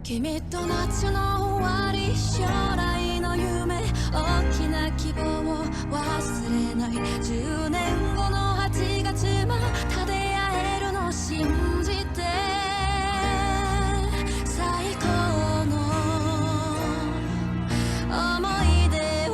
君と夏の終わり将来の夢大きな希望を忘れない10年後の8月また出会えるの信じて最高の思い出を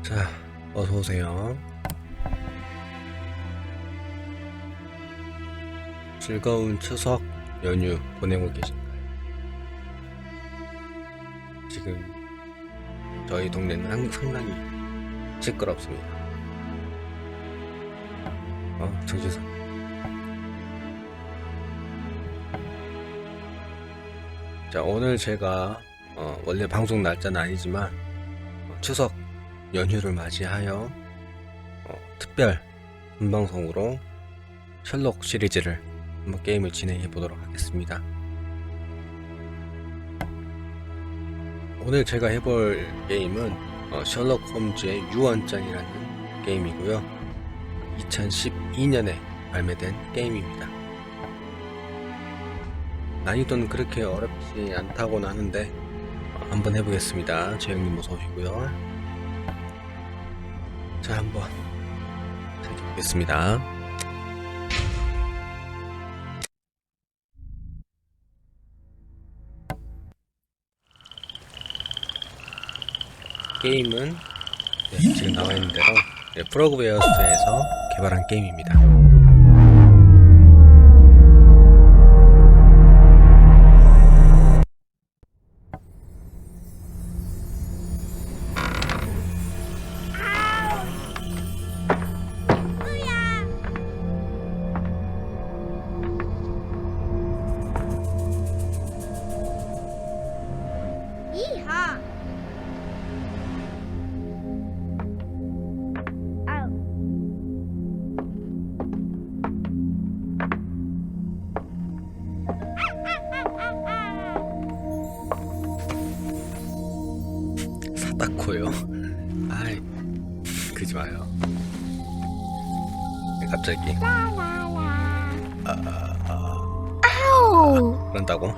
자, 어서오세요. 즐거운 추석 연휴 보내고 계신가요? 지금 저희 동네는 상당히 시끄럽습니다. 정지선. 자, 오늘 제가 원래 방송 날짜는 아니지만 추석 연휴를 맞이하여 특별 본방송으로 셜록 시리즈를 한번 게임을 진행해 보도록 하겠습니다. 오늘 제가 해볼 게임은 셜록 홈즈의 유언장이라는 게임이고요. 2012년에 발매된 게임입니다. 난이도는 그렇게 어렵지 않다고는 하는데 한번 해보겠습니다. 재영님 어서 오시고요. 자, 한번 시작해보겠습니다. 게임은 지금 나와있는 대로 프로그웨어스에서 개발한 게임입니다. 사다코요? 아이, 그러지 마요. 갑자기 그런다고?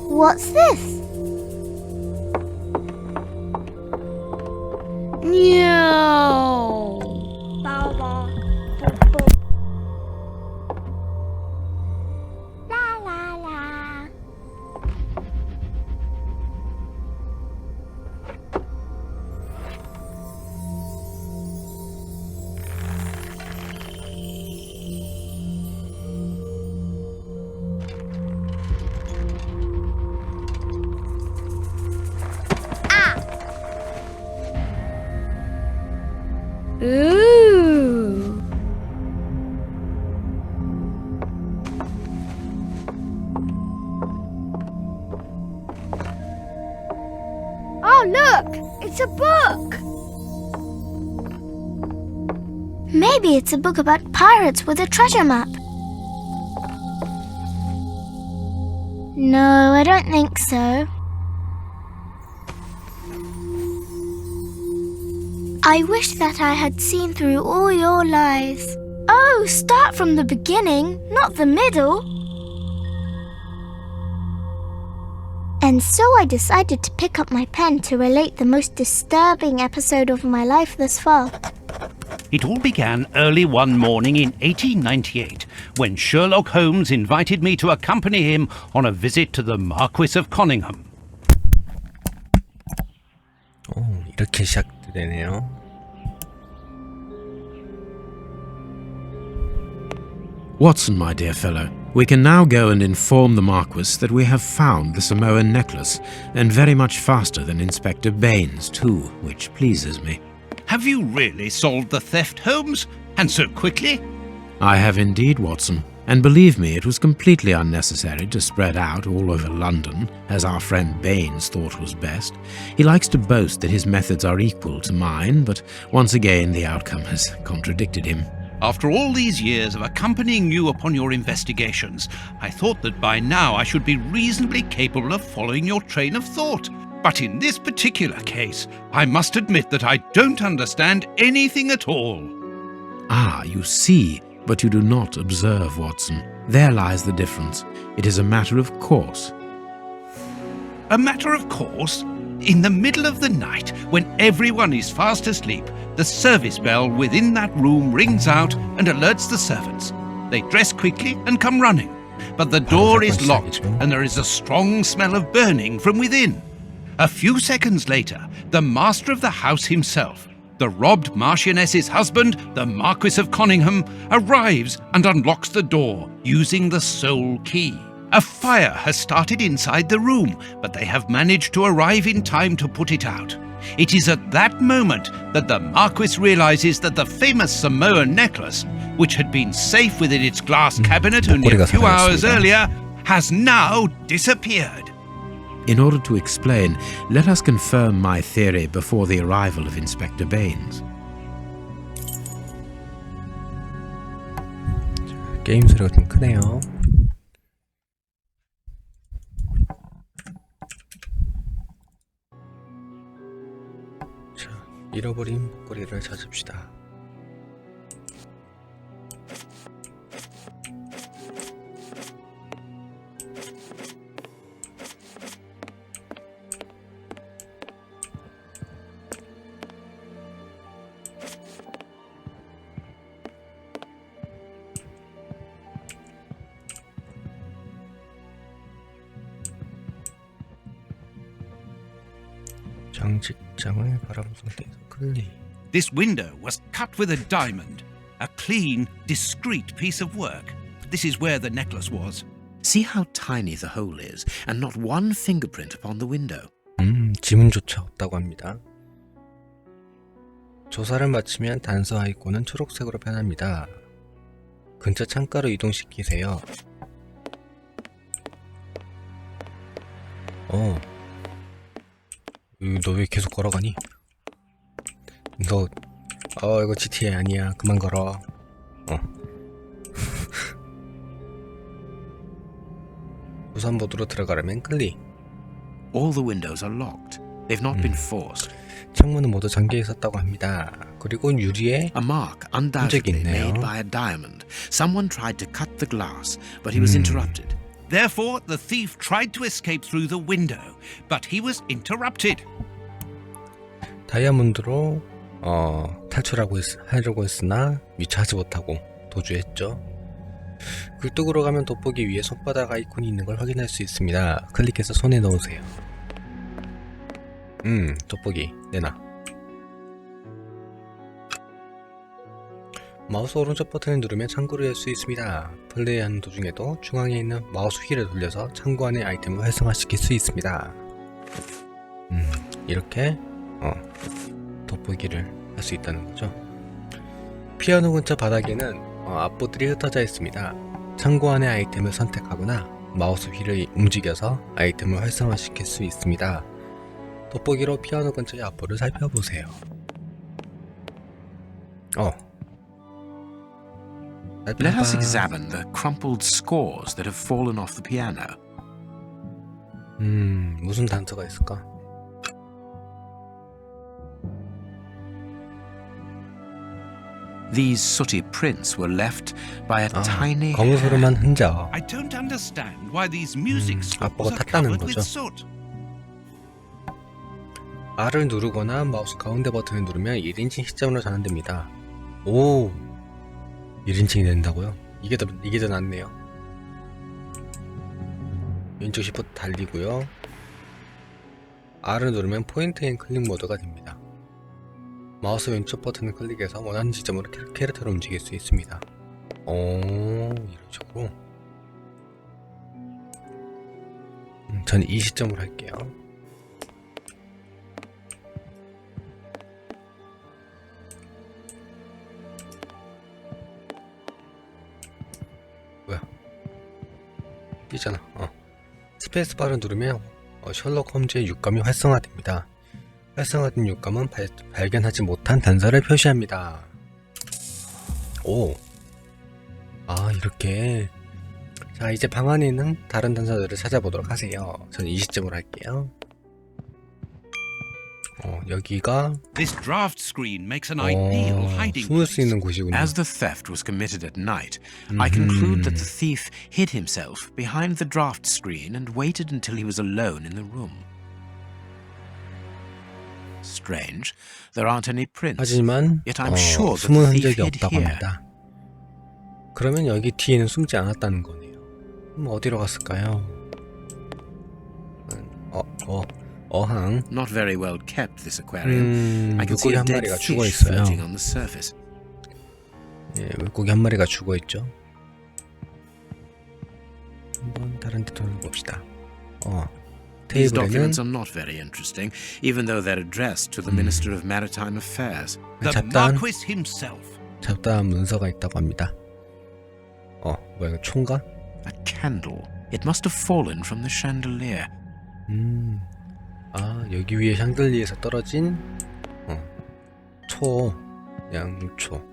What's this? No. Baba. La la la. Ooh. Oh, look! It's a book! Maybe it's a book about pirates with a treasure map. No, I don't think so. I wish that I had seen through all your lies. Oh, start from the beginning, not the middle. And so I decided to pick up my pen to relate the most disturbing episode of my life thus far. It all began early one morning in 1898 when Sherlock Holmes invited me to accompany him on a visit to the Marquis of Conyngham. 이렇게 시작되네요. Watson, my dear fellow, we can now go and inform the Marquis that we have found the Samoan necklace, and very much faster than Inspector Baines too, which pleases me. Have you really solved the theft, Holmes? And so quickly? I have indeed, Watson, and believe me, it was completely unnecessary to spread out all over London, as our friend Baines thought was best. He likes to boast that his methods are equal to mine, but once again the outcome has contradicted him. After all these years of accompanying you upon your investigations, I thought that by now I should be reasonably capable of following your train of thought. But in this particular case, I must admit that I don't understand anything at all. Ah, you see, but you do not observe, Watson. There lies the difference. It is a matter of course. A matter of course? In the middle of the night, when everyone is fast asleep, the service bell within that room rings out and alerts the servants. They dress quickly and come running, but the door is locked and there is a strong smell of burning from within. A few seconds later, the master of the house himself, the robbed Marchioness's husband, the Marquis of Conyngham, arrives and unlocks the door using the sole key. A fire has started inside the room, but they have managed to arrive in time to put it out. It is at that moment that the Marquis realizes that the famous Samoan necklace, which had been safe within its glass cabinet only a few hours earlier, has now disappeared. In order to explain, let us confirm my theory before the arrival of Inspector Baines. 게임 소리가 좀 크네요. 자, 잃어버린 목걸이를 찾읍시다. 장식장을 바라본 상태에서 클릭. This window was cut with a diamond, a clean, discreet piece of work. This is where the necklace was. See how tiny the hole is, and not one fingerprint upon the window. 지문조차 없다고 합니다. 조사를 마치면 단서 아이콘은 초록색으로 변합니다. 근처 창가로 이동시키세요. 너 왜 계속 걸어가니? 너 이거 GTA 아니야. 그만 걸어. 우선보드로 들어가려면 클릭. All the windows are locked. They've not been forced. 창문은 모두 잠겨 있었다고 합니다. 그리고 유리에 A mark 흔적이 undoubtedly 있네요. made by a diamond. Someone tried to cut the glass, but he was interrupted. Therefore, the thief tried to escape through the window, but he was interrupted. 다이아몬드로 하려고 했으나 유차하지 못하고 도주했죠. 굴뚝으로 가면 돋보기 위에 손바닥 아이콘이 있는 걸 확인할 수 있습니다. 클릭해서 손에 넣으세요. 돋보기 내놔. 마우스 오른쪽 버튼을 누르면 창구를 열 수 있습니다. 플레이하는 도중에도 중앙에 있는 마우스 휠을 돌려서 창구 안의 아이템을 활성화시킬 수 있습니다. 이렇게 돋보기를 할 수 있다는 거죠. 피아노 근처 바닥에는 앞보들이 흩어져 있습니다. 창구 안의 아이템을 선택하거나 마우스 휠을 움직여서 아이템을 활성화시킬 수 있습니다. 돋보기로 피아노 근처의 앞보를 살펴보세요. Let us examine the crumpled scores that have fallen off the piano. 무슨 단서가 있을까? These sooty prints were left by a tiny 검은소름한 흔적. I don't understand why these music 아빠가 scores are 탔다는 covered with 거죠. soot. R을 누르거나 마우스 가운데 버튼을 누르면 1인칭 시점으로 전환됩니다. 오, 1인칭이 된다고요? 이게 더 낫네요. 왼쪽 시프트 달리고요. R을 누르면 포인트 앤 클릭 모드가 됩니다. 마우스 왼쪽 버튼을 클릭해서 원하는 지점으로 캐릭터를 움직일 수 있습니다. 이런 식으로. 전 이 시점으로 할게요. 뭐야? 있잖아. 스페이스바를 누르면 셜록 홈즈의 육감이 활성화됩니다. 활성화된 육감은 발견하지 못한 단서를 표시합니다. 오, 이렇게. 자, 이제 방 안에 있는 다른 단서들을 찾아보도록 하세요. 저는 이 시점으로 할게요. 여기가 This draft screen makes an ideal hiding 숨을 수 place. 있는 곳이군요. As the theft was committed at night, I conclude that the thief hid himself behind the draft screen and waited until he was alone in the room. Strange, there aren't any prints. 하지만 Yet I'm sure that 숨은 the thief 흔적이 hid 없다고 here. 합니다. 그러면 여기 뒤에는 숨지 않았다는 거네요. 그럼 어디로 갔을까요? 어항. Not very well kept, this aquarium. I can see 물고기 a 한 dead 마리가 죽어 fish 있어요. floating on the surface. 예, 물고기 한 마리가 죽어 있죠. 한번 다른 데 돌아봅시다. These 테이블에는 documents are not very interesting, even though they're addressed to the Minister of Maritime Affairs. The 잡다한 Marquis himself. 문서가 있다고 합니다. 뭐야, 이거 총가? A candle. It must have fallen from the chandelier. 여기 위에 샹들리에서 떨어진 양초.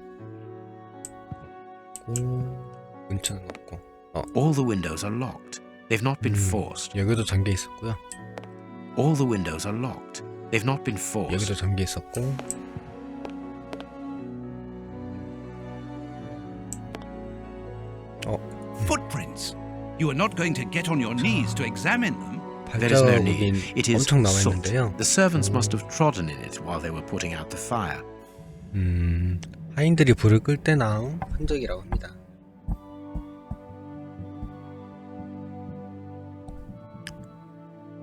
문자는 없고. All the windows are locked. They've not been forced. 여기도 잠겨 있었고요. All the windows are locked. They've not been forced. 여기도 잠겨 있었고. Footprints. You are not going to get on your knees to examine them. There is no 발자국이 need. It is 엄청 남아 soot. 있는데요. The servants must have trodden in it while they were putting out the fire. 하인들이 불을 끌 때 나온 흔적이라고 합니다.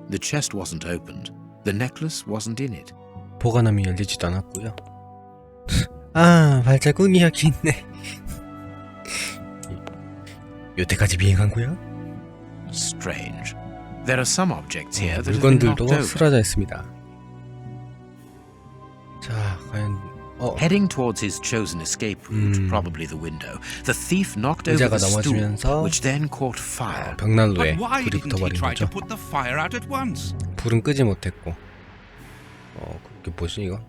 The chest wasn't opened. The necklace wasn't in it. 보관함이 열리지도 않았고요. 발자국이 여기 있네. 여태까지 비행한 거야? Strange. There are some objects here that have been knocked 물건들도 over. 쓰러져 있습니다. 자, 과연 Heading towards his chosen escape route, probably the window, the thief knocked over 의자가 the stool, 넘어지면서 which then caught fire. 벽난로에 But why 불이 didn't he 붙어버린 try to 거죠. put the fire out at once? 불은 끄지 못했고. 그게 뭐지 이거?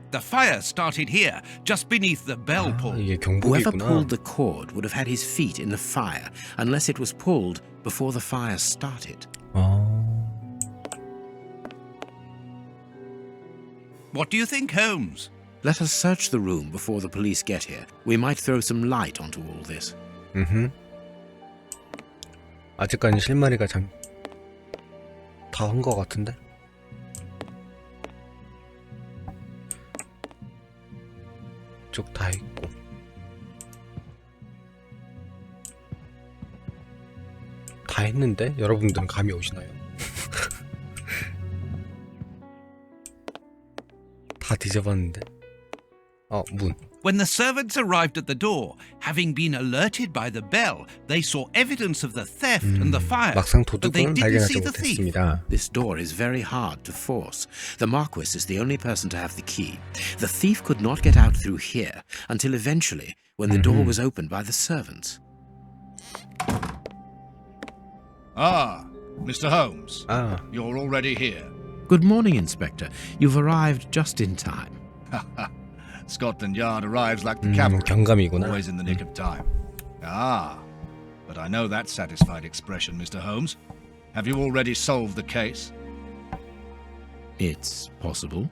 The fire started here, just beneath the bell pull. 이게 Whoever 경복이구나. pulled the cord would have had his feet in the fire, unless it was pulled before the fire started. What do you think, Holmes? Let us search the room before the police get here. We might throw some light onto all this. 아직까지 실마리가 다 한 거 같은데? 쪽 다 있고. 다 했는데? 여러분들은 감이 오시나요? 다 뒤져봤는데. 문. When the servants arrived at the door, having been alerted by the bell, they saw evidence of the theft and the fire, 막상 but they 도둑은 didn't 발견하지 see the thief. 못했습니다. This door is very hard to force. The Marquis is the only person to have the key. The thief could not get out through here until eventually, when the door was opened by the servants. Mr. Holmes. You're already here. Good morning, Inspector. You've arrived just in time. Scotland Yard arrives like the cavalry, 경감이구나. always in the nick of time. Ah, but I know that satisfied expression, Mr. Holmes. Have you already solved the case? It's possible.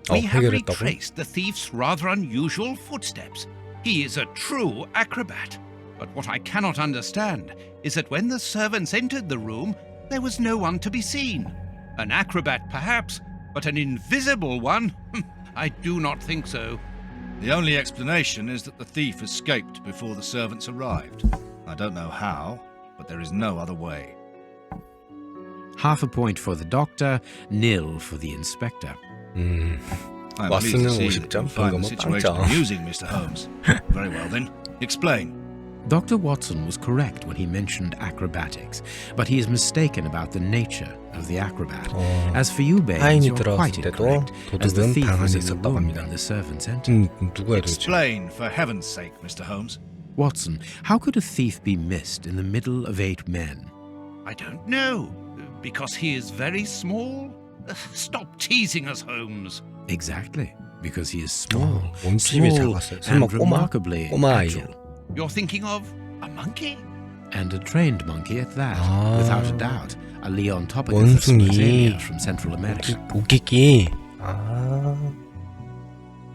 We have 해결했다고? retraced the thief's rather unusual footsteps. He is a true acrobat. But what I cannot understand is that when the servants entered the room, there was no one to be seen. An acrobat, perhaps, but an invisible one? I do not think so. The only explanation is that the thief escaped before the servants arrived. I don't know how, but there is no other way. Half a point for the doctor, nil for the inspector. I'm pleased to 왓슨은 see that 50점, you find the 빙검은 situation 빵점. amusing, Mr. Holmes. Very well then, explain. Dr. Watson was correct when he mentioned acrobatics, but he is mistaken about the nature of the acrobat. As for you, Baines, 하인이 you're quite 들어왔을 때도 incorrect, as the 도둑은 thief 방 was 안에 in the 있었다고 room 합니다. when the servants entered. 누구야 도대체? Explain, for heaven's sake, Mr. Holmes. Watson, how could a thief be missed in the middle of 8 men? I don't know. Because he is very small? Stop teasing us, Holmes. Exactly, because he is small, 몸집이 small 작았어요. 설마 and remarkably 꼬마 아이야? agile. You're thinking of a monkey? And a trained monkey at that, without a doubt. A Leontopithecus 원숭이. brasilia from Central America. 웃기기.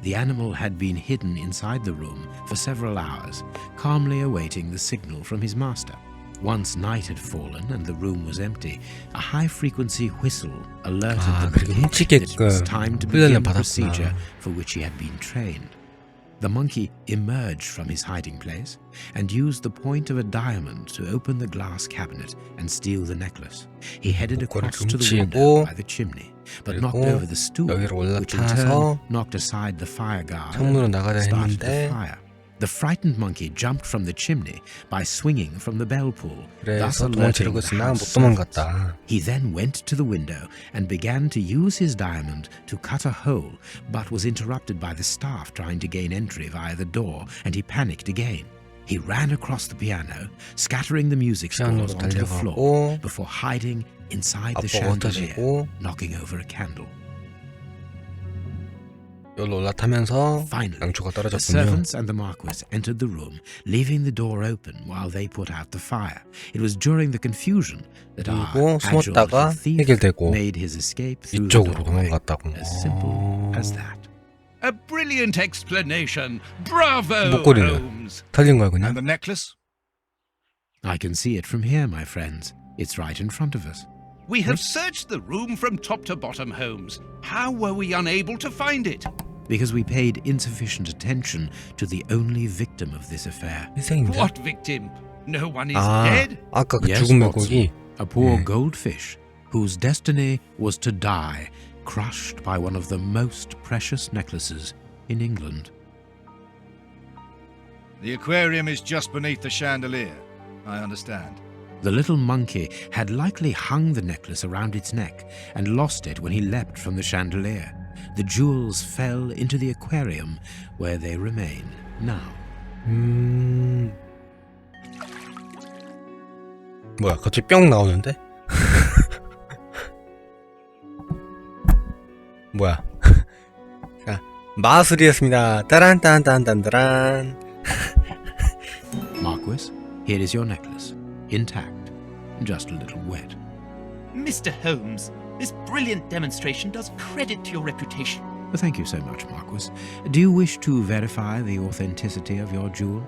The animal had been hidden inside the room for several hours, calmly awaiting the signal from his master. Once night had fallen and the room was empty, a high-frequency whistle alerted the 그리고 monkey that it 훔치게끔 was time to 훈련을 begin the 받았구나. procedure for which he had been trained. The monkey emerged from his hiding place and used the point of a diamond to open the glass cabinet and steal the necklace. He headed 목걸이를 across to the 훔치고 window by the chimney, but knocked 그리고 over the stool, 여기로 which in 올라타서 turn knocked aside the fire guard 창문으로 and 나가려 started the 했는데 fire. The frightened monkey jumped from the chimney by swinging from the bell pull, thus 그래서 alerting 도망치려고 the 했으나 못 house servants. 도망갔다. He then went to the window and began to use his diamond to cut a hole, but was interrupted by the staff trying to gain entry via the door, and he panicked again. He ran across the piano, scattering the music scores 피아노로 onto the floor, 달려가고 before hiding inside the 아빠가 chandelier, 흩어지고 knocking over a candle. 여기로 올라타면서 Finally, 양초가 the 떨어졌군요. servants and the Marquis entered the room, leaving the door open while they put out the fire. It was during the confusion that our 그리고 agile 숨었다가 little thief 해결되고 made his escape through the 이쪽으로 doorway. 도망갔다고. As simple as that. A brilliant explanation. Bravo, 목걸이는 Holmes. 털린 거야 그냥? And the necklace? I can see it from here, my friends. It's right in front of us. We have searched the room from top to bottom, Holmes. How were we unable to find it? Because we paid insufficient attention to the only victim of this affair. 희생자? What victim? No one is 아, dead? 아까 그 Yes, 죽은 Watson. 물고기. A poor goldfish whose destiny was to die, crushed by one of the most precious necklaces in England. The aquarium is just beneath the chandelier. I understand. The little monkey had likely hung the necklace around its neck and lost it when he leapt from the chandelier. The jewels fell into the aquarium where they remain now. 뭐야 갑자기 뿅 나오는데? 뭐야? 자, 마술이었습니다. 따란딴딴딴따란. Marquis, here is your necklace, intact, just a little wet. Mr. Holmes, this brilliant demonstration does credit to your reputation. Thank you so much, Marquis. Do you wish to verify the authenticity of your jewel?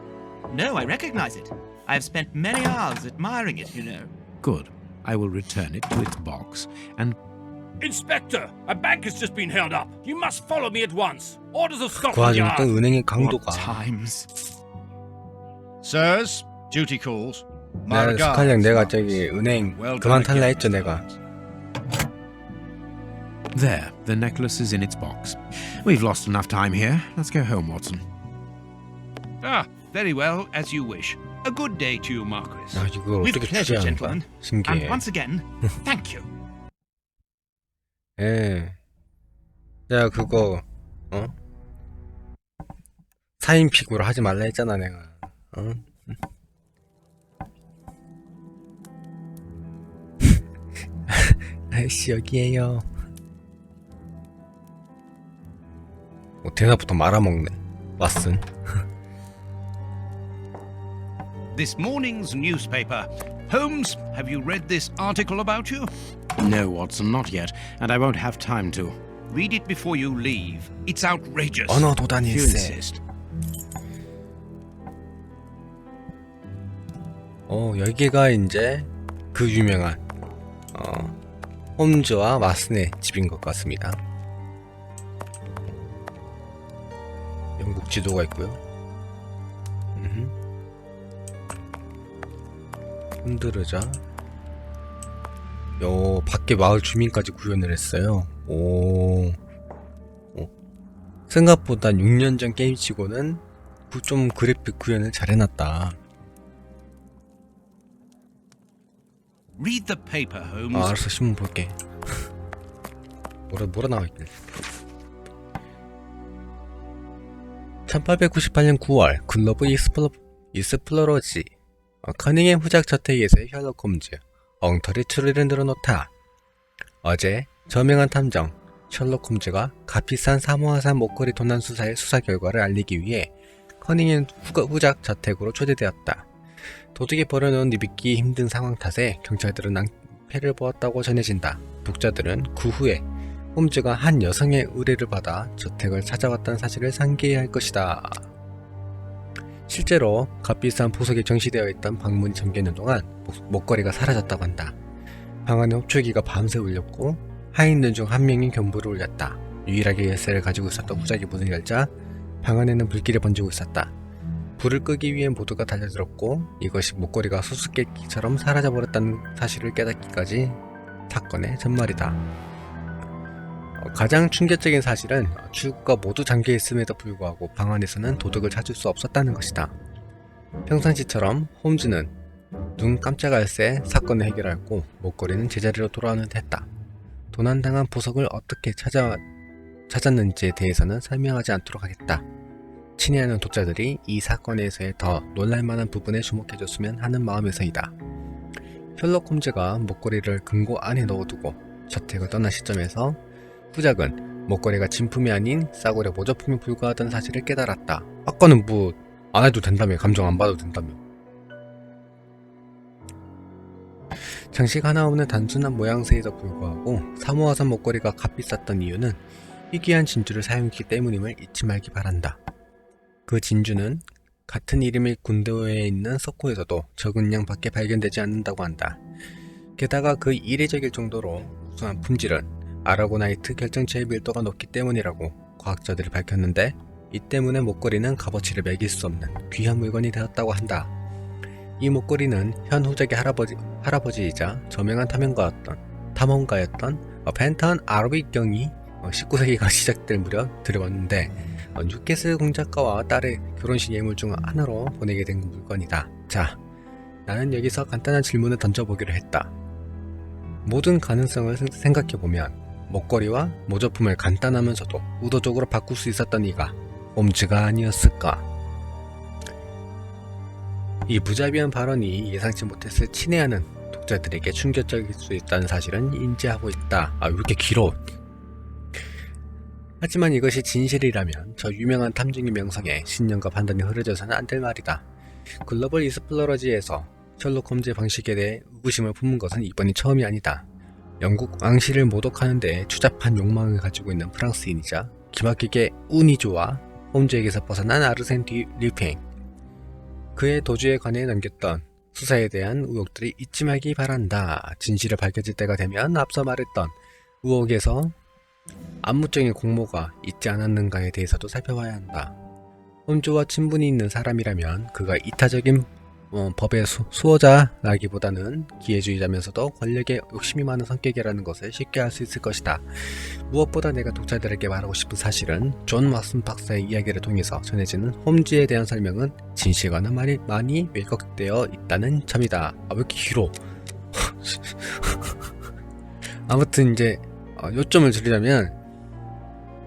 No, I recognize it. I have spent many hours admiring it, you know. Good. I will return it to its box and... Inspector, a bank has just been held up. You must follow me at once. Orders of 그 Scotland 와중에 또 Yard. 은행의 What 강도가. times? Sirs, duty calls. My 네, regards, 스칼량 내가 Marquis. 저기 은행 Well 그만 done 탈라 again, 했죠 Mr. 내가. Holmes. There, the necklace is in its box. We've lost enough time here. Let's go home, Watson. Ah, very well, as you wish. A good day to you, Marquis. 아 이걸 With 어떻게 pleasure, 취재하는 거야? gentlemen. 신기해. And once again, thank you. 예. 내가 그거 사인픽으로 하지 말라 했잖아 내가. 아이씨 여기에요. 대사부터 말아먹네. 왓슨. This morning's newspaper. Holmes, have you read this article about you? No, Watson, not yet, and I won't have time to. Read it before you leave. It's outrageous. 언어 You 도단일세. insist. 여기가 이제 그 유명한 홈즈와 왓슨의 집인 것 같습니다. 영국 지도가 있고요. 흔들으자. 밖에 마을 주민까지 구현을 했어요. 생각보다 6년 전 게임치고는 좀 그래픽 구현을 잘 해놨다. Read the paper, Holmes. 알았어, 신문 볼게. 뭐라 나와있길래. 1898년 9월 글로브 이스플로러지 커닝햄 후작 저택에서의 셜록 홈즈. 엉터리 추리를 늘어놓다. 어제 저명한 탐정 셜록 홈즈가 값비싼 사모아산 목걸이 도난 수사의 수사 결과를 알리기 위해 커닝햄 후작 저택으로 초대되었다. 도둑이 벌여놓은 믿기 힘든 상황 탓에 경찰들은 낭패를 보았다고 전해진다. 독자들은 그 후에 홈즈가 한 여성의 의뢰를 받아 저택을 찾아왔다는 사실을 상기해야 할 것이다. 실제로 값비싼 보석이 정시되어 있던 방문이 잠겨있는 동안 목걸이가 사라졌다고 한다. 방 안에 호출기가 밤새 울렸고 하인들 중 한 명이 경보를 울렸다. 유일하게 열쇠를 가지고 있었던 후작이 문을 열자 방 안에는 불길이 번지고 있었다. 불을 끄기 위해 모두가 달려들었고 이것이 목걸이가 수수께끼처럼 사라져버렸다는 사실을 깨닫기까지 사건의 전말이다. 가장 충격적인 사실은 출구가 모두 잠겨있음에도 불구하고 방 안에서는 도둑을 찾을 수 없었다는 것이다. 평상시처럼 홈즈는 눈 깜짝할 새 사건을 해결하였고 목걸이는 제자리로 돌아오는 듯 했다. 도난당한 보석을 어떻게 찾았는지에 대해서는 설명하지 않도록 하겠다. 친애하는 독자들이 이 사건에서의 더 놀랄만한 부분에 주목해줬으면 하는 마음에서이다. 셜록 홈즈가 목걸이를 금고 안에 넣어두고 저택을 떠난 시점에서 후작은 목걸이가 진품이 아닌 싸구려 모조품에 불과하다는 사실을 깨달았다. 아까는 뭐 안 해도 된다며, 감정 안 받아도 된다며. 장식 하나 없는 단순한 모양새에도 불구하고 사모아산 목걸이가 값비쌌던 이유는 희귀한 진주를 사용했기 때문임을 잊지 말기 바란다. 그 진주는 같은 이름의 군도에 있는 석고에서도 적은 양밖에 발견되지 않는다고 한다. 게다가 그 이례적일 정도로 우수한 품질은 아라고나이트 결정체의 밀도가 높기 때문이라고 과학자들이 밝혔는데 이 때문에 목걸이는 값어치를 매길 수 없는 귀한 물건이 되었다고 한다. 이 목걸이는 현 후작의 할아버지이자 저명한 탐험가였던 펜턴 아르윅경이 19세기가 시작될 무렵 들여왔는데 뉴캐슬 공작가와 딸의 결혼식 예물 중 하나로 보내게 된 물건이다. 자, 나는 여기서 간단한 질문을 던져보기로 했다. 모든 가능성을 생각해보면 목걸이와 모조품을 간단하면서도 의도적으로 바꿀 수 있었던 이가 홈즈가 아니었을까? 이 무자비한 발언이 예상치 못했을 친애하는 독자들에게 충격적일 수 있다는 사실은 인지하고 있다. 왜 이렇게 길어? 하지만 이것이 진실이라면 저 유명한 탐정의 명성에 신념과 판단이 흐려져서는 안 될 말이다. 글로벌 이스플로러지에서 셜록 홈즈의 방식에 대해 의구심을 품은 것은 이번이 처음이 아니다. 영국 왕실을 모독하는 데 추잡한 욕망을 가지고 있는 프랑스인이자 기막히게 운이 좋아 홈즈에게서 벗어난 아르센 류팽. 그의 도주에 관해 남겼던 수사에 대한 의혹들이 잊지 말기 바란다. 진실을 밝혀질 때가 되면 앞서 말했던 의혹에서 암묵적인 공모가 있지 않았는가에 대해서도 살펴봐야 한다. 홈즈와 친분이 있는 사람이라면 그가 이타적인 법의 수호자라기보다는 기회주의자면서도 권력에 욕심이 많은 성격이라는 것을 쉽게 알 수 있을 것이다. 무엇보다 내가 독자들에게 말하고 싶은 사실은 존 왓슨 박사의 이야기를 통해서 전해지는 홈즈에 대한 설명은 진실과는 많이 왜곡되어 있다는 점이다. 왜 이렇게 길어? 아무튼 이제 요점을 드리자면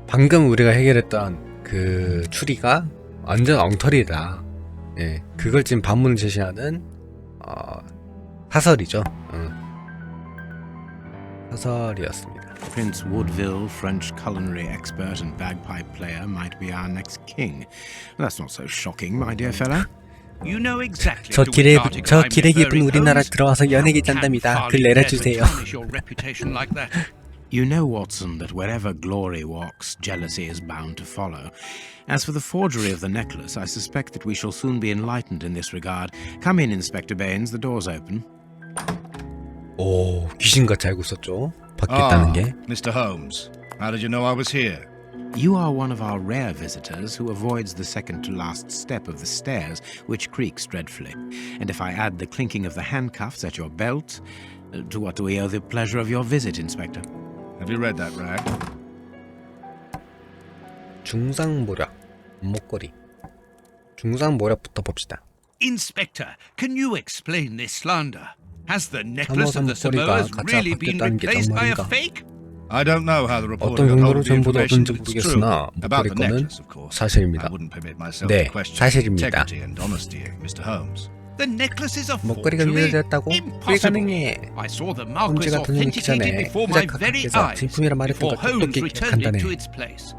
방금 우리가 해결했던 그 추리가 완전 엉터리다. 예, 그걸 지금 반문을 제시하는 사설이죠. 사설이었습니다. Prince Woodville, French culinary expert and bagpipe player, might be our next king. That's not so shocking, my dear fellow. You know exactly 저 to which article 저 I'm 기레기 분 referring, 우리나라 Holmes. 들어와서 연예계 You can't 짠답니다. 글 hardly bear to 내려주세요. tarnish your reputation like that. You know, Watson, that wherever glory walks, jealousy is bound to follow. As for the forgery of the necklace, I suspect that we shall soon be enlightened in this regard. Come in, Inspector Baines. The door's open. 오, 귀신같이 알고 있었죠. 밖에 있다는 게. Mr. Holmes, how did you know I was here? You are one of our rare visitors who avoids the second-to-last step of the stairs, which creaks dreadfully. And if I add the clinking of the handcuffs at your belt, to what do we owe the pleasure of your visit, Inspector? Have you read that rag? 중상모략, 목걸이. 중상모략부터 봅시다. Inspector, can you explain this slander? Has the necklace of the 목걸이가 Samoas 가짜 really been 바뀌었다는 게 replaced by a 정말인가? fake? I don't know how the reporter 어떤 got hold 경로로 of the 전부도 information, 얻은지 but it's true. 모르겠으나 About 목걸이 the 거는 necklace, of course. 사실입니다. I wouldn't permit myself 네, to question 사실입니다. integrity and honesty, Mr. Holmes. The necklace is a 목걸이가 forgery? 유래되었다고? Impossible. 불가능해. I saw the Marquis 문제가 되기 authenticated 전에 before my 후자가 very 각께서 eyes 진품이라 말했던 before 걸 Holmes 똑똑히 returned it 기억한다네. to its place.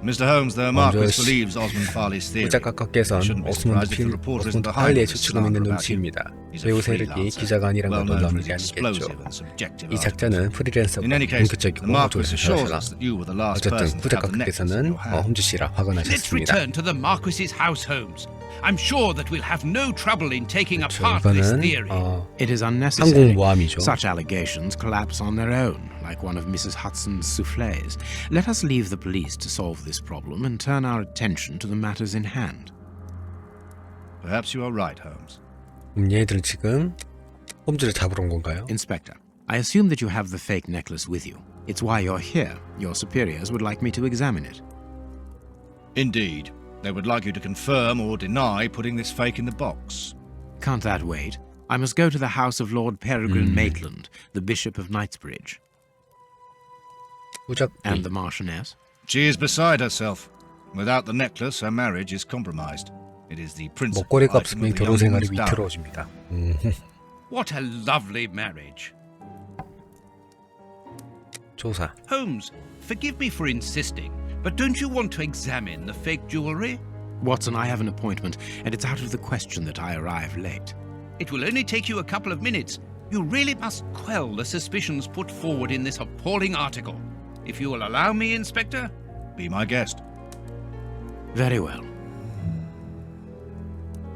Mr. Holmes, the 먼저 Marquis believes Osmond Farley's theory. 후자 각께서는 I shouldn't be 오스몬드 surprised if the reporter isn't behind 팔리에 this 추측하고 있는 slander about you. 눈치입니다. He's a 배우 세력이 freelancer, 기자가 아니란 걸 well known 놀라운 for his 일이 아니겠죠. explosive and subjective 이 작자는 articles. 프리랜서고 In any case, the 본격적이고 Marquis 어조에서 assures 살아서 us that you were the last 어쨌든 person to 후자 have the necklace in 각께서는 your hand. 홈즈 씨라 화가 Let's 나셨습니다. return to the Marquis's house, Holmes. I'm sure that we'll have no trouble in taking 그렇죠. apart this 이거는 theory. It is unnecessary. 항공모함이죠. Such allegations collapse on their own, like one of Mrs. Hudson's soufflés. Let us leave the police to solve this problem and turn our attention to the matters in hand. Perhaps you are right, Holmes. 얘들 지금 홈즈를 잡으러 온 건가요? Inspector, I assume that you have the fake necklace with you. It's why you're here. Your superiors would like me to examine it. Indeed. They would like you to confirm or deny putting this fake in the box. Can't that wait? I must go to the house of Lord Peregrine Maitland, the Bishop of Knightsbridge. 후자 And the Marchioness. She is beside herself. Without the necklace, her marriage is compromised. It is the principal 목걸이가 item 없으면 of the 결혼 young 생활이 woman's dowry. 위태로워집니다. What a lovely marriage. 조사. Holmes, forgive me for insisting, but don't you want to examine the fake jewelry? Watson, I have an appointment, and it's out of the question that I arrive late. It will only take you a couple of minutes. You really must quell the suspicions put forward in this appalling article. If you will allow me, Inspector. Be my guest. Very well.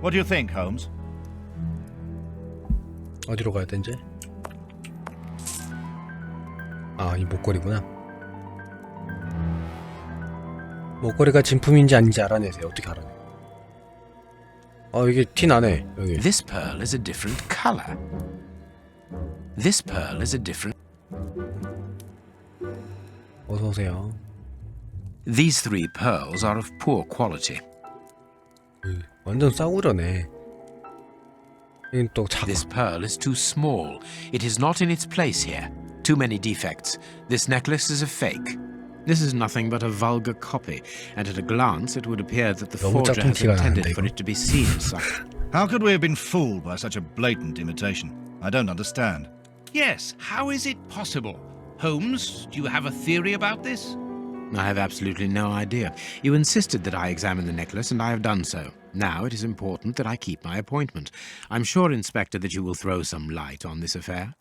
What do you think, Holmes? 어디로 가야 되지? 아, 이 목걸이구나. 목걸이가 진품인지 아닌지 알아내세요. 어떻게 알아내? 이게 티 나네. 여기. This pearl is a different color. This pearl is a different... 어서 오세요. These three pearls are of poor quality. 완전 싸구려네. 이건 또 작아. This pearl is too small. It is not in its place here. Too many defects. This necklace is a fake. This is nothing but a vulgar copy, and at a glance it would appear that the 너무 forger 짝퉁 has 티가 intended 나는데, for 이거. it to be seen as such. How could we have been fooled by such a blatant imitation? I don't understand. Yes, how is it possible? Holmes, do you have a theory about this? I have absolutely no idea. You insisted that I examine the necklace, and I have done so. Now it is important that I keep my appointment. I'm sure, Inspector, that you will throw some light on this affair.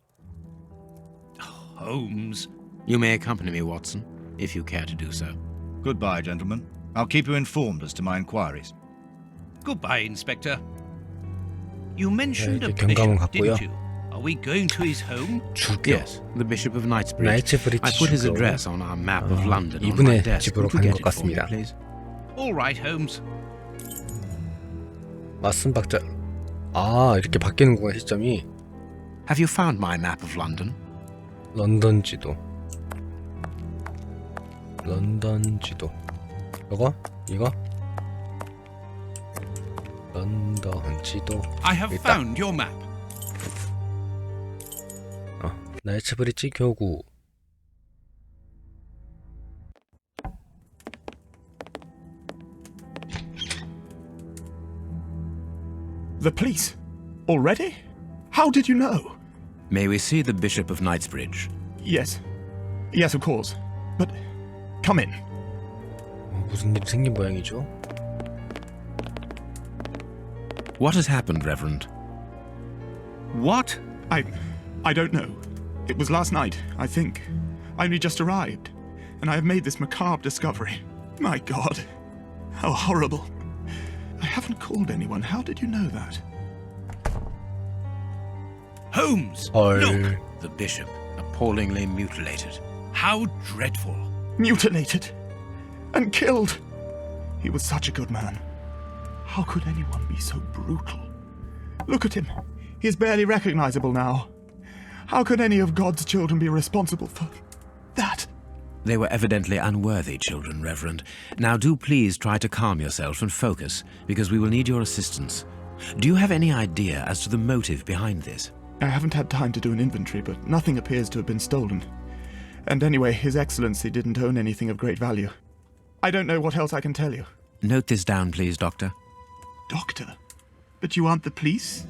Holmes. You may accompany me, Watson, if you care to do so. Goodbye, gentlemen. I'll keep you informed as to my inquiries. Goodbye, Inspector. You mentioned a 이렇게 경감은 bishop, 갔고요. didn't you? Are we going to his home? 주교. Yes, the Bishop of Knightsbridge. 나이츠브리지 I put his 주교. address on our map of London on my 이분의 desk. 집으로 Could you 가는 get 것 it for me, 같습니다. please? All right, Holmes. 맞슨 박자. 아, 이렇게 바뀌는구나 시점이. Have you found my map of London? 런던 지도. 런던 지도. 이거? 런던 지도. I have 있다. found your map. 나이츠브리지 교구. The police? Already? How did you know? May we see the Bishop of Knightsbridge? Yes. Yes, of course. But come in. 무슨 일이 생긴 모양이죠? What has happened, Reverend? What? I don't know. It was last night, I think. I only just arrived, and I have made this macabre discovery. My God, how horrible. I haven't called anyone. How did you know that? Holmes! 헐. Look! The bishop, appallingly mutilated. How dreadful. Mutilated and killed. He was such a good man. How could anyone be so brutal? Look at him. He's barely recognizable now. How could any of God's children be responsible for that? They were evidently unworthy children, Reverend. Now do please try to calm yourself and focus, because we will need your assistance. Do you have any idea as to the motive behind this? I haven't had time to do an inventory, but nothing appears to have been stolen. And anyway, His Excellency didn't own anything of great value. I don't know what else I can tell you. Note this down, please, Doctor. Doctor? But you aren't the police?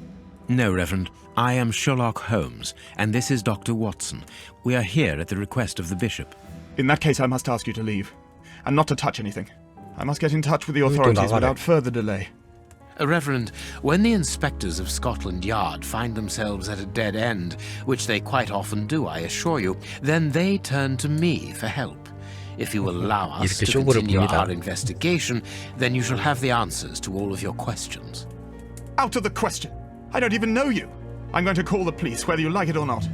No, Reverend. I am Sherlock Holmes, and this is Dr. Watson. We are here at the request of the bishop. In that case, I must ask you to leave, and not to touch anything. I must get in touch with the authorities without further delay. Reverend, when the inspectors of Scotland Yard find themselves at a dead end, which they quite often do, I assure you, then they turn to me for help. If you will allow us to continue our investigation, then you shall have the answers to all of your questions. Out of the question! I don't even know you! I'm going to call the police, whether you like it or not.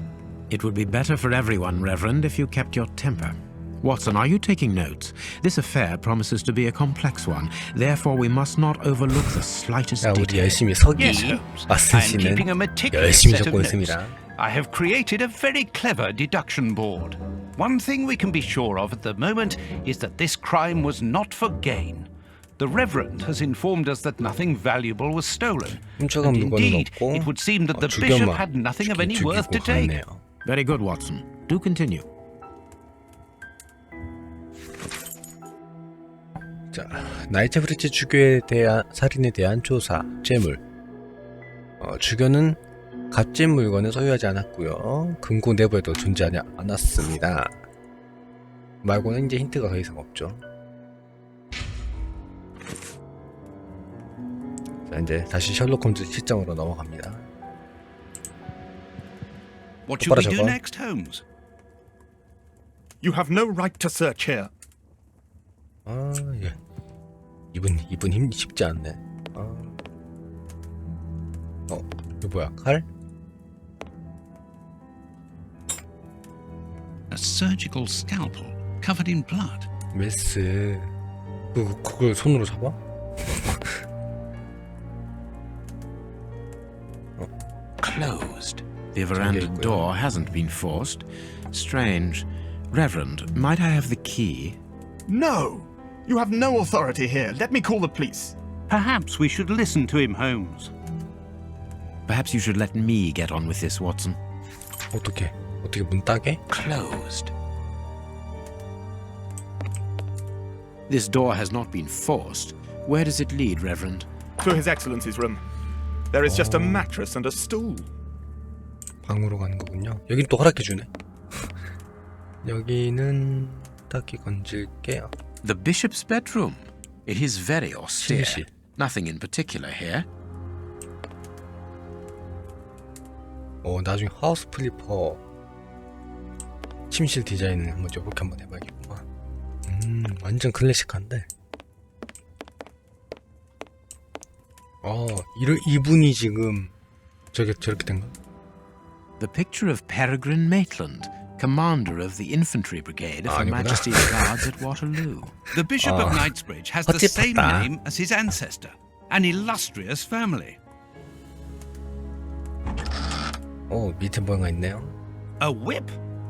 It would be better for everyone, Reverend, if you kept your temper. Watson, are you taking notes? This affair promises to be a complex one. Therefore, we must not overlook the slightest 야, 우리 detail. 열심히 서기 Yes, Holmes. 맞은 I am keeping a 씨는 meticulous 열심히 set of 적고 notes. 있습니다. I have created a very clever deduction board. One thing we can be sure of at the moment is that this crime was not for gain. The Reverend has informed us that nothing valuable was stolen. And 훔쳐간 물건은 indeed, 없고 it would seem that the bishop had nothing of any worth to take. 갔네요. Very good, Watson. Do continue. 자, 나이트브리지 주교에 대한 살인에 대한 조사, 재물. 주교는 값진 물건을 소유하지 않았고요. 금고 내부에도 존재하지 않았습니다. 말고는 이제 힌트가 더 이상 없죠. 자, 이제 다시 셜록 홈즈 실정으로 넘어갑니다. What should we do next, Holmes? You have no right to search here. 아, 예. 이분 힘 쉽지 않네. 이거 뭐야? 칼? A surgical scalpel covered in blood. 메스. 그걸 손으로 잡아? Closed. The veranda door hasn't been forced. Strange. Reverend, might I have the key? No! You have no authority here. Let me call the police. Perhaps we should listen to him, Holmes. Perhaps you should let me get on with this, Watson. 어떻게 문 따게? Closed. This door has not been forced. Where does it lead, Reverend? To His Excellency's room. There is just a mattress and a stool. 방으로 가는 거군요. 여긴 또 허락해주네. 여기는 딱히 건질게. The bishop's bedroom. It is very austere. 침실. Nothing in particular here. 나중에 하우스 플리퍼 침실 디자인을 한번 이렇게 한번 해봐야겠구만. 완전 클래식한데. 이분이 지금 저렇게 된가? The picture of Peregrine Maitland, commander of the infantry brigade of Her Majesty's Guards at Waterloo. The Bishop of Knightsbridge has the same name as his ancestor, an illustrious family. 밑에 뭐가 있네요. A whip?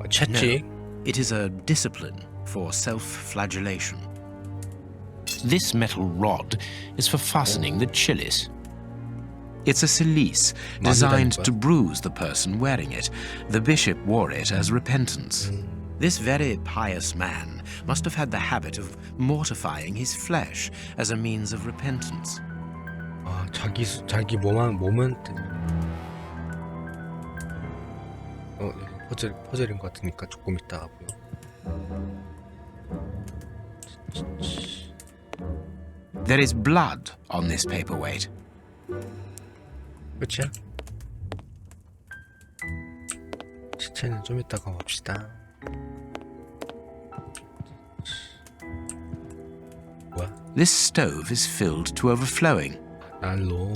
채찍. No, it is a discipline for self-flagellation. This metal rod is for fastening the chilies. It's a cilice designed to bruise the person wearing it. The bishop wore it as repentance. This very pious man must have had the habit of mortifying his flesh as a means of repentance. 자기 몸은 퍼즐인 것 같으니까 조금 이따 하고요. There is blood on this paperweight. 끝이야? 시체는 좀 이따가 봅시다. 뭐야? This stove is filled to overflowing. 난로.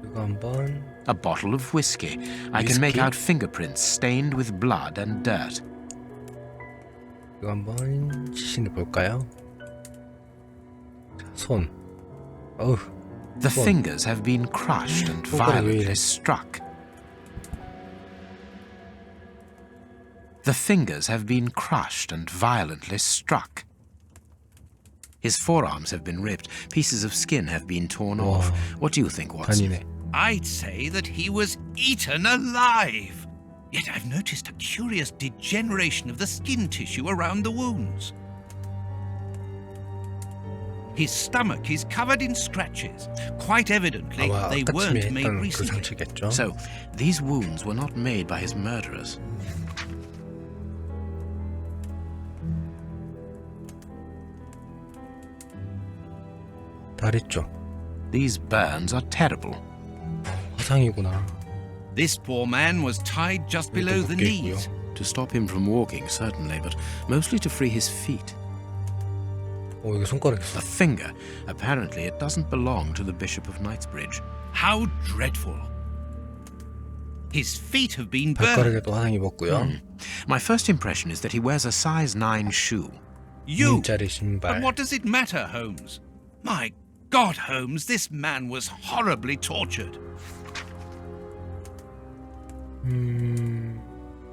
이거 한번. A bottle of whiskey. I can make Whiskey? out fingerprints stained with blood and dirt. 이거 한번 시신을 볼까요? 자, 손. 어우. The 손. fingers have been crushed and 손가락이 왜 violently 이래? struck. The fingers have been crushed and violently struck. His forearms have been ripped. Pieces of skin have been torn off. What do you think, Watson? 잔인해. I'd say that he was eaten alive. Yet I've noticed a curious degeneration of the skin tissue around the wounds. His stomach is covered in scratches. Quite evidently, 아마 they 아까쯤에 weren't made 했던 그 recently. 상처겠죠? So, these wounds were not made by his murderers. 다리 쪽. These burns are terrible. 화상이구나. This poor man was tied just below the 묶여 있고요. knees. To stop him from walking, certainly, but mostly to free his feet. 이거 손가락 있어. A finger. Apparently, it doesn't belong to the Bishop of Knightsbridge. How dreadful. His feet have been burned. 발가락에도 화상 입었고요. My first impression is that he wears a size 9 shoe. You! 민짜리 But 신발. what does it matter, Holmes? My God, Holmes, this man was horribly tortured.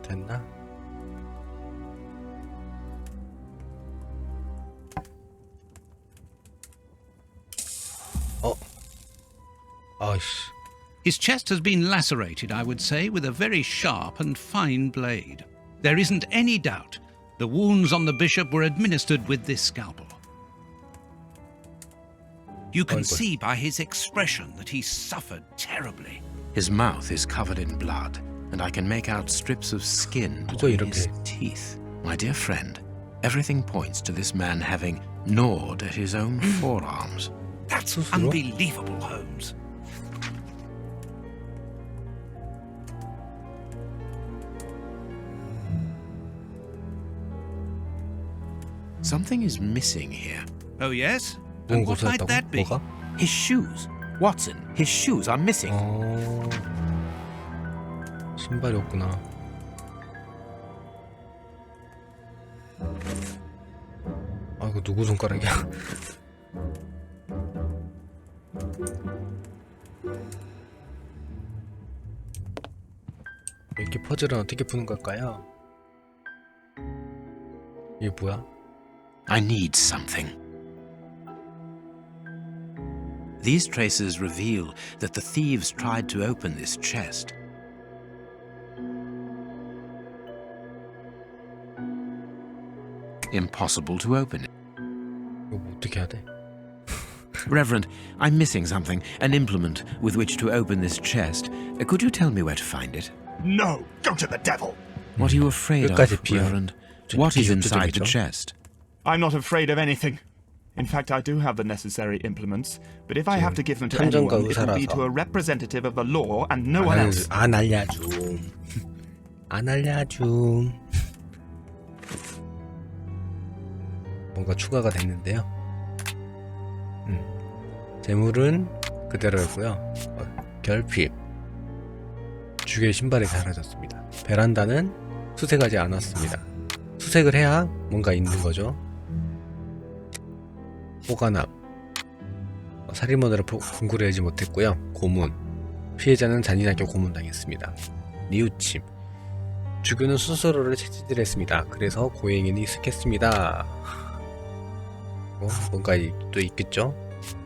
됐나? 아이씨. His chest has been lacerated, I would say, with a very sharp and fine blade. There isn't any doubt the wounds on the bishop were administered with this scalpel. You can see by his expression that he suffered terribly. His mouth is covered in blood, and I can make out strips of skin between his teeth. My dear friend, everything points to this man having gnawed at his own forearms. That's 스스로? unbelievable, Holmes. Something is missing here. Oh, yes? 뭔 And what might 고소했다고? that be? 뭐가? His shoes. Watson, his shoes are missing. 신발이 없구나. 이거 누구 손가락이야? 이렇게 퍼즐은 어떻게 푸는 걸까요? 이게 뭐야? I need something. These traces reveal that the thieves tried to open this chest. Impossible to open it. 이거 뭐 어떻게 해야 돼? Reverend, I'm missing something, an implement with which to open this chest. Could you tell me where to find it? No, go to the devil. What are you afraid 끝까지 of, 비하. Reverend? What is inside the 비주류적이죠? chest? I'm not afraid of anything. In fact, I do have the necessary implements, but if I have to give them to anyone, it will be to a representative of the law and no one else. 안 알려줌. 안 알려줌. 뭔가 추가가 됐는데요. 재물은 그대로였고요. 결핍. 주의 신발이 사라졌습니다. 베란다는 수색하지 않았습니다. 수색을 해야 뭔가 있는 거죠. 호가남. 살인범들을 궁굴해내지 못했고요. 고문. 피해자는 잔인하게 고문당했습니다. 뉘우침. 주교는 스스로를 채찍질했습니다. 그래서 고행인이 익숙했습니다. 뭔가 또 있겠죠?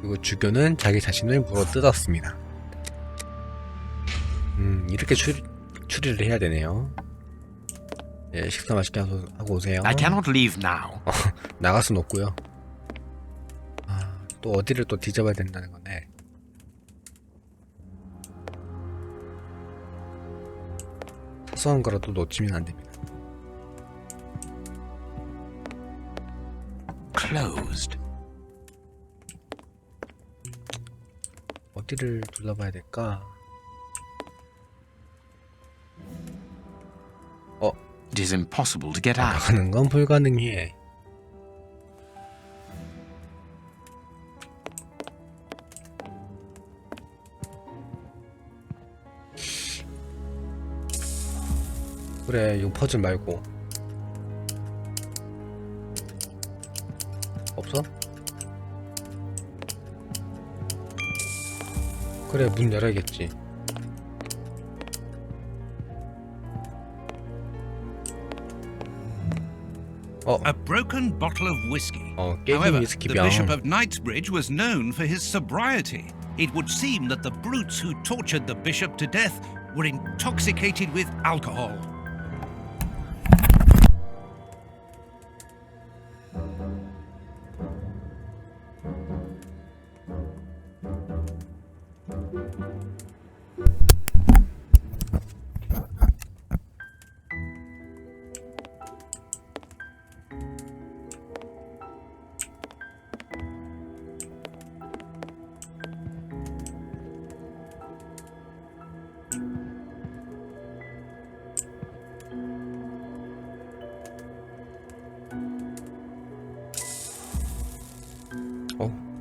그리고 주교는 자기 자신을 물어뜯었습니다. 이렇게 추리를 해야 되네요. 예, 식사 맛있게 하고 오세요. I cannot leave now. 나갈 순 없고요. 또 어디를 또 뒤져봐야 된다는 거네. 사소한 거라도 놓치면 안 됩니다. Closed. 어디를 둘러봐야 될까? It is impossible to get out. 나가는 건 불가능해. 그래, 이 퍼즐 말고 없어? 그래, 문 열어야겠지. A broken bottle of whiskey. 깨진 However, 위스키병. the Bishop of Knightsbridge was known for his sobriety. It would seem that the brutes who tortured the bishop to death were intoxicated with alcohol.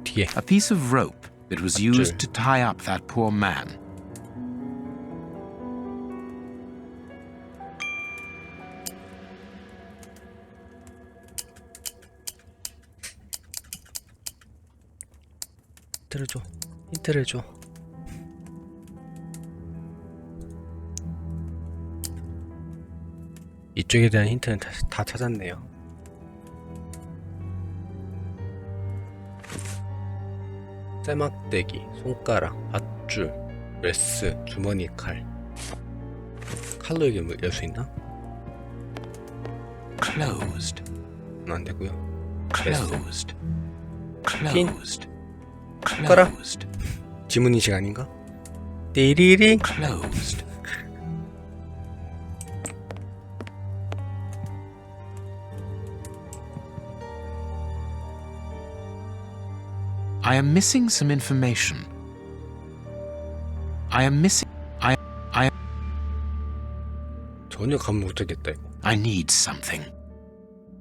뒤에. A piece of rope that was used to tie up that poor man. 힌트를 줘. 힌트를 줘. 이쪽에 대한 힌트는 다 찾았네요. 쇠막대기, 손가락, 밧줄, 메스, 주머니 칼. 칼로 이게 열 수 있나? Closed. 안 되고요. Closed. 핀. Closed. 손가락. Closed. 지문인식 아닌가? 띠리리. Closed. I am missing some information. I am missing. 전혀 감 못하겠다 이거. I need something.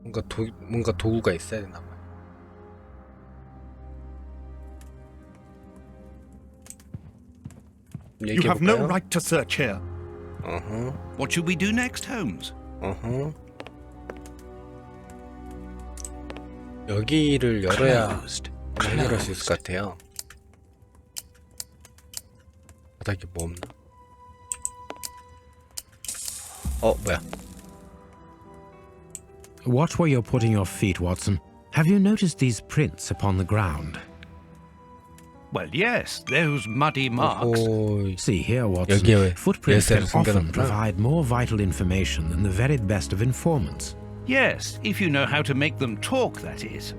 뭔가 도구가 있어야 되나 봐요. You have no right to search here. What should we do next, Holmes? 여기를 열어야 Closed. 해결할 수 있을 것 같아요. 바닥에 뭐 없나? 뭐야? Watch where you're putting your feet, Watson. Have you noticed these prints upon the ground? Well, yes, those muddy marks. See here, Watson. 여기에 Footprints can 열쇠를 often 숨겨놨구나. provide more vital information than the very best of informants. Yes, if you know how to make them talk, that is.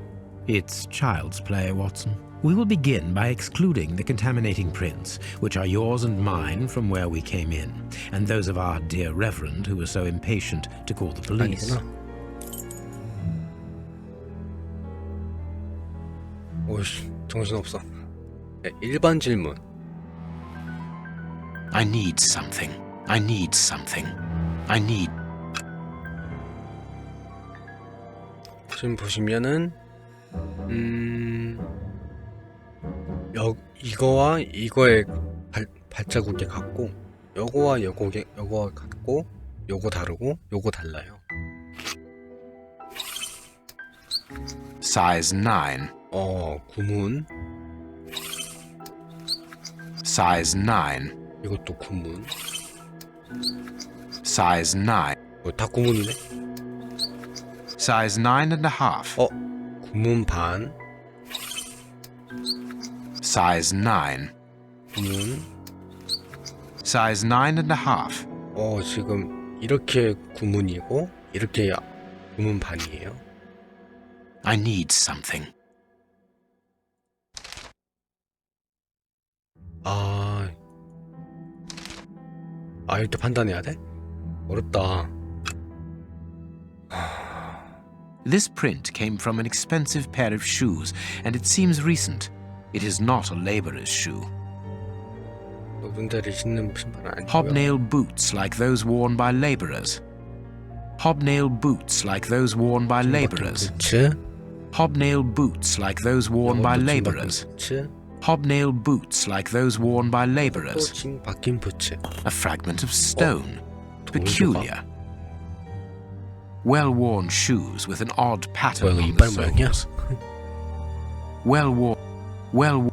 It's child's play, Watson. We will begin by excluding the contaminating prints, which are yours and mine from where we came in, and those of our dear Reverend who was so impatient to call the police. 아니구나. 오이씨, 정신없어. 네, 일반 질문. I need something. I need something. I need... 지금 보시면은 이거와 이거의 발자국이 같고, 요거와 요거 같고, 요거 다르고, 요거 달라요. Size 9. 구문. Size 9. 이것도 구문. Size 9. 다 구문이네. Size 9.5. 구문 반. Size 9. 구문. Size 9.5. 지금 이렇게 구문이고 이렇게 구문 반이에요. I need something. 이렇게 판단해야 돼? 어렵다. This print came from an expensive pair of shoes, and it seems recent. It is not a laborer's shoe. 노동자를 신는 신발은 아니고요. Hobnail boots like those worn by labourers. Hobnail boots like those worn by labourers. 부츠, Hobnail boots like those worn by 이것도 labourers. 부츠, Hobnail boots like those worn by 또 labourers. 진 박힌 부츠. A fragment of stone. 돌 Peculiar. Well-worn shoes with an odd pattern 뭐야, on 이빨 the 모양이야? soles. Well-worn.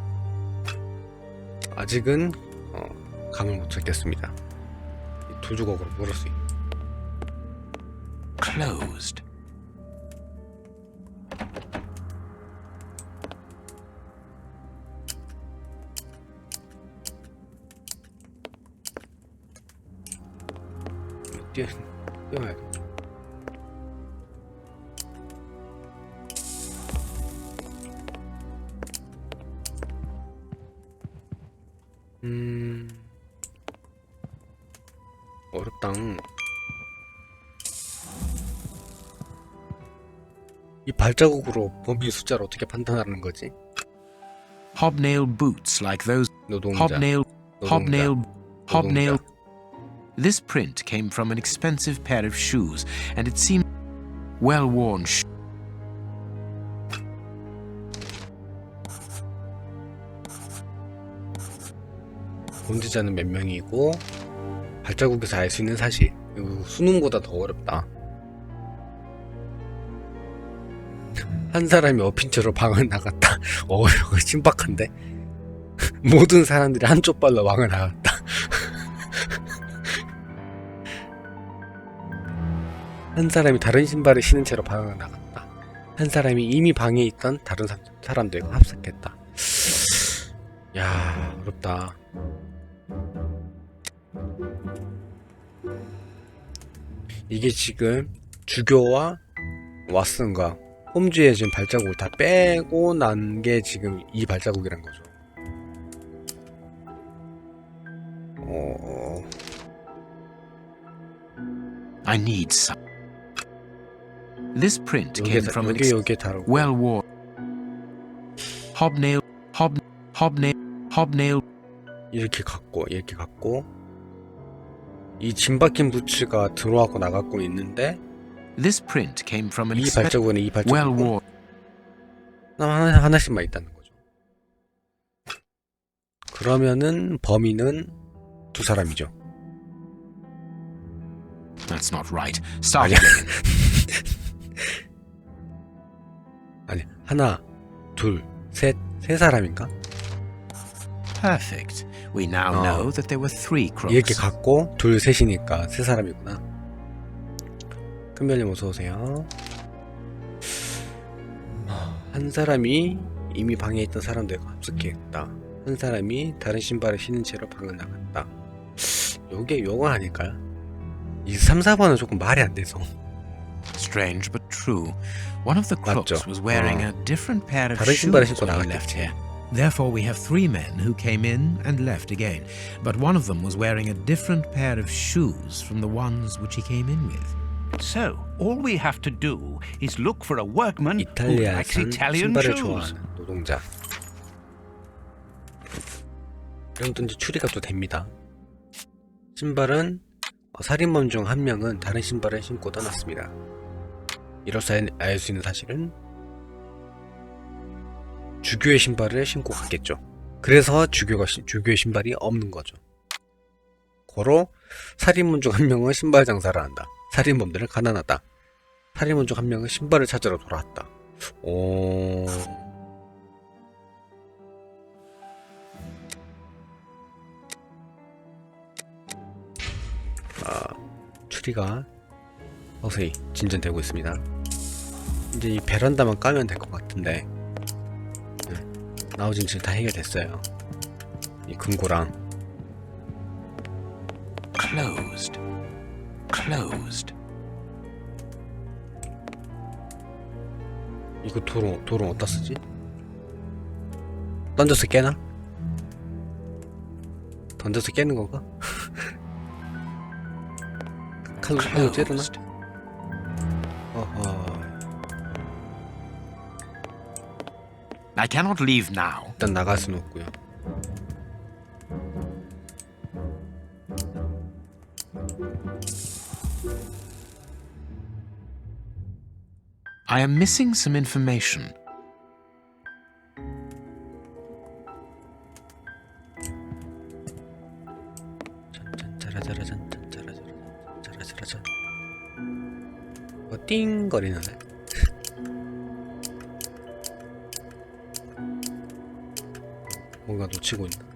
아직은 감을 못 찾겠습니다. 두 주걱으로 물을 수 있는. Closed. 뛰어야 돼. 어렵다. 이 발자국으로 범위 숫자를 어떻게 판단하는 거지? Hobnail boots like those. 노동자. Hobnail. Hobnail. 노동자. This print came from an expensive pair of shoes, and it seemed well-worn. 범죄자는 몇 명이고 발자국에서 알 수 있는 사실. 이거 수능보다 더 어렵다. 한 사람이 엎인 채로 방을 나갔다. 이거 신박한데? 모든 사람들이 한쪽 발로 방을 나갔다. 한 사람이 다른 신발을 신은 채로 방을 나갔다. 한 사람이 이미 방에 있던 다른 사람들과 합석했다. 야, 어렵다. 이게 지금 주교와 왓슨과 홈즈의 지금 발자국을 다 빼고 난 게 지금 이 발자국이란 거죠. I need some. This print came from an 요게 다르고 well-worn. Hobnail. Hobnail. 이렇게 갖고 이 짐박힌 부츠가 들어와고 나갔고 있는데 This print came from an 이 발자국은 이 발자국 well-worn. 하나씩만 있다는 거죠. 그러면은 범인은 두 사람이죠. That's not right. Start 아니야. again. 아니, 하나, 둘, 셋, 세 사람인가? Perfect. We now know that there were 3 crooks. 이렇게 갖고 둘, 셋이니까 세 사람이구나. 큰별님 어서 오세요. 한 사람이 이미 방에 있던 사람들과 합숙했다. 한 사람이 다른 신발을 신은 채로 방을 나갔다. 요거 아닐까요? 이 3, 4번은 조금 말이 안 돼서. Strange but true. One of the crooks 맞죠? was wearing a different pair of 다른 shoes 신발을 신고 when he left 나갔겠지. here. Therefore, we have 3 men who came in and left again, but one of them was wearing a different pair of shoes from the ones which he came in with. So, all we have to do is look for a workman who likes 이탈리아에선 Italian 신발을 shoes. 좋아하는 노동자. 이런 또 이제 추리가 또 됩니다. 신발은 살인범 중 한 명은 다른 신발을 신고 떠났습니다. 이로써 알 수 있는 사실은 주교의 신발을 신고 갔겠죠. 그래서 주교의 신발이 없는 거죠. 고로 살인범 중 한 명은 신발 장사를 한다. 살인범들은 가난하다. 살인범 중 한 명은 신발을 찾으러 돌아왔다. 추리가 서서히 진전되고 있습니다. 이제 이 베란다만 까면 될 것 같은데 나머지는 지금 다 해결됐어요. 이 금고랑 Closed. 이거 돌은 어디다 쓰지? 던져서 깨나? 던져서 깨는 건가? 칼로 찌르나? 어허. I cannot leave now. 일단 나갈 수는 없고요. I am missing some information. 짜라짜라짠. 띵 거리는데. 뭔가 놓치고 있나?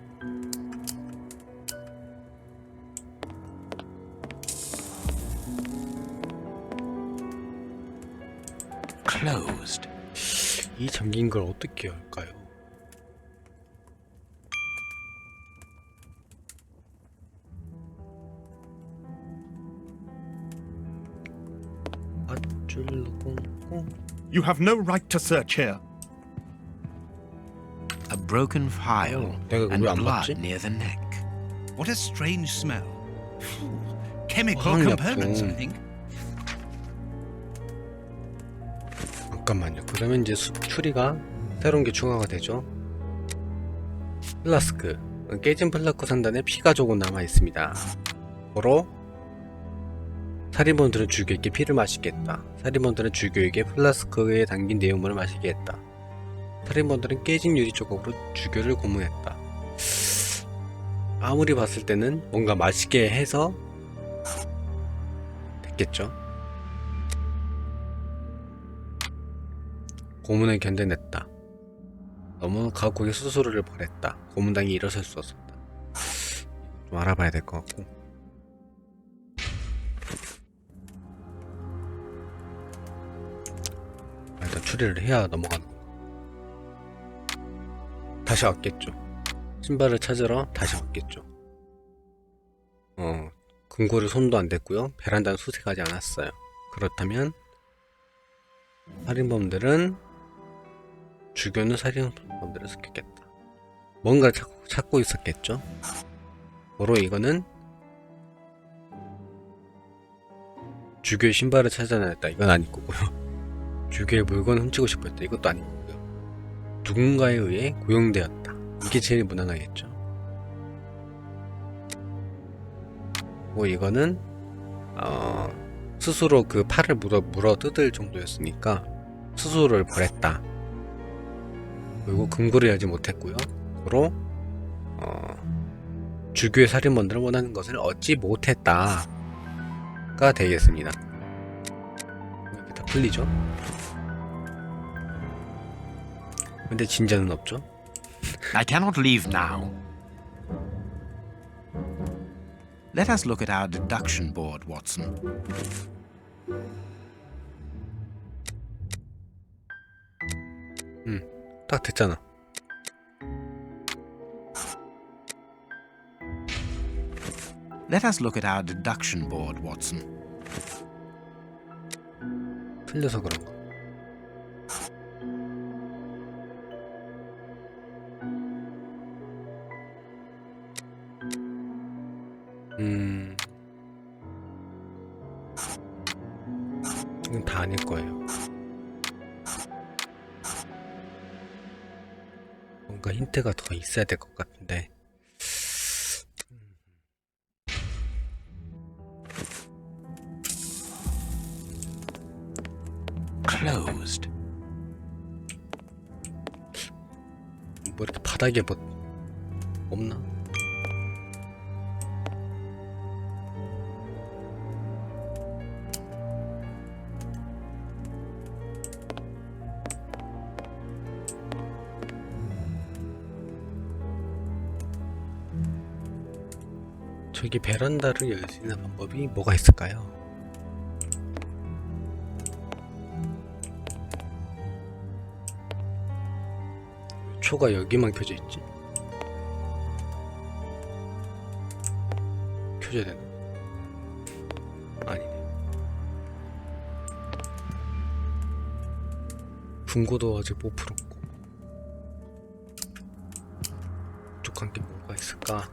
Closed. 이 잠긴 걸 어떻게 열까요? 밧줄로 꽁꽁. You have no right to search here. A broken file 내가 and 왜 안 blood 봤지? near the neck. What a strange smell. Chemical 화학약품. components, I think. 잠깐만요. 그러면 이제 추리가 새로운 게 추가가 되죠. 플라스크. 깨진 플라스크 상단에 피가 조금 남아 있습니다. 고로 살인범들은 주교에게 피를 마시겠다. 살인범들은 주교에게 플라스크에 담긴 내용물을 마시게 했다. 살인범들은 깨진 유리 조각으로 주교를 고문했다. 아무리 봤을 때는 뭔가 맛있게 해서 됐겠죠. 고문을 견뎌냈다. 너무 각국의 수수료를 벌했다. 고문당이 일어설 수 없었다. 좀 알아봐야 될 것 같고. 일단 추리를 해야 넘어가는 거. 다시 왔겠죠. 신발을 찾으러 다시 왔겠죠. 금고를 손도 안 댔고요. 베란다는 수색하지 않았어요. 그렇다면 살인범들은 주교는 살인범들을 습격했다. 뭔가 찾고 있었겠죠. 바로 이거는 주교의 신발을 찾아냈다. 이건 아닐 거고요. 주교의 물건을 훔치고 싶었다. 이것도 아닐 거고요. 누군가에 의해 고용되었다. 이게 제일 무난하겠죠. 뭐 이거는 스스로 그 팔을 물어 뜯을 정도였으니까 스스로를 벌했다. 그리고 금고를 열지 못했고요. 고로 주교의 살인범들을 원하는 것을 얻지 못했다가 되겠습니다. 이렇게 다 풀리죠? 근데 진짜는 없죠? I cannot leave now. Let us look at our deduction board, Watson. 딱 됐잖아. Let us look at our deduction board, Watson. 틀려서 그런가? 이건 다 아닐 거예요. 뭔가 힌트가 더 있어야 될 것 같은데. Closed. 뭐 이렇게 바닥에 뭐 없나? 저기 베란다를 열 수 있는 방법이 뭐가 있을까요? 초가 여기만 켜져 있지? 켜져야 되나? 아니네. 분고도 아직 못 풀었고. 부족한 게 뭐가 있을까?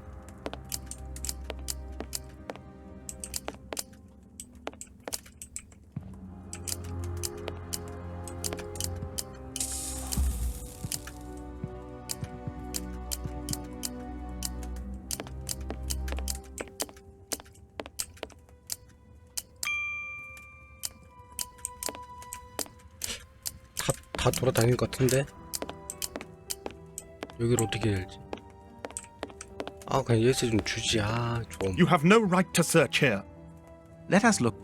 다 돌아다닐 것 같은데 여기를 어떻게 해야 될지. 아 그냥 열쇠 좀 주지. 아 좀. You have no right to search here. Let us look.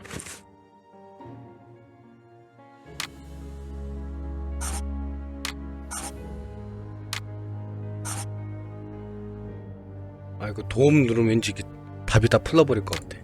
아 이거 도움 누르면 왠지 이게 답이 다 풀려버릴 것 같아.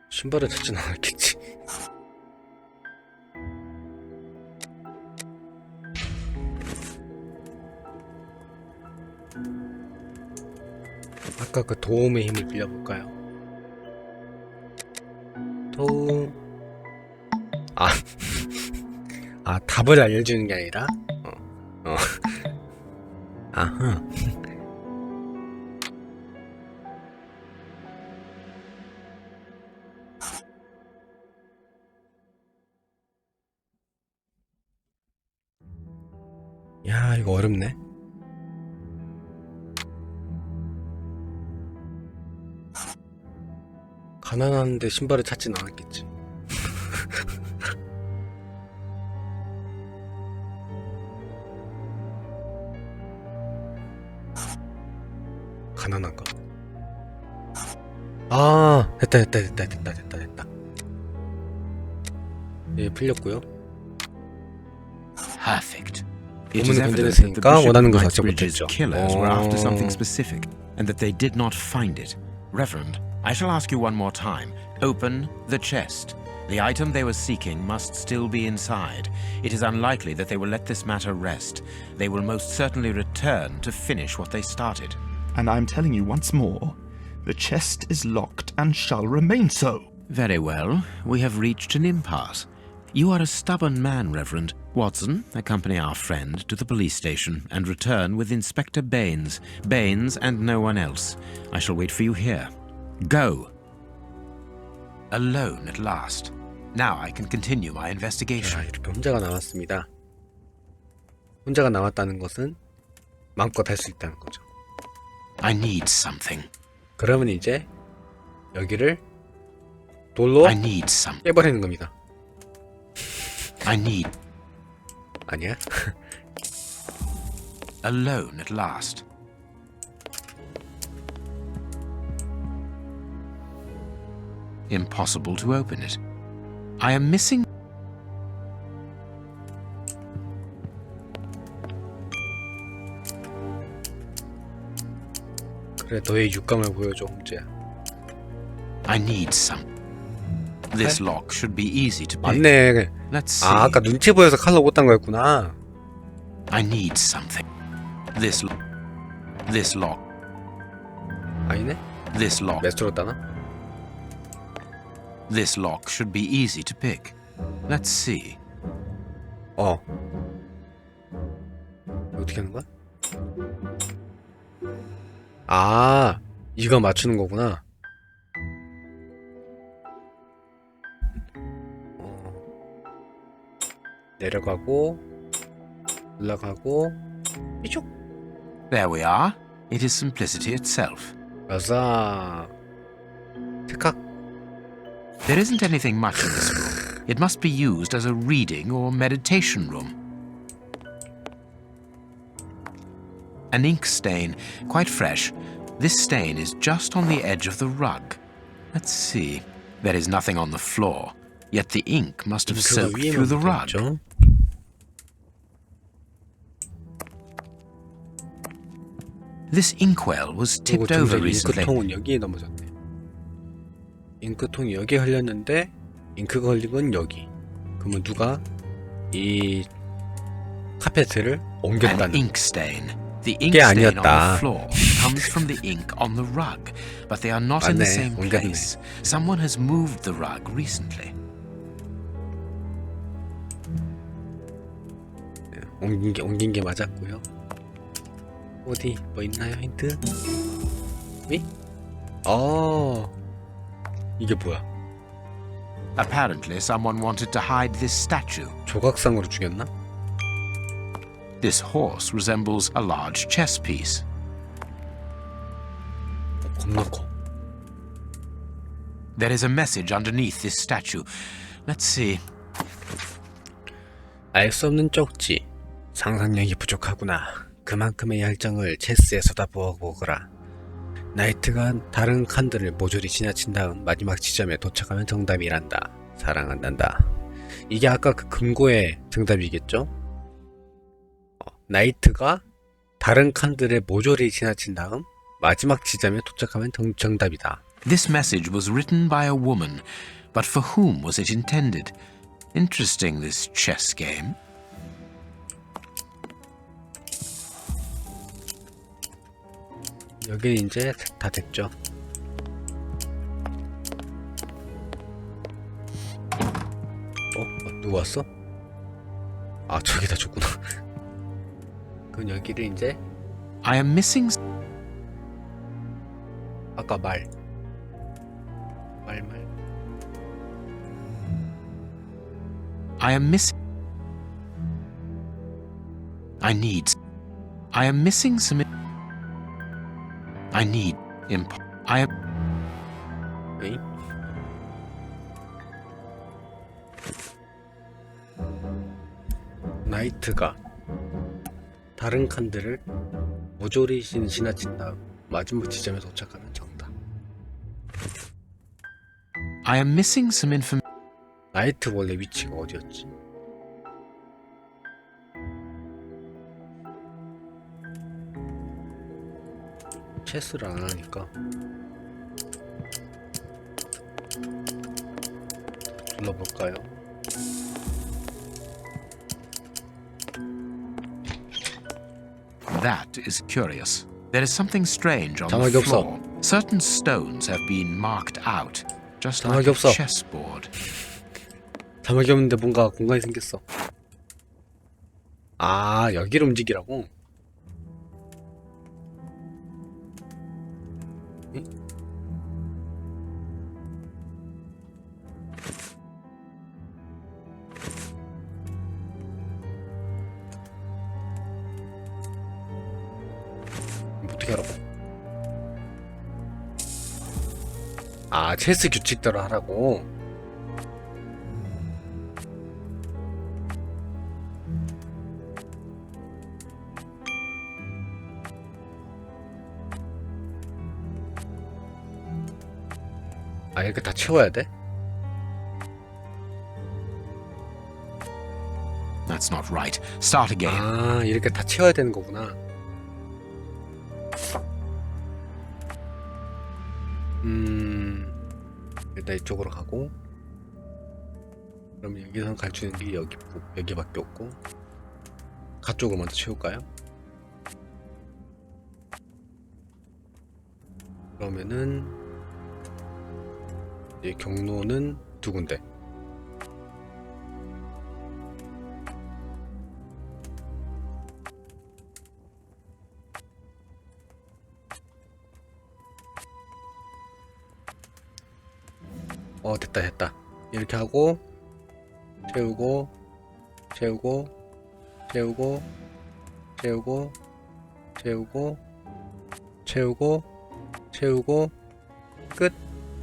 신발을 찾진 않았겠지. 아까 그 도움의 힘을 빌려볼까요? 도움. 아 답을 알려주는 게 아니라 아하. 야 이거 어렵네. 가난한데 신발을 찾진 않았겠지. 가난한가? 아 됐다. 예 풀렸고요. Perfect. It Woman is evident that the 건드렸으니까 Bishop 원하는 of 거 찾지 Knightsbridge's 못했죠. killers were after something specific, and that they did not find it. Reverend, I shall ask you one more time. Open the chest. The item they were seeking must still be inside. It is unlikely that they will let this matter rest. They will most certainly return to finish what they started. And I'm telling you once more, the chest is locked and shall remain so. Very well. We have reached an impasse. You are a stubborn man, Reverend. Watson, accompany our friend to the police station and return with Inspector Baines. Baines and no one else. I shall wait for you here. Go. Alone at last. Now I can continue my investigation. 자, 이렇게 혼자가 나왔습니다. 혼자가 나왔다는 것은 마음껏 할 수 있다는 거죠. I need something. 그러면 이제 여기를 돌로 I need some. 깨버리는 겁니다. I need. 아니야? Alone at last. Impossible to open it. I am missing. 그래 너의 육감을 보여줘 홈즈야. I need some. This lock should be easy to pick. 맞네. Let's see. 아 아까 눈치 보여서 칼로 꽂단 거였구나. I need something. This lock. 아니네? This lock. 메스트로 따나? This lock should be easy to pick. Let's see. 어떻게 하는 거야? 아 이거 맞추는 거구나. 내려가고 올라가고 이쪽. There we are. It is simplicity itself. 맞아. 착각. There isn't anything much in this room. It must be used as a reading or meditation room. An ink stain, quite fresh. This stain is just on the edge of the rug. Let's see. There is nothing on the floor, yet the ink must have soaked through the rug. 있죠? This inkwell was tipped 그리고 over 등색 recently. 잉크통은 여기에 넘어졌네. 잉크통이 여기에 흘렸는데 잉크가 흘린 건 여기. 그러면 누가 이 카페트를 An 옮겼다는 ink stain. The ink 게 stain on the 아니었다. floor comes from the ink on the rug, but they are not in the 맞네, same 옮겼네. place. Someone has moved the rug recently. 옮긴 게 맞았고요. 어디 뭐 있나요? 힌트? 위? 이게 뭐야? Apparently, someone wanted to hide this statue. 조각상으로 죽였나? This horse resembles a large chess piece. 겁나 커. There is a message underneath this statue. Let's see. 알 수 없는 쪽지. 상상력이 부족하구나. 그만큼의 열정을 체스에 쏟아부어보거라. 나이트가 다른 칸들을 모조리 지나친 다음 마지막 지점에 도착하면 정답이란다. 사랑한단다. 이게 아까 그 금고의 정답이겠죠? 나이트가 다른 칸들을 모조리 지나친 다음 마지막 지점에 도착하면 정답이다. This message was written by a woman, but for whom was it intended? Interesting, this chess game. 여기 이제 다 됐죠. 누구 왔어? 아, 저기다 줬구나. 그럼 여기를 이제 I am missing. 아까 말. I am missing. I am missing some. I need. I am. 에이? 나이트가 다른 칸들을 모조리 지나친 다음 마지막 지점에 도착하면 정답. I am missing some information. 나이트 원래 위치가 어디였지? 체스를 안 하니까 눌러볼까요? That is curious. There is something strange on the 자막이 없어. floor. Certain stones have been marked out, just 자막이 like a 없어. chessboard. 자막이 없는데 뭔가 공간이 생겼어. 아, 여기를 움직이라고? 응? 어떻게 하라고? 아, 체스 규칙대로 하라고? 아, 이렇게 다 채워야 돼? That's not right. Start again. 아, 이렇게 다 채워야 되는 거구나. 일단 이쪽으로 가고, 그럼 여기서 갈 수 있는 길이 여기밖에 없고, 가쪽을 먼저 채울까요? 그러면은 이 경로는 두 군데. 됐다. 이렇게 하고 채우고 끝.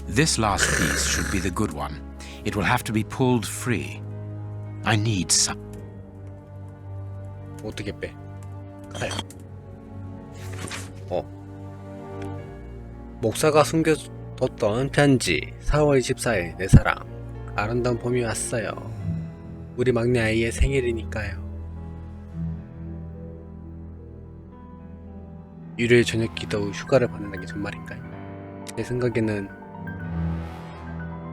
This last piece should be the good one. It will have to be pulled free. I need some. 어떻게 빼? 칼. 목사가 숨겨뒀던 편지. 4월 24일 내 사랑. 아름다운 봄이 왔어요. 우리 막내 아이의 생일이니까요. 일요일 저녁 기도 후 휴가를 받는다는 게 정말인가요? 제 생각에는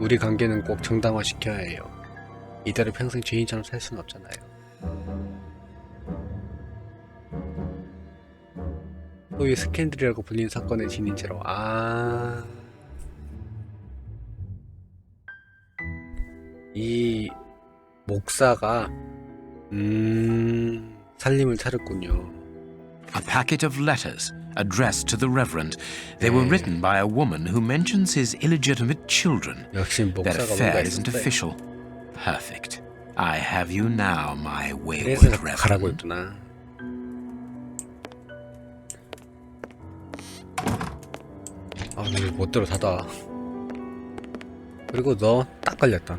우리 관계는 꼭 정당화시켜야 해요. 이대로 평생 죄인처럼 살 수는 없잖아요. 소위 스캔들이라고 불리는 사건의 진인체로. 이 목사가 살림을 차렸군요. A packet of letters addressed to the Reverend. They were written by a woman who mentions his illegitimate children. 역시 Their 목사가 affair 뭔가 isn't 있었는데 official. Perfect. I have you now, my 그래서 wayward 가라고 Reverend. 했구나. 이거 멋대로 닫아. 그리고 너 딱 걸렸다.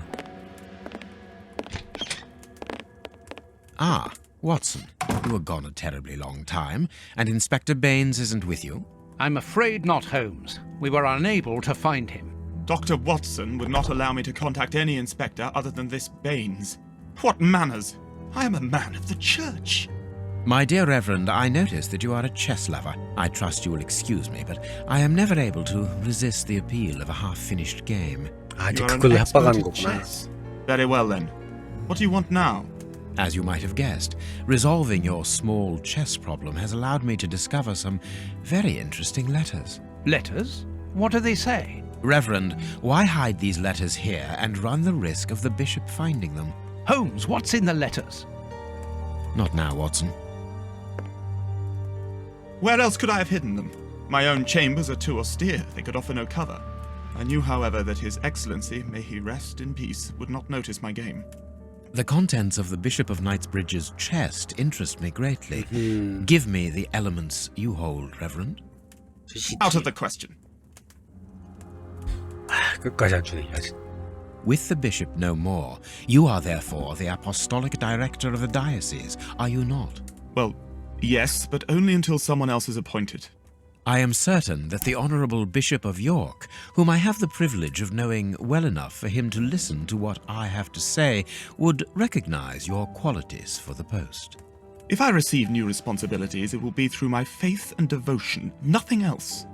Ah, Watson. You were gone a terribly long time, and Inspector Baines isn't with you? I'm afraid not, Holmes. We were unable to find him. Dr. Watson would not allow me to contact any inspector other than this Baines. What manners! I am a man of the church. My dear Reverend, I notice that you are a chess lover. I trust you will excuse me, but I am never able to resist the appeal of a half-finished game. 아직 You are an 그걸로 expert 협박하는 at 거구나. chess. Very well then. What do you want now? As you might have guessed, resolving your small chess problem has allowed me to discover some very interesting letters. Letters? What do they say? Reverend, why hide these letters here and run the risk of the bishop finding them? Holmes, what's in the letters? Not now, Watson. Where else could I have hidden them? My own chambers are too austere, they could offer no cover. I knew, however, that His Excellency, may he rest in peace, would not notice my game. The contents of the Bishop of Knightsbridge's chest interest me greatly. Give me the elements you hold, Reverend. Out of the question. 끝까지 안 주네. 아직. With the bishop no more, you are therefore the apostolic director of the diocese, are you not? Well, yes, but only until someone else is appointed. I am certain that the Honourable Bishop of York, whom I have the privilege of knowing well enough for him to listen to what I have to say, would recognise your qualities for the post. If I receive new responsibilities, it will be through my faith and devotion, nothing else.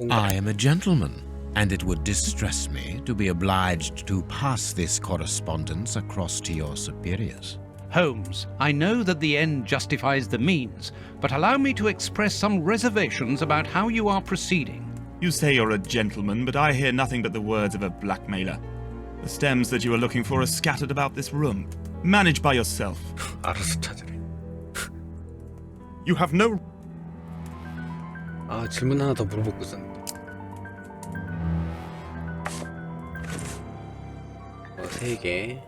I am a gentleman, and it would distress me to be obliged to pass this correspondence across to your superiors. Holmes, I know that the end justifies the means, but allow me to express some reservations about how you are proceeding. You say you're a gentleman, but I hear nothing but the words of a blackmailer. The stems that you are looking for are scattered about this room. Manage by yourself. 알아서 찾으래. You have no... 질문 하나 더 물어보고 있었는데. 3개.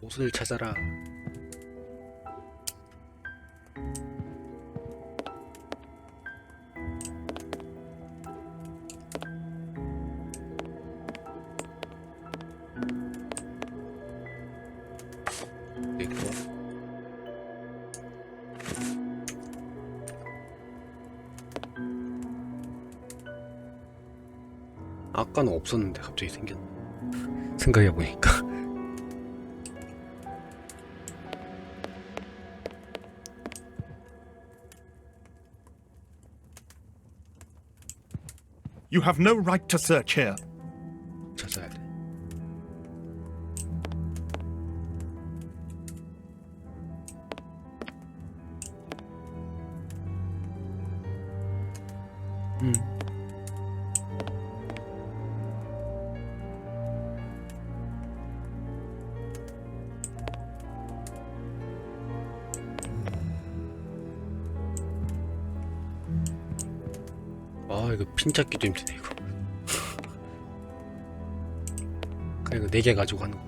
옷을 찾아라. 있고. 아까는 없었는데 갑자기 생겼네. 생각해보니까. You have no right to search here. 찾아야 돼. 이거 핀 찾기도 힘드네 이거. 그래 이거 4개 가지고 하는 거.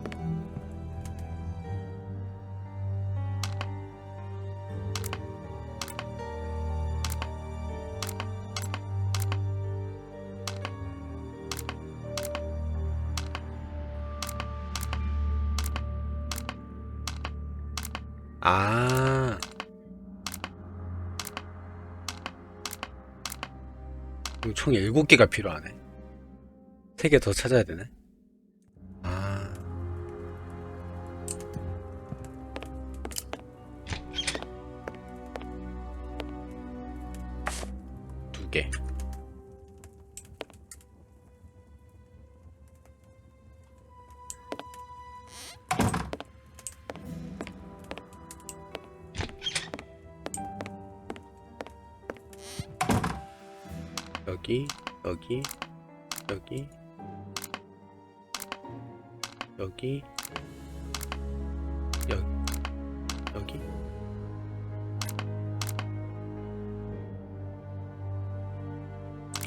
그럼 총 7개가 필요하네. 3개 더 찾아야 되네. 두 개. 여기 여기 여기 여기 여기 여기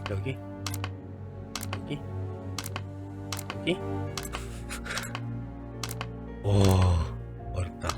여기 여기 여기 오 어렵다.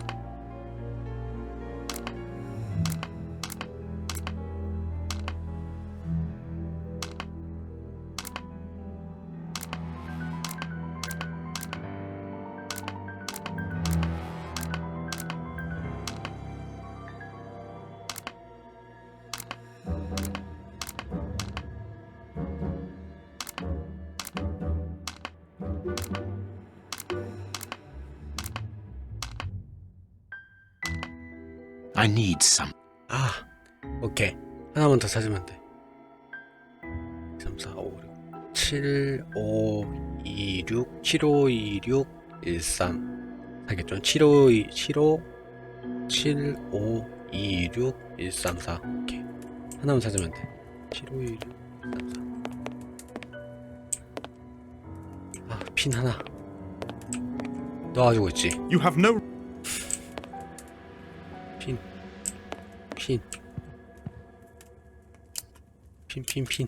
I need some. 아, 오케이. 하나만 더 찾으면 돼. 3, 4, 5, 6, 7, 5, 2, 6, 7, 5, 2, 6, 1, 3. 알겠죠? 7, 5, 2, 7, 5, 7, 5, 2, 6, 1, 3, 4. 오케이. 하나만 찾으면 돼. 7, 5, 2, 6, 1, 3, 4. 아, 핀 하나. 넣어가지고 있지. You have no... 핀. 핀. 핀. 핀.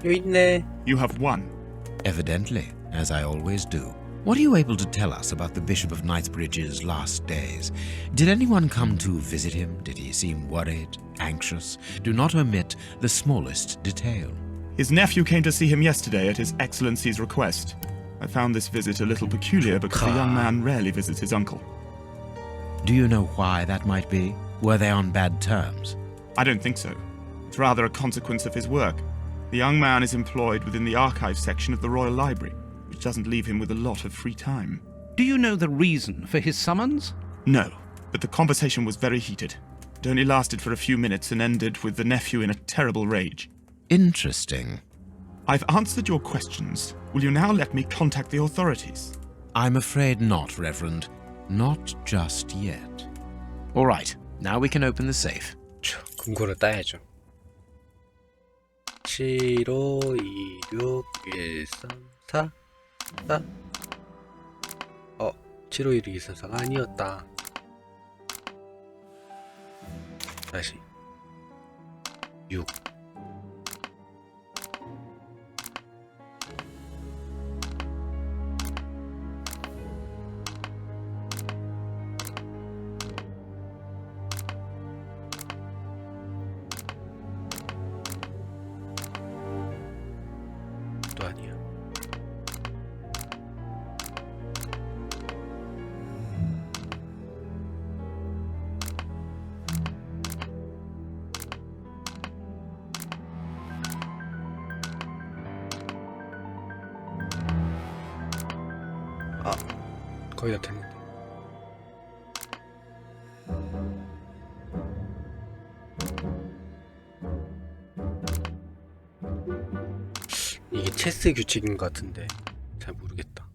여기 있네. You have won. Evidently, as I always do. What are you able to tell us about the Bishop of Knightsbridge's last days? Did anyone come to visit him? Did he seem worried, anxious? Do not omit the smallest detail. His nephew came to see him yesterday at His Excellency's request. I found this visit a little peculiar because the young man rarely visits his uncle. Do you know why that might be? Were they on bad terms? I don't think so. It's rather a consequence of his work. The young man is employed within the archive section of the Royal Library, which doesn't leave him with a lot of free time. Do you know the reason for his summons? No, but the conversation was very heated. It only lasted for a few minutes and ended with the nephew in a terrible rage. Interesting. I've answered your questions. Will you now let me contact the authorities? I'm afraid not, Reverend. Not just yet. All right, now we can open the safe. 금고를 따야죠. 7, 5, 2, 6, 1, 3, 4, 4. 7, 5, 1, 2, 3, 4가 아니었다. 다시 6. 또 아니야. 거의 다 됐는데. 이게 체스 규칙인 것 같은데 잘 모르겠다.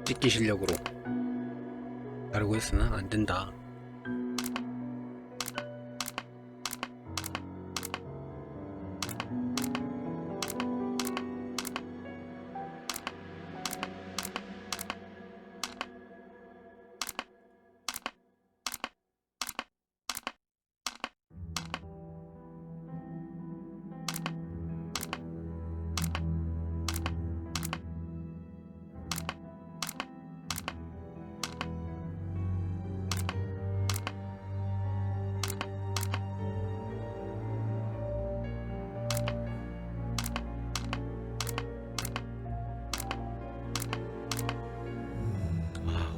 찍기 실력으로 다르고 했으나 안 된다.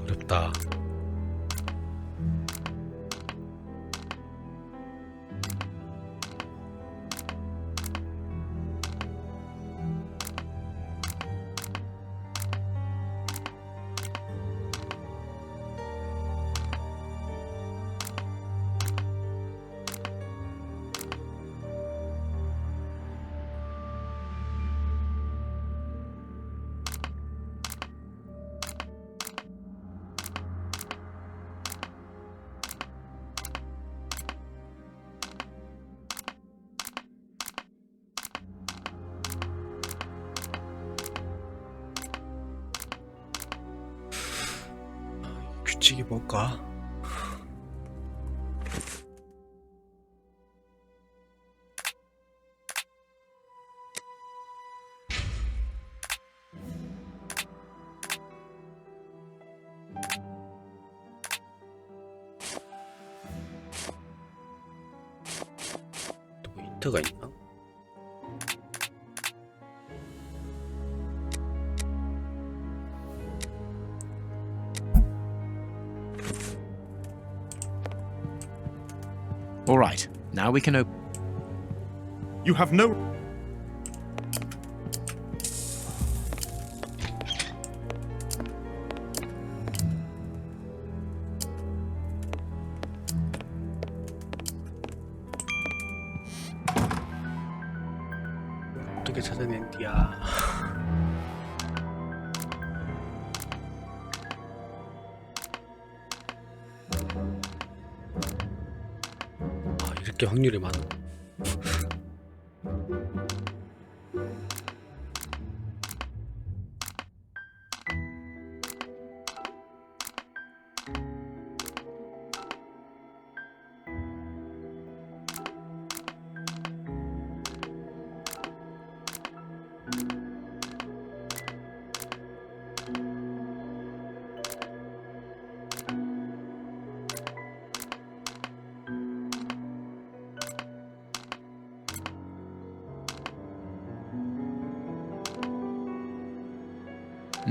어렵다. 규칙이 뭘까? 또 뭐 힌트가 있나? All right, now we can open. You have no... 어떻게 찾아낸 뒤야? 이렇게 확률이 많아.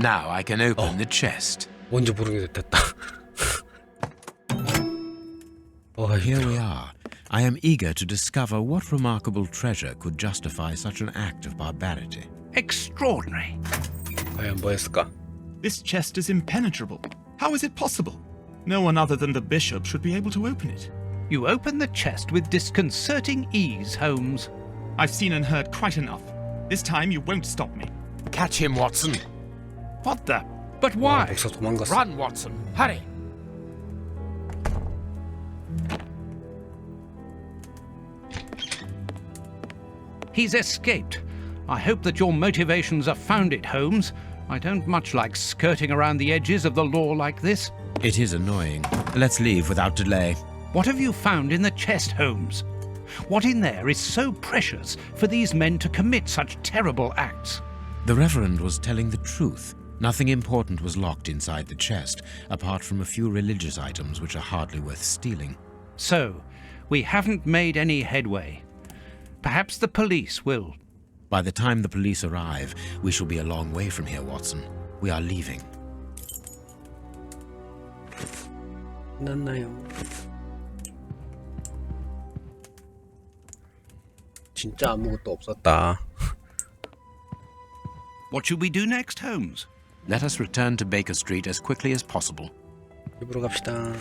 Now I can open the chest. 뭔지 모르게 됐다. Here we are. I am eager to discover what remarkable treasure could justify such an act of barbarity. Extraordinary. 과연 뭐였을까? This chest is impenetrable. How is it possible? No one other than the bishop should be able to open it. You open the chest with disconcerting ease, Holmes. I've seen and heard quite enough. This time you won't stop me. Catch him, Watson. What the? But why? 벌써 도망갔어. Run, Watson. Hurry. He's escaped. I hope that your motivations are founded, Holmes. I don't much like skirting around the edges of the law like this. It is annoying. Let's leave without delay. What have you found in the chest, Holmes? What in there is so precious for these men to commit such terrible acts? The Reverend was telling the truth. Nothing important was locked inside the chest, apart from a few religious items which are hardly worth stealing. So, we haven't made any headway. Perhaps the police will. By the time the police arrive, we shall be a long way from here, Watson. We are leaving. 끝났나요? 진짜 아무것도 없었다. What should we do next, Holmes? Let us return to Baker Street as quickly as possible. 입으로 갑시다.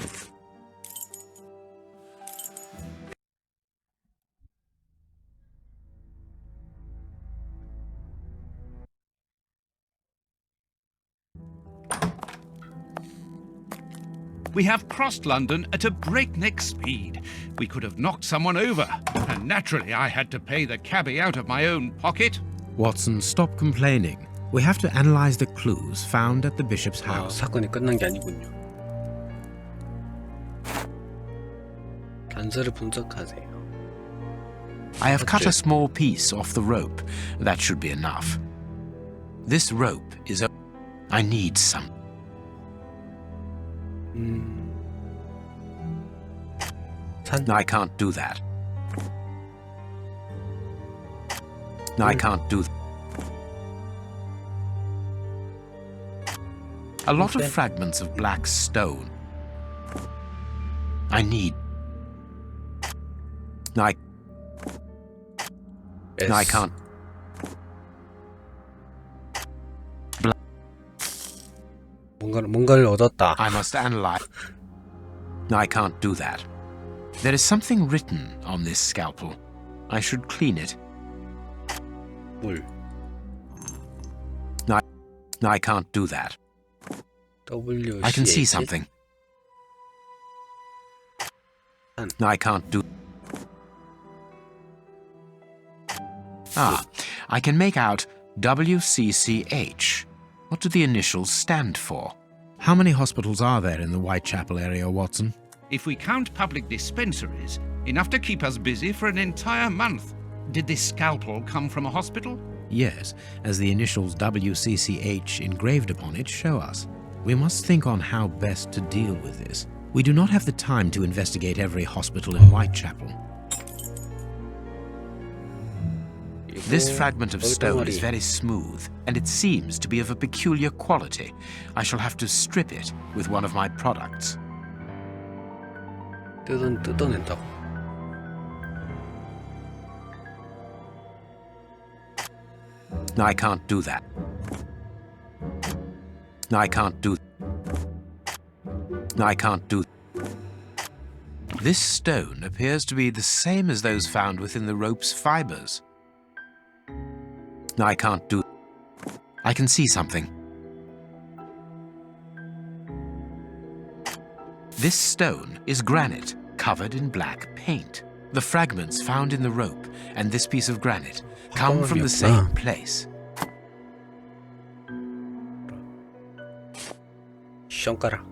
We have crossed London at a breakneck speed. We could have knocked someone over, and naturally I had to pay the cabby out of my own pocket. Watson, stop complaining. We have to analyze the clues found at the bishop's house. 사건이 끝난 게 아니군요. 단서를 분석하세요. I have cut a small piece off the rope. That should be enough. This rope is a... I need some. I can't do that. I can't do that. A lot of fragments of black stone. I need... I can't... 뭔가를 얻었다. I must analyze... I can't do that. There is something written on this scalpel. I should clean it. 물. I can't do that. I can see something. I can't do... I can make out WCCH. What do the initials stand for? How many hospitals are there in the Whitechapel area, Watson? If we count public dispensaries, enough to keep us busy for an entire month. Did this scalpel come from a hospital? Yes, as the initials WCCH engraved upon it show us. We must think on how best to deal with this. We do not have the time to investigate every hospital in Whitechapel. This fragment of stone is very smooth, and it seems to be of a peculiar quality. I shall have to strip it with one of my products. 뜯어낸다고? I can't do that. I can't do. This stone appears to be the same as those found within the rope's fibers. I can't do. I can see something. This stone is granite covered in black paint. The fragments found in the rope and this piece of granite come from the same place. 손가락.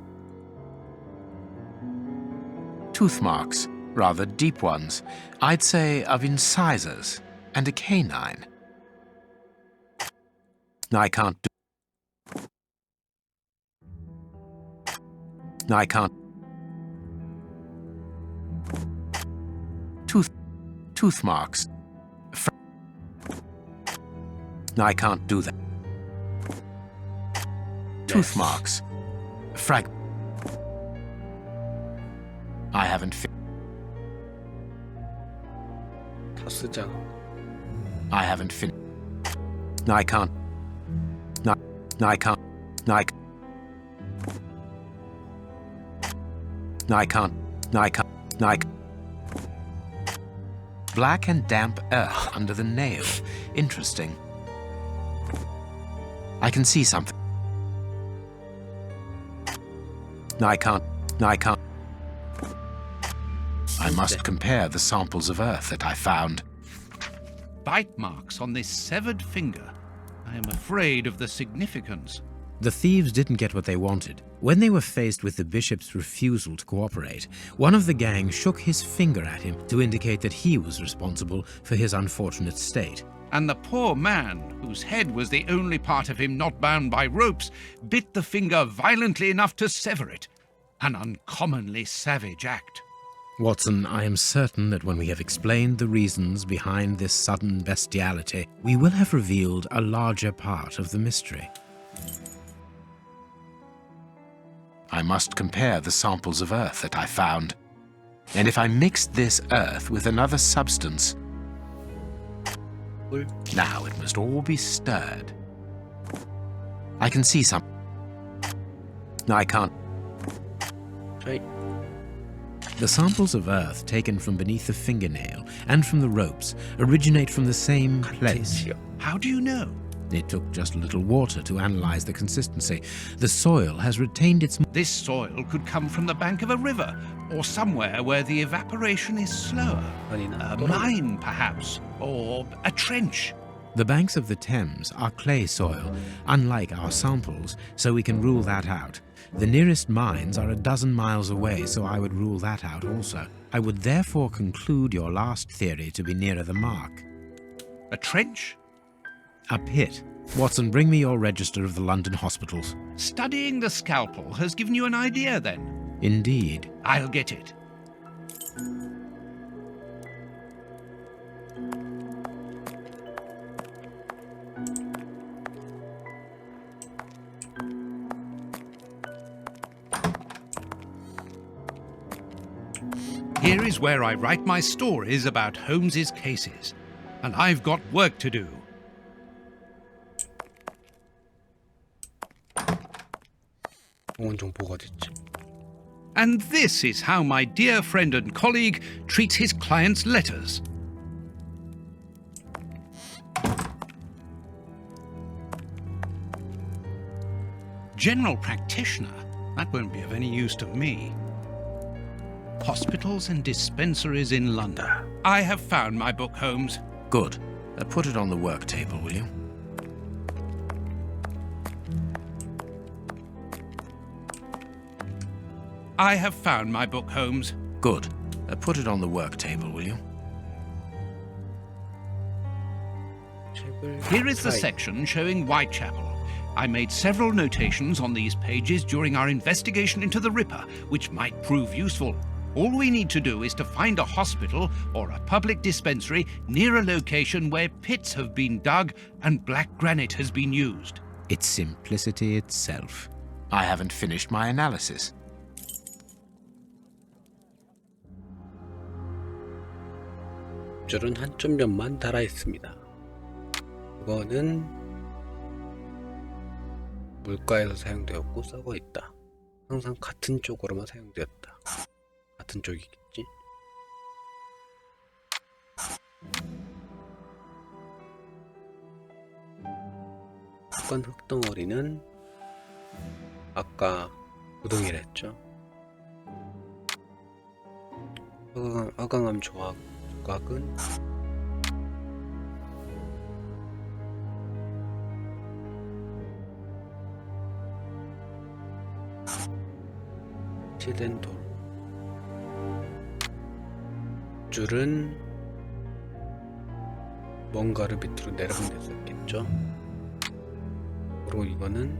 Tooth marks, rather deep ones. I'd say of incisors and a canine. I can't do. I can't. Tooth marks. I can't do that. Tooth marks. I haven't. 다 쓰잖아. I haven't finished. I can't. I can't. I can't. I can't. Black and damp earth under the nail. Interesting. I can see something. I can't. I must compare the samples of earth that I found. Bite marks on this severed finger. I am afraid of the significance. The thieves didn't get what they wanted. When they were faced with the bishop's refusal to cooperate, one of the gang shook his finger at him to indicate that he was responsible for his unfortunate state. And the poor man, whose head was the only part of him not bound by ropes, bit the finger violently enough to sever it. An uncommonly savage act. Watson, I am certain that when we have explained the reasons behind this sudden bestiality, we will have revealed a larger part of the mystery. I must compare the samples of earth that I found. And if I mixed this earth with another substance, now it must all be stirred. I can see some. I can't. Right. The samples of earth taken from beneath the fingernail and from the ropes originate from the same place. How do you know? It took just a little water to analyze the consistency. The soil has retained its... This soil could come from the bank of a river, or somewhere where the evaporation is slower. A mine, perhaps, or a trench. The banks of the Thames are clay soil, unlike our samples, so we can rule that out. The nearest mines are 12 miles away, so I would rule that out also. I would therefore conclude your last theory to be nearer the mark. A trench? A pit. Watson, bring me your register of the London hospitals. Studying the scalpel has given you an idea, then? Indeed. I'll get it. Here is where I write my stories about Holmes's cases, and I've got work to do. 정보가 됐지. And this is how my dear friend and colleague treats his clients' letters. General practitioner? That won't be of any use to me. Hospitals and dispensaries in London. I have found my book, Holmes. Good. Put it on the work table, will you? I have found my book, Holmes. Good. Put it on the work table, will you? 책을 Here is the 사이. section showing Whitechapel. I made several notations on these pages during our investigation into the Ripper, which might prove useful. All we need to do is to find a hospital or a public dispensary near a location where pits have been dug and black granite has been used. It's simplicity itself. I haven't finished my analysis. 줄은 한쪽 면만 달아 있습니다. 이거는 물가에서 사용되었고 썩어 있다. 항상 같은 쪽으로만 사용되었다. 같은 쪽이겠지? 흑건 흙덩어리는 아까 구덩이를 했죠. 화강암 조각은 칠된 도로. 줄은 뭔가를 밑으로 내려보냈었겠죠. 그리고 이거는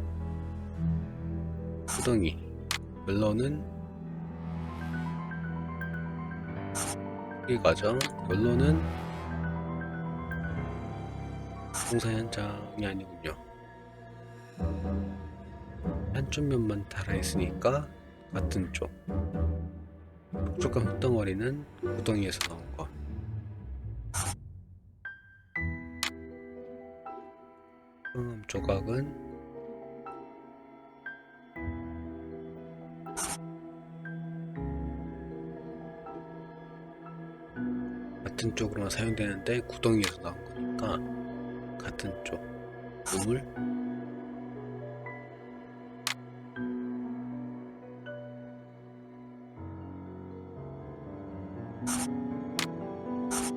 구덩이. 멜론은 여기가죠. 결론은 공사 현장이 아니군요. 한쪽 면만 달아있으니까 같은 쪽. 촉촉한 흙덩어리는 구덩이에서 나온 거. 황암 조각은 같은 쪽으로만 사용되는데 구덩이에서 나온 거니까 같은 쪽. 우물.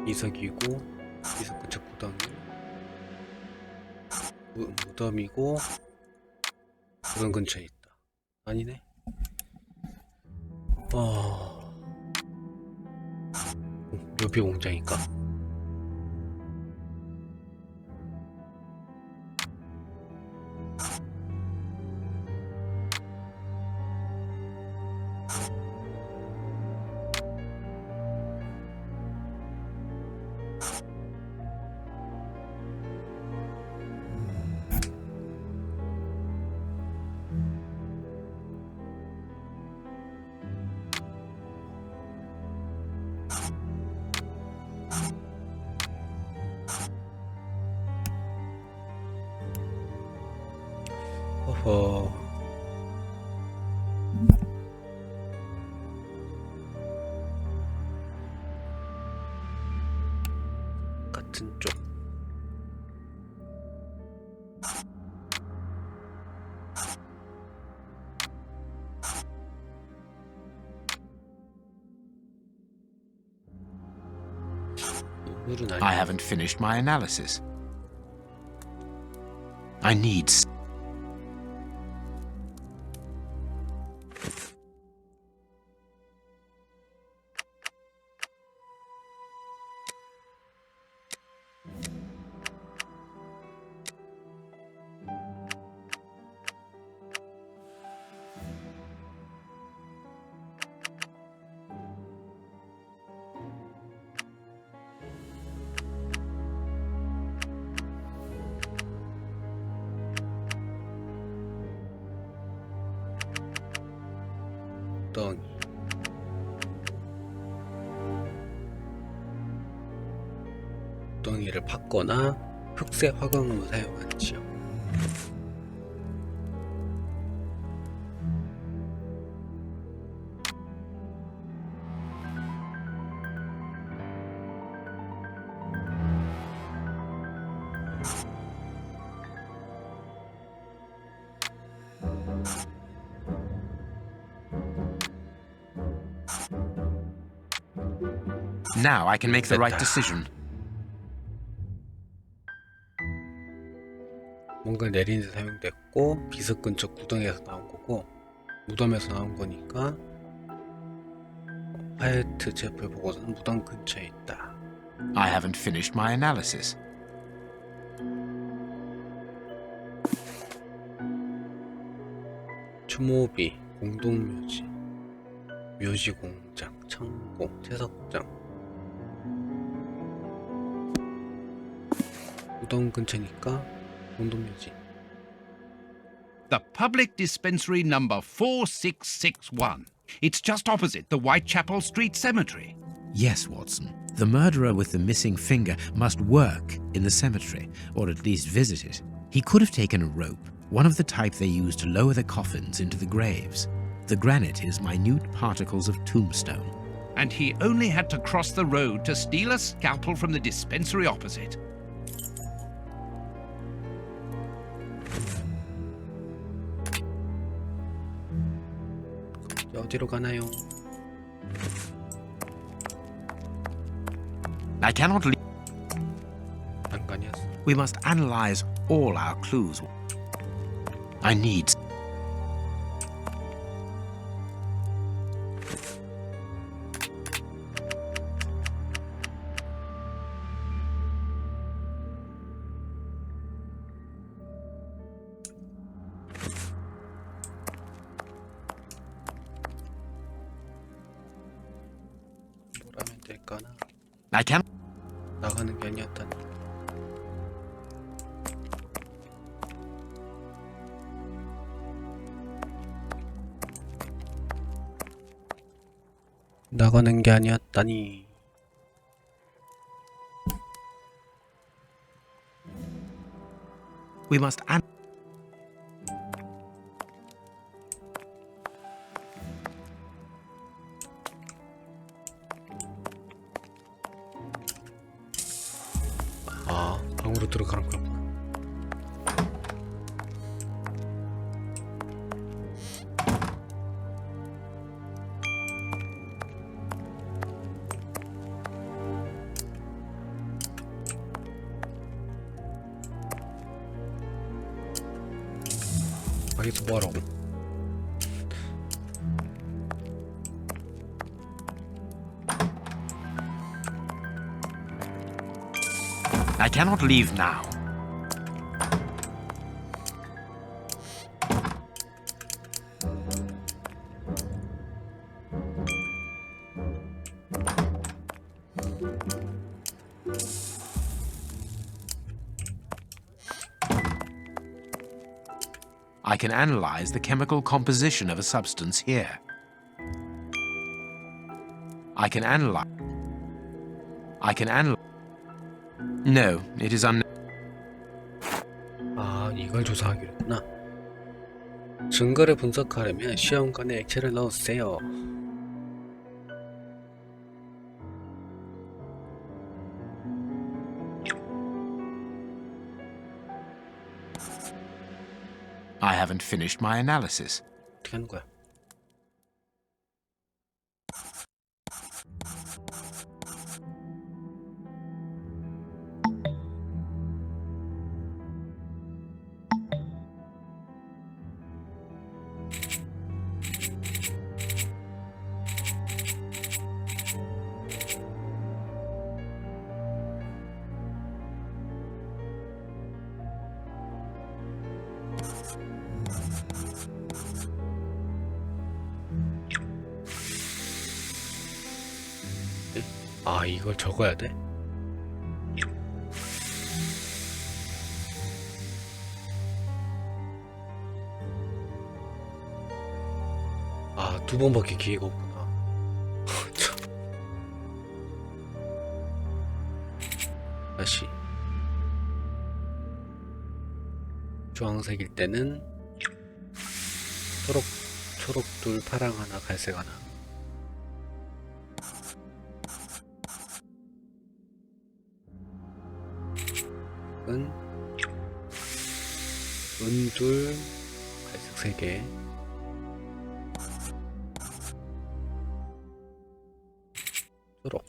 이석이고 이석 근처 구덩이. 무덤이고 무덤 근처에 있다. 아니네. 묘비 공장인가? 어허. 같은 쪽. I haven't finished my analysis. I need... 구덩이. 구덩이를 팠거나 흑색 화강암을 사용한 지역. Now I can make the right decision. 뭔가 내리는 데 사용됐고 비석 근처 구덩이에서 나온 거고 무덤에서 나온 거니까 라파에트 제프 보고서는 무덤 근처에 있다. I haven't finished my analysis. 추모비, 공동묘지, 묘지공장, 창고, 채석장. 무덤 근처니까 공동묘지. The public dispensary number 4661. It's just opposite the Whitechapel Street Cemetery. Yes, Watson. The murderer with the missing finger must work in the cemetery, or at least visit it. He could have taken a rope, one of the type they use to lower the coffins into the graves. The granite is minute particles of tombstone. And he only had to cross the road to steal a scalpel from the dispensary opposite. 어디로 가나요? I cannot leave. 난간이었어. We must analyze all our clues. I need... 뭐라면 될까나? I can... 나가는 게 아니었다니. 나가는 게 아니었다니. We must an... 아, 방으로 들어가는 거구나. 여기서 뭐하라고? I cannot leave now. I can analyze the chemical composition of a substance here. I can analyze... No, it is 아, 이걸 조사하기로 했구나. 증거를 분석하려면 시험관에 액체를 넣으세요. I haven't finished my analysis. 어떻게 하는 거야? 아, 이걸 적어야 돼? 아, 두 번밖에 기회가 없구나. 참. 다시. 주황색일 때는 초록 둘, 파랑 하나, 갈색 하나. 은둘, 갈색 3개. 초록,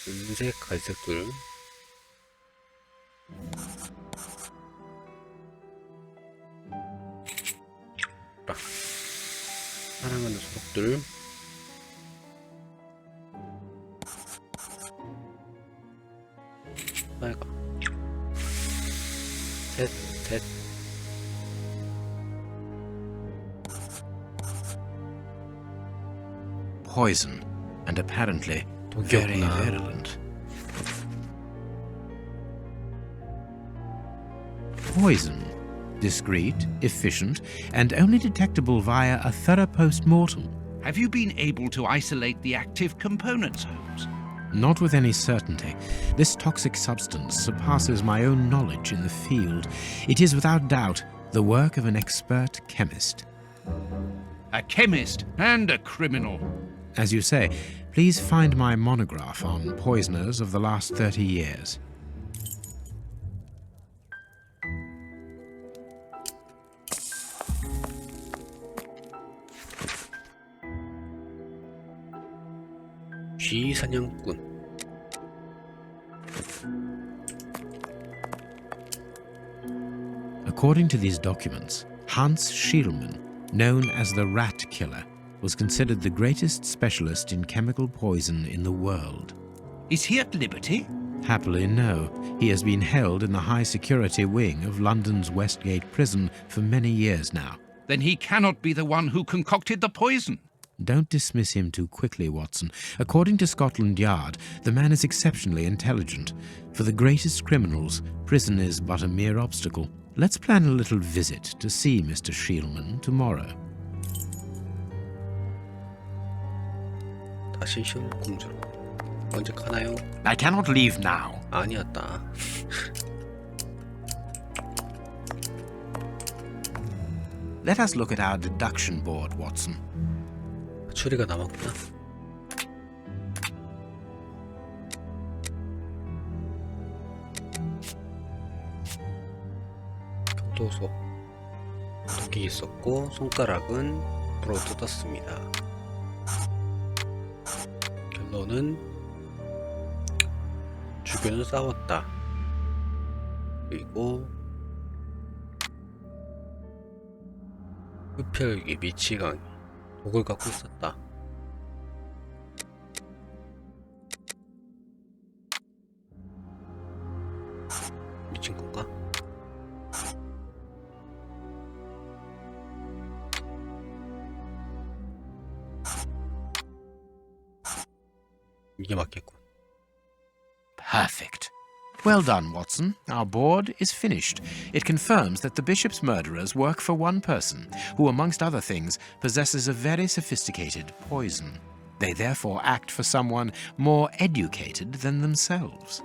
은색, 갈색 둘. 파랑 하나, 초록 둘. 셋, 셋. Poison, and apparently very 독이었구나. virulent. Poison. Discreet, efficient, and only detectable via a thorough post-mortem. Have you been able to isolate the active components, Holmes? Not with any certainty. This toxic substance surpasses my own knowledge in the field. It is without doubt the work of an expert chemist. A chemist and a criminal. As you say, please find my monograph on poisoners of the last 30 years. 쥐 사냥꾼. According to these documents, Hans Schielmann, known as the Rat Killer, was considered the greatest specialist in chemical poison in the world. Is he at liberty? Happily, no. He has been held in the high-security wing of London's Westgate prison for many years now. Then he cannot be the one who concocted the poison. Don't dismiss him too quickly, Watson. According to Scotland Yard, the man is exceptionally intelligent. For the greatest criminals, prison is but a mere obstacle. Let's plan a little visit to see Mr. Schielmann tomorrow. 다시 시험 공주로. 언제 가나요? I cannot leave now. 아니었다. Let us look at our deduction board, Watson. 추리가 남았구나. 교도소. 독이 있었고 손가락은 불어 뜯었습니다. 결론은 주변은 싸웠다. 그리고 흡혈귀 미치광이 독을 갖고 있었다. 미친 건가? 이게 맞겠군. Perfect. Well done, Watson. Our board is finished. It confirms that the Bishop's murderers work for one person, who, amongst other things, possesses a very sophisticated poison. They therefore act for someone more educated than themselves.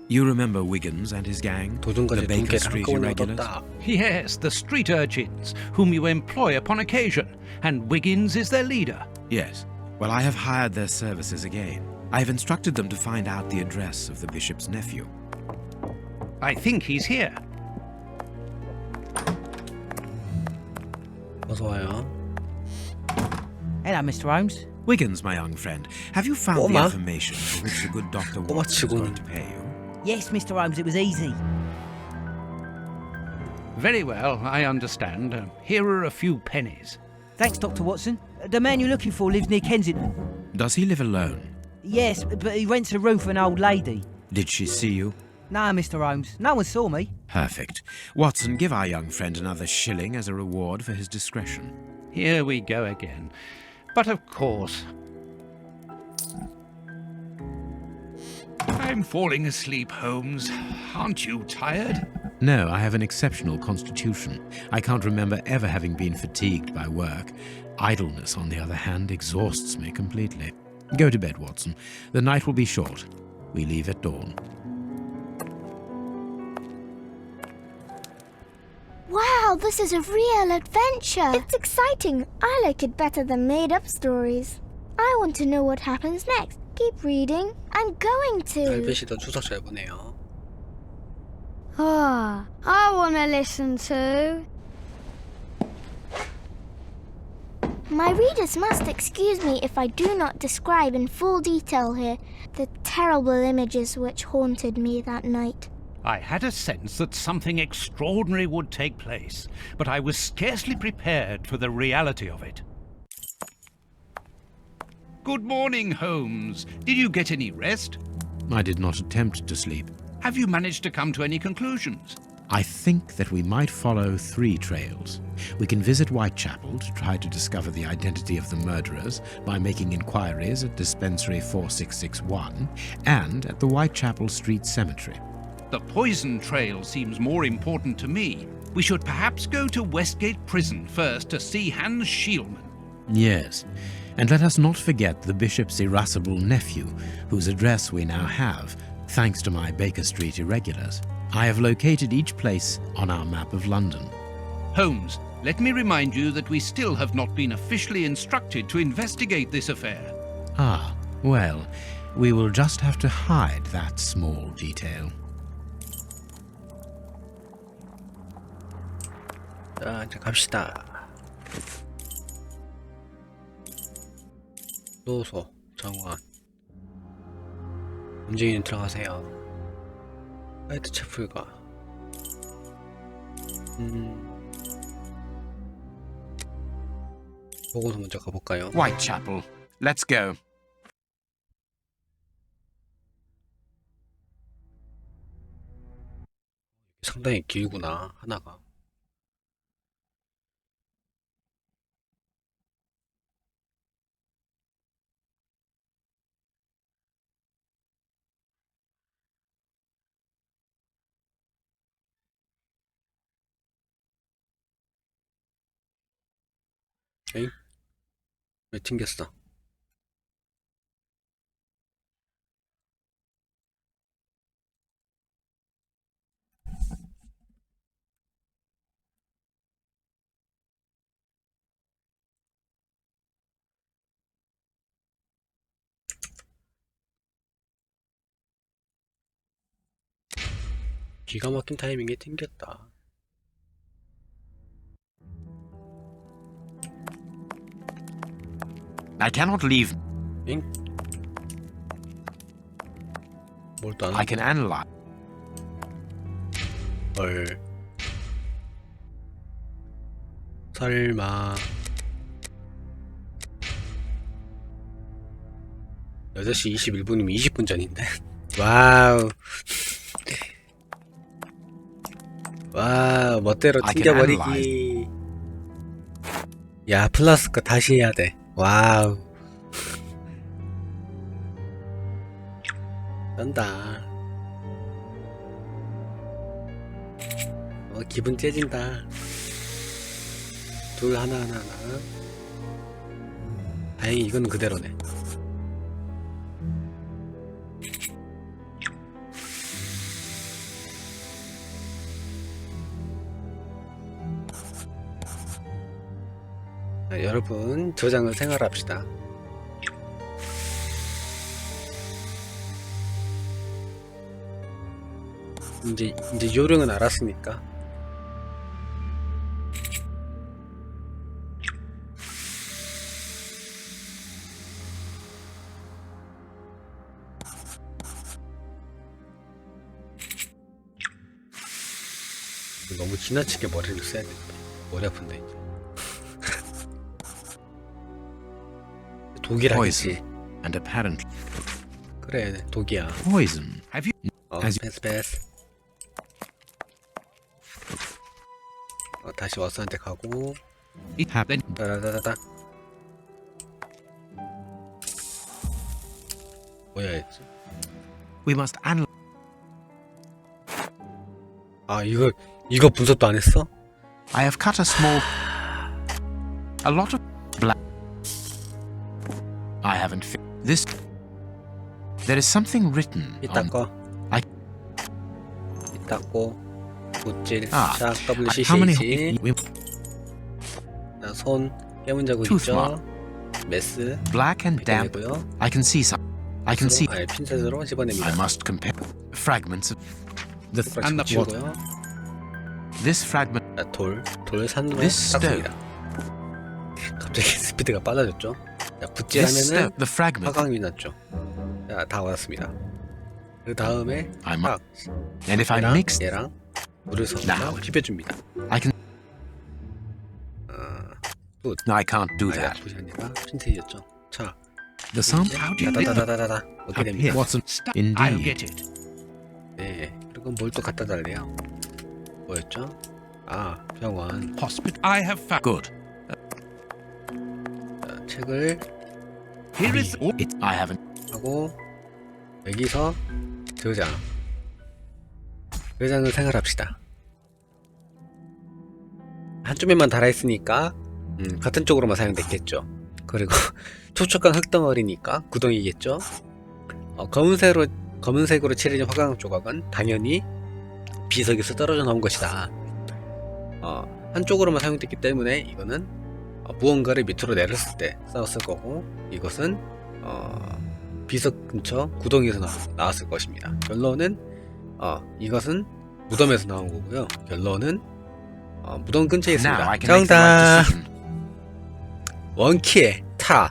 You remember Wiggins and his gang? The 도둑까지 Baker 두 개를 Street 한꺼번에 irregulars? 얻었다. Yes, the street urchins, whom you employ upon occasion, and Wiggins is their leader. Yes. Well, I have hired their services again. I have instructed them to find out the address of the Bishop's nephew. I think he's here. 어서 와요. Hello, Mr. Holmes. Wiggins, my young friend, have you found the 꼬마? information for which the good Dr. 꼬마 Watson is 치고는. going to pay you? Yes, Mr. Holmes, it was easy. Very well, I understand. Here are a few pennies. Thanks, Dr. Watson. The man you're looking for lives near Kensington. Does he live alone? Yes, but he rents a room for an old lady. Did she see you? No, Mr. Holmes, no one saw me. Perfect. Watson, give our young friend another shilling as a reward for his discretion. Here we go again. But of course... I'm falling asleep, Holmes. Aren't you tired? No, I have an exceptional constitution. I can't remember ever having been fatigued by work. Idleness, on the other hand, exhausts me completely. Go to bed, Watson. The night will be short. We leave at dawn. Wow, this is a real adventure. It's exciting. I like it better than made-up stories. I want to know what happens next. Keep reading. I'm going to. 알베시더 추석 잘 보내요. Ah, I want to listen to. My readers must excuse me if I do not describe in full detail here the terrible images which haunted me that night. I had a sense that something extraordinary would take place, but I was scarcely prepared for the reality of it. Good morning, Holmes. Did you get any rest? I did not attempt to sleep. Have you managed to come to any conclusions? I think that we might follow 3 trails. We can visit Whitechapel to try to discover the identity of the murderers by making inquiries at Dispensary 4661 and at the Whitechapel Street Cemetery. The poison trail seems more important to me. We should perhaps go to Westgate Prison first to see Hans Schielman. Yes, and let us not forget the bishop's irascible nephew, whose address we now have, thanks to my Baker Street irregulars. I have located each place on our map of London. Holmes, let me remind you that we still have not been officially instructed to investigate this affair. Ah, well, we will just have to hide that small detail. 자, 이제 갑시다. 노소, 정원. 움직이는 들어가세요. 화이트 채플가. 보고서 먼저 가볼까요? Whitechapel. Let's go. 상당히 길구나, 하나가. 에이? 왜 튕겼어? 기가 막힌 타이밍에 튕겼다. I cannot leave. 잉? 뭘 또 안 I can analyze. 헐. 설마 8시 21분이면 20분 전인데? 와우. 와우, 멋대로 튕겨버리기. 야, 플러스 거 다시 해야 돼. 와우. 쩐다. 기분 째진다. 둘, 하나. 다행히 이건 그대로네. 자, 여러분, 저장을 생활합시다. 이제 요령은 알았으니까. 너무 지나치게 머리를 써야겠다. 머리 아픈데 이제. 독이라겠지. And apparently 그래, 독이야. poison. 패스. 다시 워스한테 가고. It happened. 따다다다다. 뭐야 했지? We must analyze. 아, 이거 분석도 안 했어? I have cut a lot of black. I haven't this. There is something written. 이따 거. 이따 거. 굿질. 자, WCCH. 자, 손 깨문 자국 있죠? 메스. Black and damp. I can see some. I can see. 핀셋으로 집어냅니다. I must compare fragments of and 치우고요. This fragment. 자, 돌 산으로 닦습니다. 갑자기 스피드가 빨라졌죠? 자, 굿질하면은 화강이 났죠. 자, 다 왔습니다. 그 다음에 딱 얘랑 물을 섞어서 휘벼줍니다. I can't do that. 굿이 아니라 핀셋이었죠. 자, The sample. 다다다다다다 어떻게 됩니까? Indeed. 네, 그리고 뭘 또 갖다 달래요. 뭐였죠? 아, 병원. Hospital. I have found. Good. 자, 책을 Here is. I haven't. 하고 여기서 저장. 저장을 생각합시다. 한쪽에만 달아있으니까 같은 쪽으로만 사용됐겠죠. 그리고 촉촉한 흙덩어리니까 구덩이겠죠. 검은색으로 칠해진 화강 조각은 당연히 비석에서 떨어져 나온 것이다. 한쪽으로만 사용됐기 때문에 이거는 무언가를 밑으로 내렸을 때 싸웠을 거고, 이것은 비석 근처 구덩이에서 나왔을 것입니다. 결론은 이것은 무덤에서 나온 거고요. 결론은 무덤 근처에 있습니다. 정답! 원키의 타.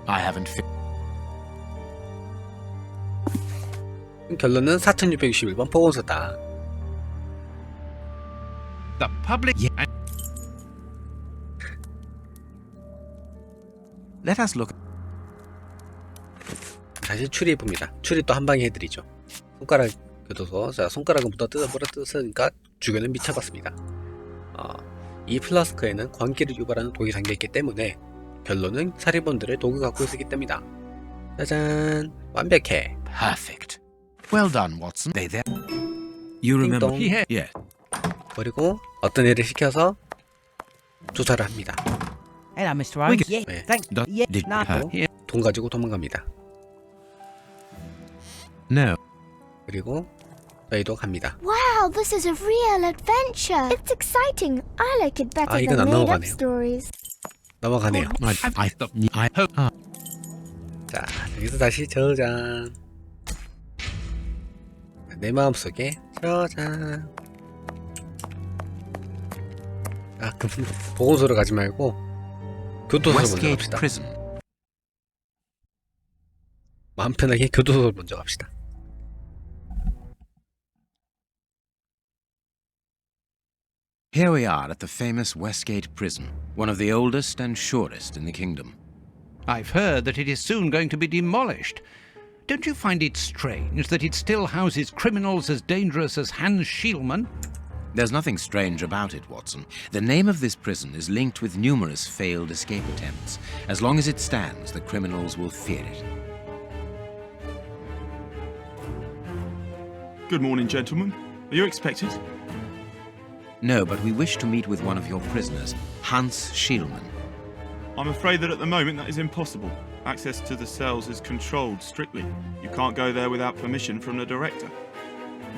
I haven't. 결론은 4661번 보건소다. The public. Let us look. 다시 추리해봅니다. 추리 또 한 방에 해드리죠. 손가락 교도소. 자, 손가락은 물어뜯으니까 주변을 미쳐봤습니다. 이 플라스크에는 광기를 유발하는 독이 담겨있기 때문에 결론은 살인범들을 독을 갖고 있었기 때문이다. 짜잔, 완벽해. Perfect. Well done, Watson. They there. You remember? 띵동. Yeah. 그리고 어떤 일을 시켜서 조사를 합니다. Hello, Mr. Holmes. We- Yeah, 네. thank. Yeah, Did no. 돈 가지고 도망갑니다. No. 그리고 저희도 갑니다. Wow, this is a real adventure. It's exciting. I like it better 이건 than 안 made-up 넘어가네요. stories. 넘어가네요. I 자, 여기서 다시 저장. 내 마음속에 저장. 그럼 보건소로 가지 말고 교도소로 먼저 Westgate 갑시다. Prison. 마음 편하게 교도소로 먼저 갑시다. Here we are at the famous Westgate Prison, one of the oldest and surest in the kingdom. I've heard that it is soon going to be demolished. Don't you find it strange that it still houses criminals as dangerous as Hans Schielmann? There's nothing strange about it, Watson. The name of this prison is linked with numerous failed escape attempts. As long as it stands, the criminals will fear it. Good morning, gentlemen. Are you expected? No, but we wish to meet with one of your prisoners, Hans Schielmann. I'm afraid that at the moment that is impossible. Access to the cells is controlled strictly. You can't go there without permission from the director.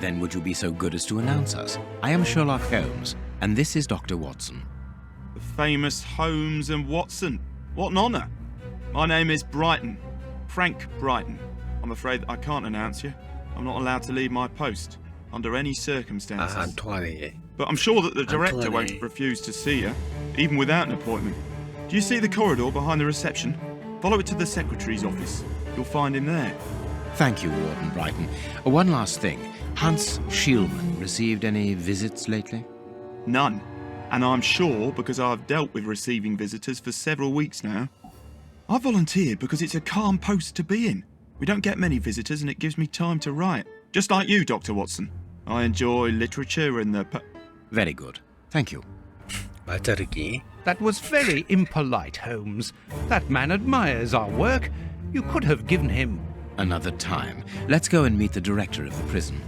Then would you be so good as to announce us? I am Sherlock Holmes, and this is Dr. Watson. The famous Holmes and Watson. What an honour. My name is Brighton. Frank Brighton. I'm afraid that I can't announce you. I'm not allowed to leave my post, under any circumstances. 안 통하네 얘. But I'm sure that the director 통하네. won't refuse to see you, even without an appointment. Do you see the corridor behind the reception? Follow it to the secretary's office. You'll find him there. Thank you, Warden Brighton. One last thing. Hans Schielmann received any visits lately? None. And I'm sure because I've dealt with receiving visitors for several weeks now. I volunteered because it's a calm post to be in. We don't get many visitors and it gives me time to write. Just like you, Dr. Watson. I enjoy literature and the... Very good. Thank you. 말자르기. That was very impolite, Holmes. That man admires our work. You could have given him... Another time. Let's go and meet the director of the prison.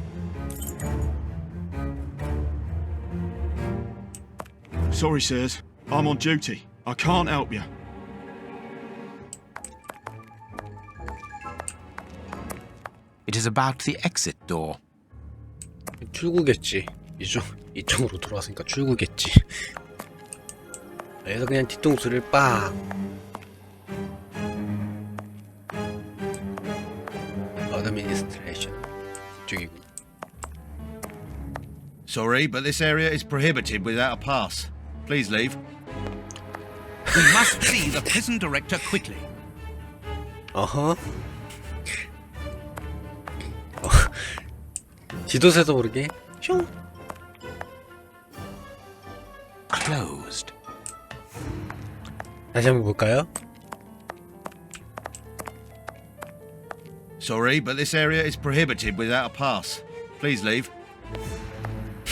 Sorry, sirs. I'm on duty. I can't help you. It is about the exit door. 출구겠지. 이쪽으로 들어왔으니까 출구겠지. 여기서 그냥 뒤통수를 빡. 어드미니스트레이션 이쪽이군. Sorry, but this area is prohibited without a pass. Please leave. We must see the prison director quickly. 어허. 지도새도 모르게 슝. Closed. 다시 한번 볼까요? Sorry, but this area is prohibited without a pass. Please leave.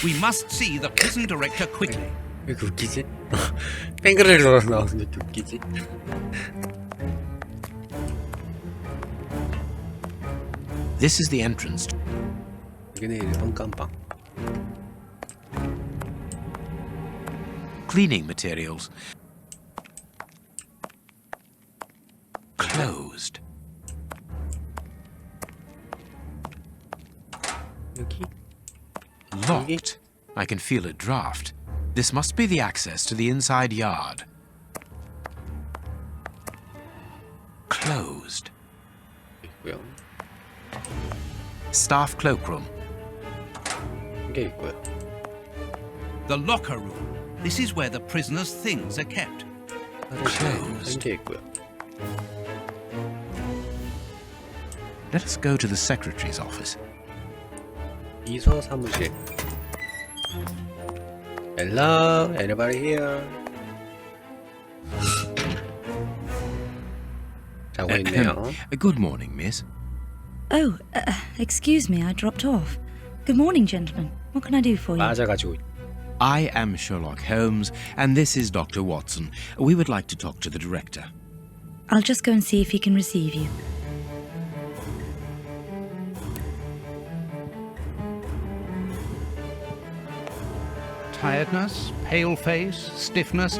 We must see the prison director quickly. 왜 이렇게 웃기지? 뺑그레를 돌아서 나와서 왜 이렇게 웃기지? This is the entrance. 여기는 일본 깜빵. Cleaning materials. Closed. 여기? Locked. I can feel a draft. This must be the access to the inside yard. Closed. 있고요. Staff cloakroom. 이게 있고요. The locker room. This is where the prisoners' things are kept. Closed. 이게 있고요. Let us go to the secretary's office. 이서 사무실. Hello, everybody here. 자고 있네요. Good morning, miss. Oh, excuse me, I dropped off. Good morning, gentlemen. What can I do for you? 맞아가지고. I am Sherlock Holmes, and this is Dr. Watson. We would like to talk to the director. I'll just go and see if he can receive you. Tiredness, pale face, stiffness.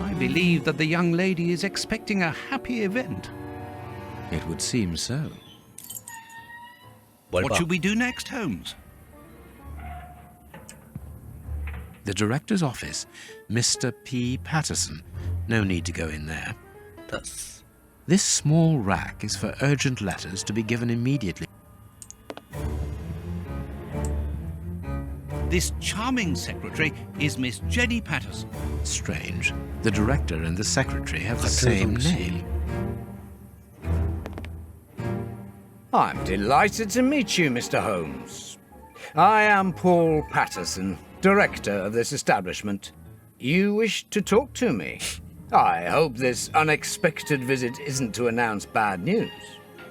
I believe that the young lady is expecting a happy event. It would seem so. What should we do next, Holmes? The director's office, Mr. P. Patterson. No need to go in there. Thus. This small rack is for urgent letters to be given immediately. This charming secretary is Miss Jenny Patterson. Strange. The director and the secretary have the same name. I'm delighted to meet you, Mr. Holmes. I am Paul Patterson, director of this establishment. You wish to talk to me? I hope this unexpected visit isn't to announce bad news.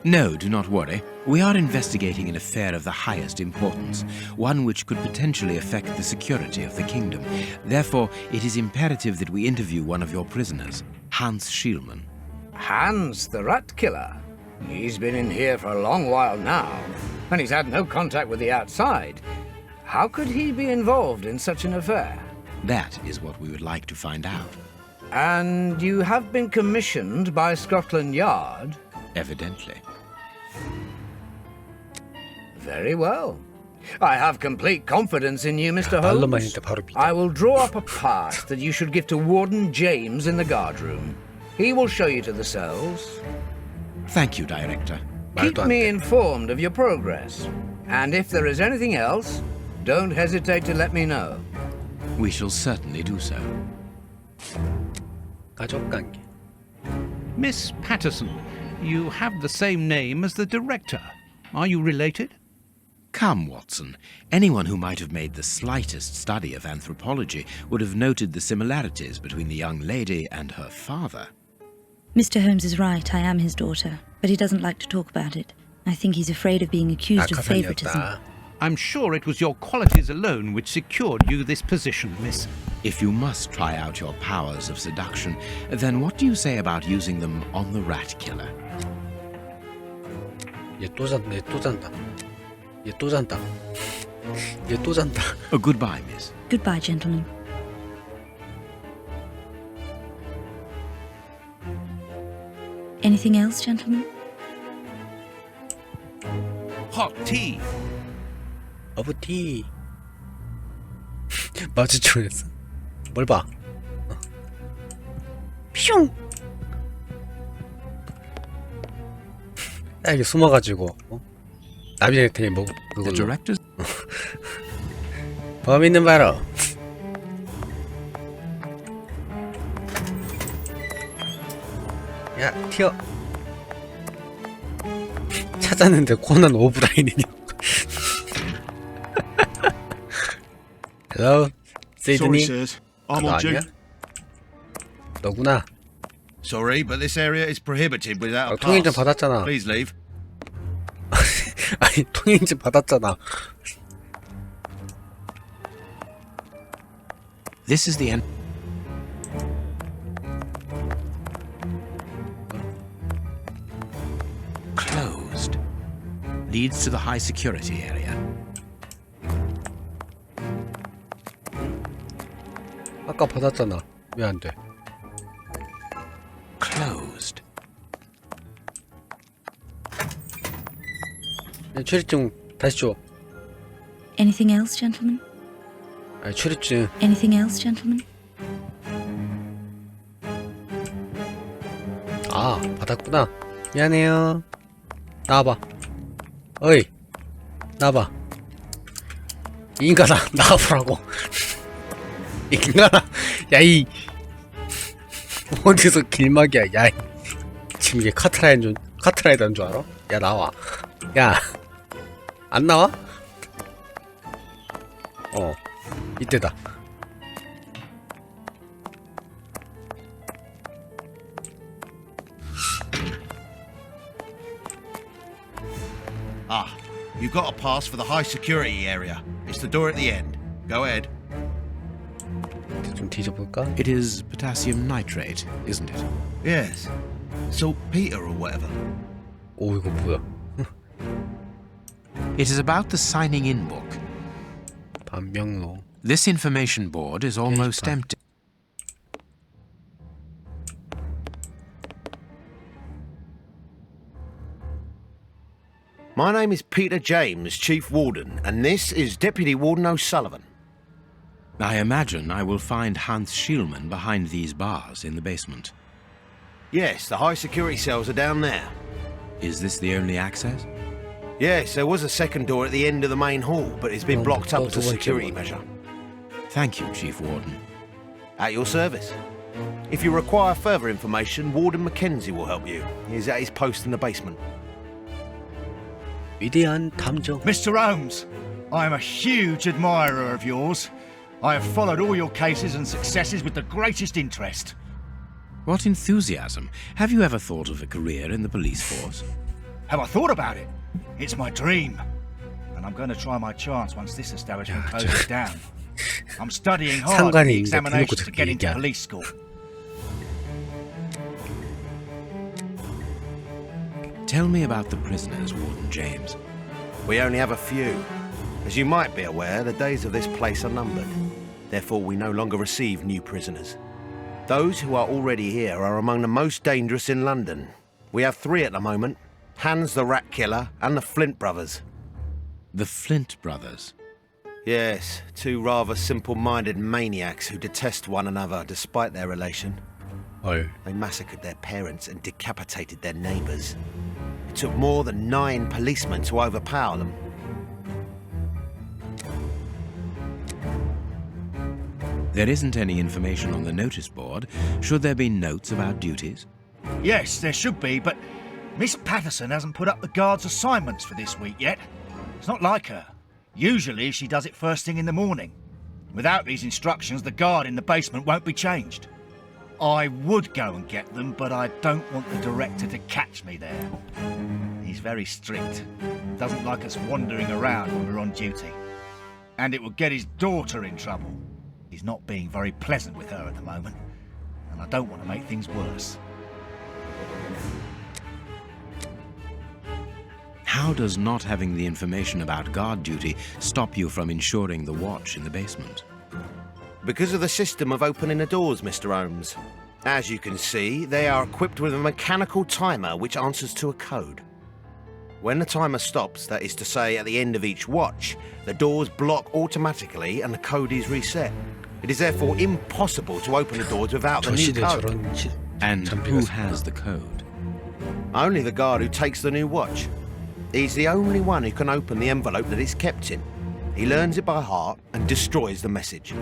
No, do not worry. We are investigating an affair of the highest importance, one which could potentially affect the security of the kingdom. Therefore, it is imperative that we interview one of your prisoners, Hans Schielmann. Hans, the rat killer? He's been in here for a long while now, and he's had no contact with the outside. How could he be involved in such an affair? That is what we would like to find out. And you have been commissioned by Scotland Yard? Evidently. Very well. I have complete confidence in you, Mr. Holmes. I will draw up a pass that you should give to Warden James in the guardroom. He will show you to the cells. Thank you, Director. Keep me informed of your progress. And if there is anything else, don't hesitate to let me know. We shall certainly do so. 가족관계. Miss Patterson, you have the same name as the director. Are you related? Come, Watson. Anyone who might have made the slightest study of anthropology would have noted the similarities between the young lady and her father. Mr. Holmes is right, I am his daughter, but he doesn't like to talk about it. I think he's afraid of being accused of favoritism. I'm sure it was your qualities alone which secured you this position, miss. If you must try out your powers of seduction, then what do you say about using them on the rat killer? 얘 또 잔다. 얘 또 잔다. 얘 또 잔다. 얘 또 잔다. Goodbye, miss. Goodbye, gentlemen. Anything else, gentlemen? Hot tea. 어부티. 마주쳐냈어. 뭘 봐? 슝. 이게 숨어가지고 나비네테 뭐 그걸로. 범인은 바로 야 튀어. 찾았는데 코난 오브라인이냐. Hello, Sydney. Sorry, sirs. I'm on duty. 너구나. Sorry, but this area is prohibited without a 통행증 pass. 받았잖아. Please leave. 아니 통행증 받았잖아. This is the end. Closed. Leads to the high security area. 아까 받았잖아. 왜 안 돼? Closed. 출입증 다시 줘. Anything else, gentlemen? 아니, 출입증. Anything else, gentlemen? 아, 받았구나. 미안해요. 나와봐. 어이, 나와봐. 이 인간아, 나와보라고. 이 인간아, 야, 이 어디서 길막이야, 야. 지금 이게 카트라이더인 줄 알아? 야, 나와. 야, 안 나와? 이때다. Ah, you've got a pass for the high security area. It's the door at the end. Go ahead. 좀 뒤져볼까? It is potassium nitrate, isn't it? Yes. Saltpeter or whatever. 오, 이거 뭐야? It is about the signing in book. 반명로. This information board is almost empty. My name is Peter James, Chief Warden, and this is Deputy Warden O'Sullivan. I imagine I will find Hans Schielmann behind these bars in the basement. Yes, the high security cells are down there. Is this the only access? Yes, there was a second door at the end of the main hall, but it's been blocked up as a security measure. Thank you, Chief Warden. At your service. If you require further information, Warden Mackenzie will help you. He's at his post in the basement. 위대한 탐정. Mr. Holmes, I am a huge admirer of yours. I have followed all your cases and successes with the greatest interest. What enthusiasm. Have you ever thought of a career in the police force? Have I thought about it? It's my dream. And I'm going to try my chance once this establishment closes down. I'm studying hard for the examination to get into police school. Tell me about the prisoners, Warden James. We only have a few. As you might be aware, the days of this place are numbered. Therefore, we no longer receive new prisoners. Those who are already here are among the most dangerous in London. We have 3 at the moment. Hans the Rat Killer and the Flint Brothers. The Flint Brothers? Yes, 2 rather simple-minded maniacs who detest one another despite their relation. They massacred their parents and decapitated their neighbours. It took more than 9 policemen to overpower them. There isn't any information on the notice board. Should there be notes about duties? Yes, there should be, but Miss Patterson hasn't put up the guard's assignments for this week yet. It's not like her. Usually she does it first thing in the morning. Without these instructions, the guard in the basement won't be changed. I would go and get them, but I don't want the director to catch me there. He's very strict. Doesn't like us wandering around when we're on duty. And it would get his daughter in trouble. He's not being very pleasant with her at the moment, and I don't want to make things worse. How does not having the information about guard duty stop you from ensuring the watch in the basement? Because of the system of opening the doors, Mr. Holmes. As you can see, they are equipped with a mechanical timer which answers to a code. When the timer stops, that is to say at the end of each watch, the doors block automatically and the code is reset. It is therefore impossible to open the doors without the new code. And who has the code? Only the guard who takes the new watch. He's the only one who can open the envelope that it's kept in. He learns it by heart and destroys the message.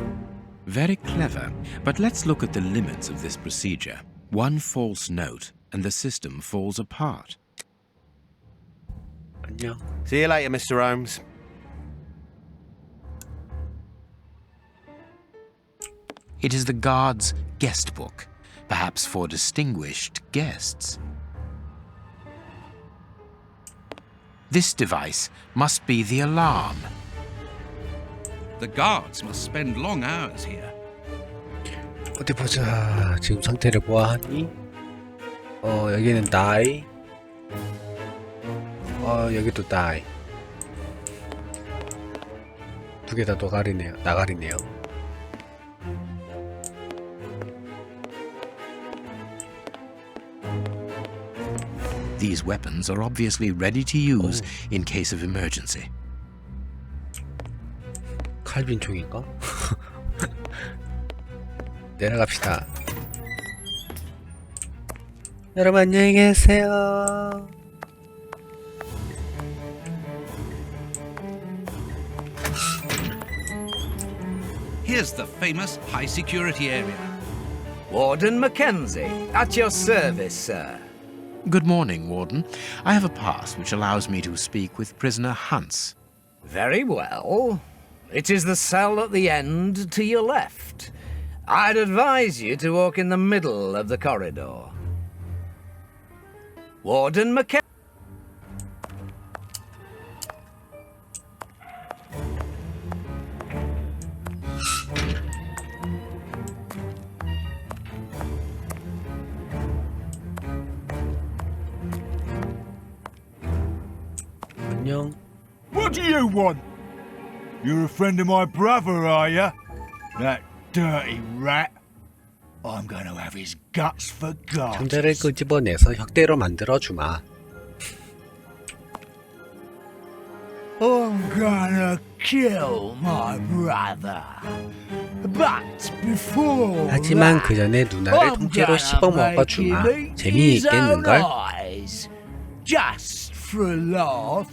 Very clever, but let's look at the limits of this procedure. One false note and the system falls apart. See you later, Mr. Holmes. It is the guard's guest book, perhaps for distinguished guests. This device must be the alarm. The guards must spend long hours here. 어디 보자. 지금 상태를 보아하니 여기는 die. 여기도 die. 두 개 다 나가리네요. These weapons are obviously ready to use in case of emergency. 칼빈 총인가? 내려갑시다. 여러분 안녕히 계세요. Here's the famous high security area. Warden Mackenzie, at your service, sir. Good morning, Warden. I have a pass which allows me to speak with prisoner Hans. Very well. It is the cell at the end to your left. I'd advise you to walk in the middle of the corridor. Warden Mackenzie. 안녕. What do you want? You're a friend of my brother, are you? That dirty rat. I'm going to have his guts for 상자를 garters. 끄집어내서 혁대로 만들어 주마. I'm gonna kill my brother. But before 하지만 that, 그 전에 누나를 I'm 통째로 gonna 씹어 먹어 make 주마. him eat his own 재미있겠는걸? eyes. Just for a laugh.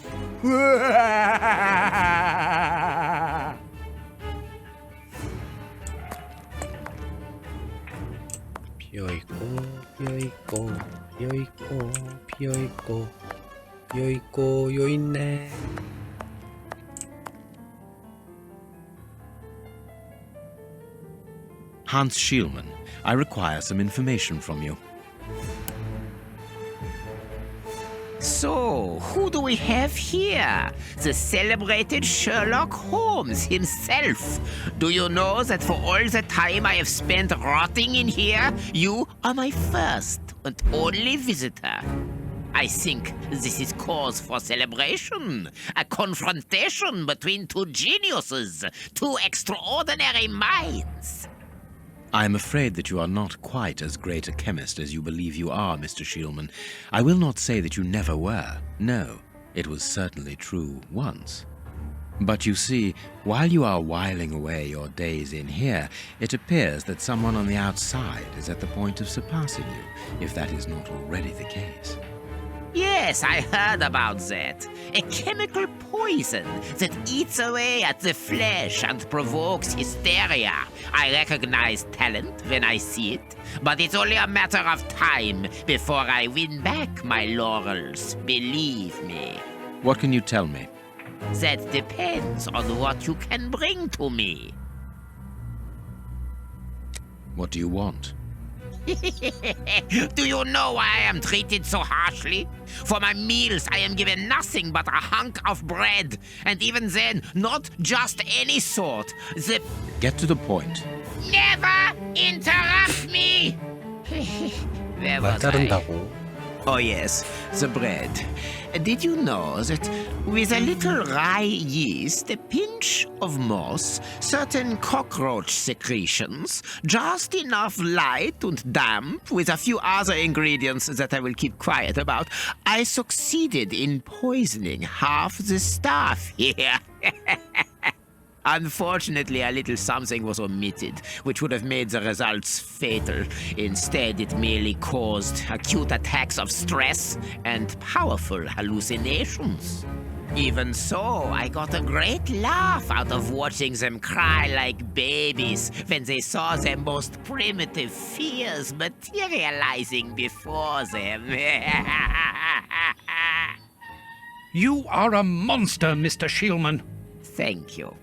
비어있고 비어있고 비어있고 비어있고 비어있고 요있네. Hans Schielmann, I require some information from you. So, who do we have here? The celebrated Sherlock Holmes himself. Do you know that for all the time I have spent rotting in here, you are my first and only visitor? I think this is cause for celebration. A confrontation between two geniuses, two extraordinary minds. I am afraid that you are not quite as great a chemist as you believe you are, Mr. Schielmann. I will not say that you never were. No, it was certainly true once. But you see, while you are whiling away your days in here, it appears that someone on the outside is at the point of surpassing you, if that is not already the case. Yes, I heard about that. A chemical poison that eats away at the flesh and provokes hysteria. I recognize talent when I see it, but it's only a matter of time before I win back my laurels. Believe me. What can you tell me? That depends on what you can bring to me. What do you want? Do you know why I am treated so harshly? For my meals, I am given nothing but a hunk of bread. And even then, not just any sort. Get to the point. Never interrupt me! Where was I? 자른다고. Oh yes, the bread. Did you know that with a little rye yeast, a pinch of moss, certain cockroach secretions, just enough light and damp, with a few other ingredients that I will keep quiet about, I succeeded in poisoning half the staff here. Unfortunately, a little something was omitted, which would have made the results fatal. Instead, it merely caused acute attacks of stress and powerful hallucinations. Even so, I got a great laugh out of watching them cry like babies when they saw their most primitive fears materializing before them. You are a monster, Mr. Schielmann. Thank you.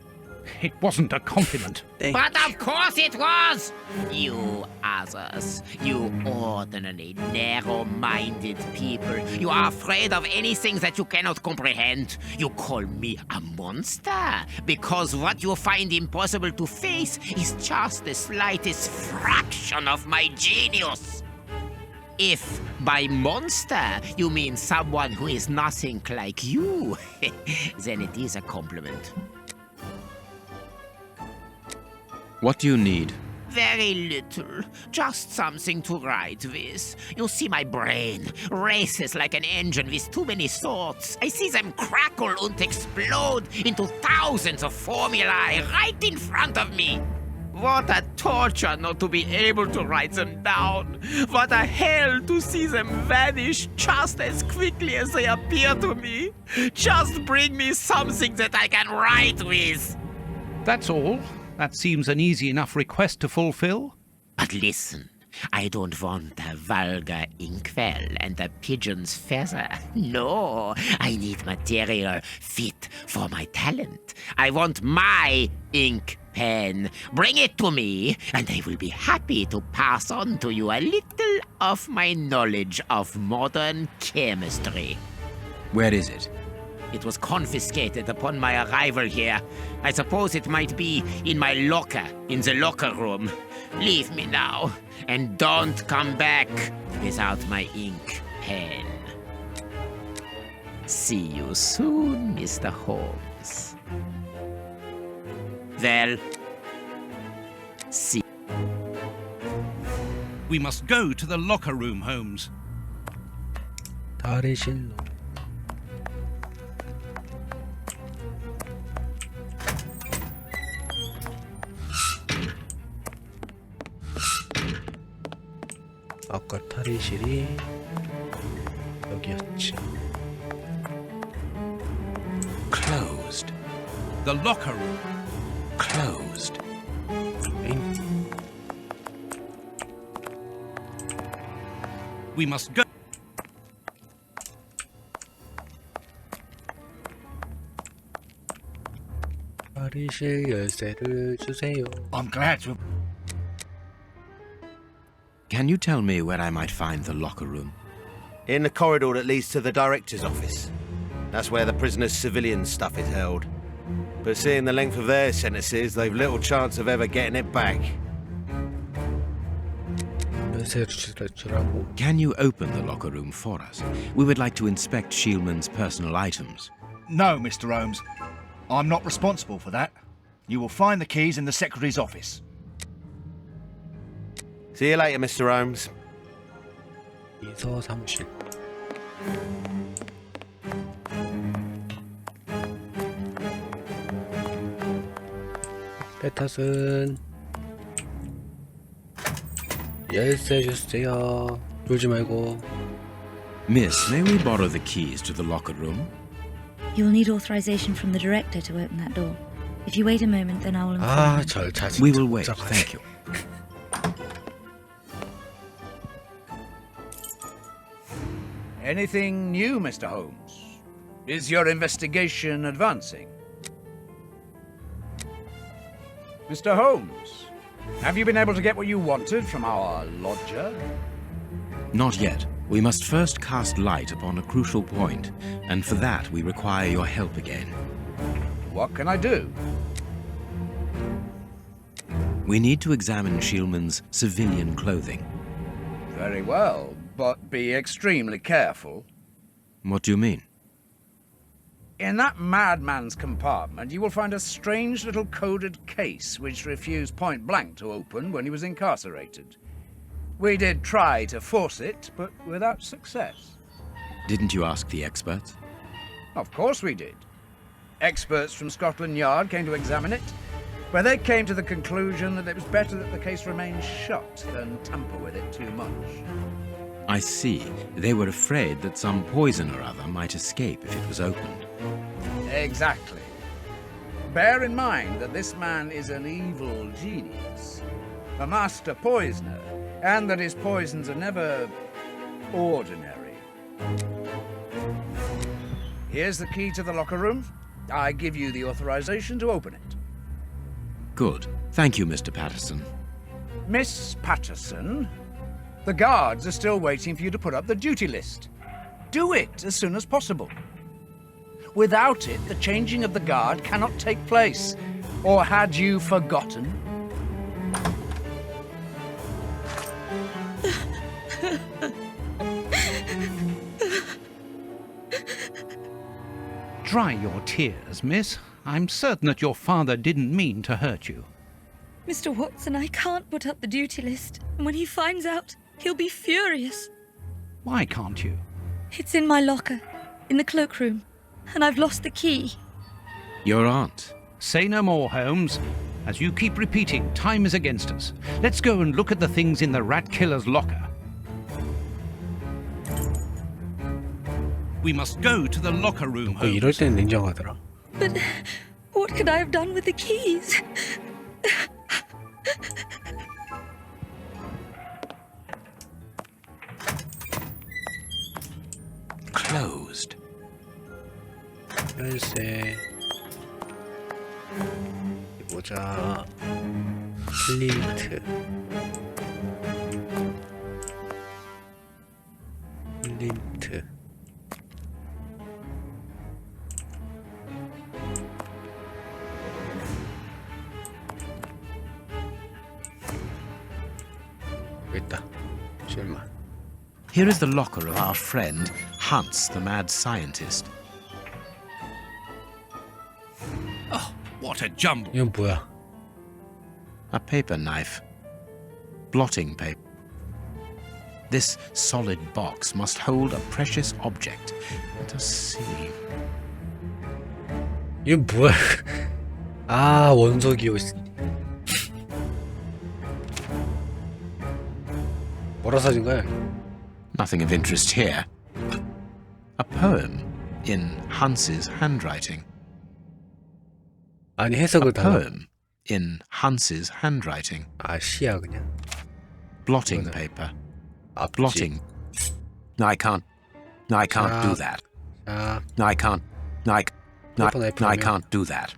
It wasn't a compliment. But of course it was! You others, you ordinary, narrow-minded people, you are afraid of anything that you cannot comprehend. You call me a monster because what you find impossible to face is just the slightest fraction of my genius. If by monster you mean someone who is nothing like you, then it is a compliment. What do you need? Very little. Just something to write with. You see, my brain races like an engine with too many thoughts. I see them crackle and explode into thousands of formulae right in front of me. What a torture not to be able to write them down. What a hell to see them vanish just as quickly as they appear to me. Just bring me something that I can write with. That's all. That seems an easy enough request to fulfill. But listen, I don't want a vulgar inkwell and a pigeon's feather. No, I need material fit for my talent. I want my ink pen. Bring it to me, and I will be happy to pass on to you a little of my knowledge of modern chemistry. Where is it? It was confiscated upon my arrival here. I suppose it might be in my locker, in the locker room. Leave me now, and don't come back without my ink pen. See you soon, Mr. Holmes. Well, see. We must go to the locker room, Holmes. 탈의실로. 아까 탈의실이 여기였지. Closed. The locker room. Closed. We must go. 탈의실 열쇠를 주세요. I'm glad to. Can you tell me where I might find the locker room? In the corridor that leads to the director's office. That's where the prisoners' civilian stuff is held. But seeing the length of their sentences, they've little chance of ever getting it back. 열쇠를 주라고. Can you open the locker room for us? We would like to inspect Shieldman's personal items. No, Mr. Holmes. I'm not responsible for that. You will find the keys in the secretary's office. See you later, Mr. Holmes. 비서 사무실. 페타슨 열쇠 주세요. 졸지 말고. Miss, may we borrow the keys to the locker room? You'll need authorization from the director to open that door. If you wait a moment, then I will inform 아, you. 절차 진짜 We will wait, 복잡하네. thank you. Anything new, Mr. Holmes? Is your investigation advancing? Mr. Holmes, have you been able to get what you wanted from our lodger? Not yet. We must first cast light upon a crucial point, and for that we require your help again. What can I do? We need to examine Shieldman's civilian clothing. Very well, but be extremely careful. What do you mean? In that madman's compartment, you will find a strange little coded case which refused point blank to open when he was incarcerated. We did try to force it, but without success. Didn't you ask the experts? Of course we did. Experts from Scotland Yard came to examine it, but they came to the conclusion that it was better that the case remained shut than tamper with it too much. I see. They were afraid that some poison or other might escape if it was opened. Exactly. Bear in mind that this man is an evil genius, a master poisoner, and that his poisons are never ordinary. Here's the key to the locker room. I give you the authorization to open it. Good. Thank you, Mr. Patterson. Miss Patterson, the guards are still waiting for you to put up the duty list. Do it as soon as possible. Without it, the changing of the guard cannot take place. Or had you forgotten? Dry your tears, miss. I'm certain that your father didn't mean to hurt you. Mr. Watson, I can't put up the duty list. And when he finds out, he'll be furious. Why can't you? It's in my locker, in the cloakroom, and I've lost the key. Your aunt. Say no more, Holmes. As you keep repeating, time is against us. Let's go and look at the things in the rat killer's locker. We must go to the locker room, Holmes. 이럴 때는 냉정하더라. But what could I have done with the keys? Closed. 열쇠. 모자. 플린트. 플린트. 있다. 실만. Here is the locker of our friend, Hans, the mad scientist. Oh, what a jumble. 이건 뭐야? A paper knife. Blotting paper. This solid box must hold a precious object. Let us see. 이건 뭐야? 아, 원석이요. 뭐라 사진 거야? Nothing of interest here. A poem in Hans's handwriting. 아니 해석을 A 다. poem in Hans's handwriting. 아 시야 그냥. Blotting paper. 앞지. Blotting. I can't do that. 자, I can't do that.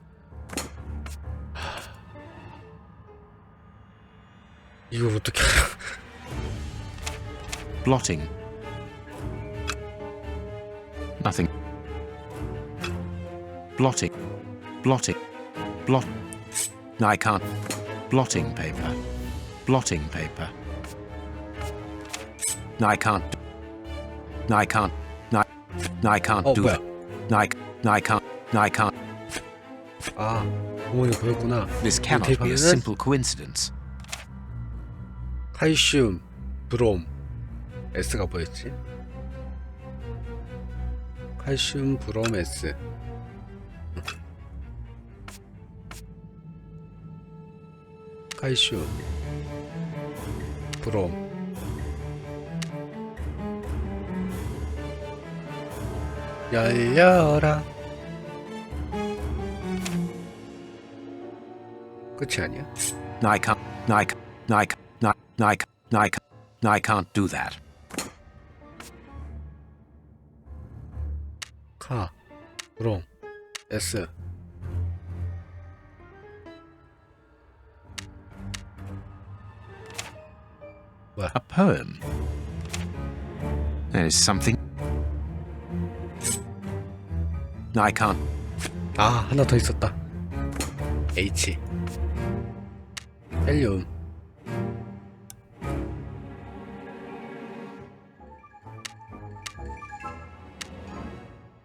이걸 어떻게 알아? Blotting. Nothing. Blotting. Blot. I can't. Blotting paper. Blotting paper. I can't do that. I can't. 아, 어머니 그랬구나. This cannot be a simple coincidence. 칼슘, 브롬, S가 뭐였지? 칼슘, 브롬, S. 칼슘, 브롬. 열려라. 끝이 아니야? I can't do that. 카, 브롬, S. 뭐야? A poem. There is something. I can't. 아, 하나 더 있었다. H. 헬륨.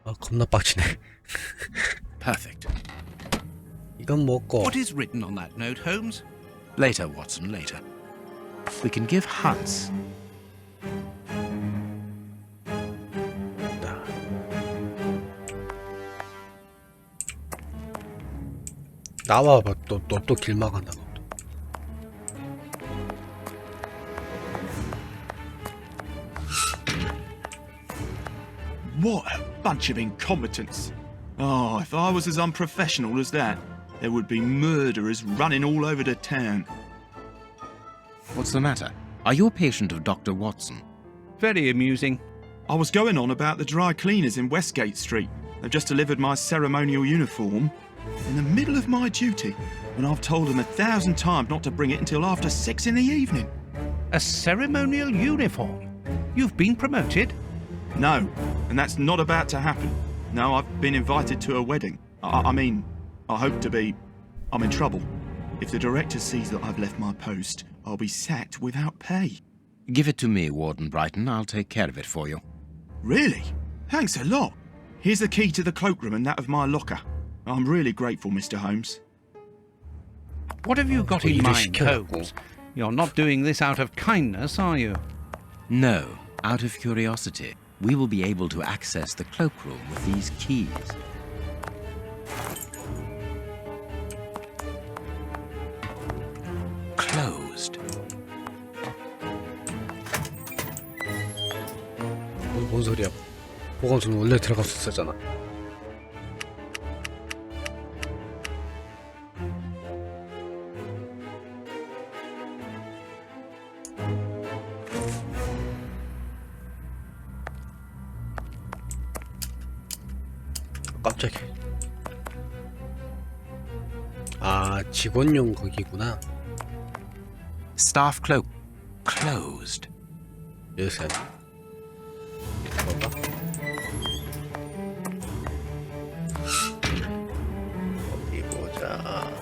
아, 겁나 빡치네. Perfect. 이건 먹고. What is written on that note, Holmes? Later, Watson, later. We can give Hans. 나와봐. 너 또 길 막한다. 너 또. What a bunch of incompetents. Oh, if I was as unprofessional as that, there would be murderers running all over the town. What's the matter? Are you a patient of Dr. Watson? Very amusing. I was going on about the dry cleaners in Westgate Street. They've just delivered my ceremonial uniform in the middle of my duty. when I've told them 1,000 times not to bring it until after 6 in the evening? A ceremonial uniform? You've been promoted? No, and that's not about to happen. No, I've been invited to a wedding. I mean, I hope to be. I'm in trouble. If the director sees that I've left my post, I'll be sacked without pay. Give it to me, Warden Brighton. I'll take care of it for you. Really? Thanks a lot. Here's the key to the cloakroom and that of my locker. I'm really grateful, Mr. Holmes. What have you got in mind, Holmes? You're not doing this out of kindness, are you? No, out of curiosity. We will be able to access the cloakroom with these keys. Closed. 뭔 소리야? 보관소는 원래 들어갔었잖아. 깜짝이야. 아, 직원용 거기구나. Staff cloak closed. 여기서 봐봐. 어디 보자.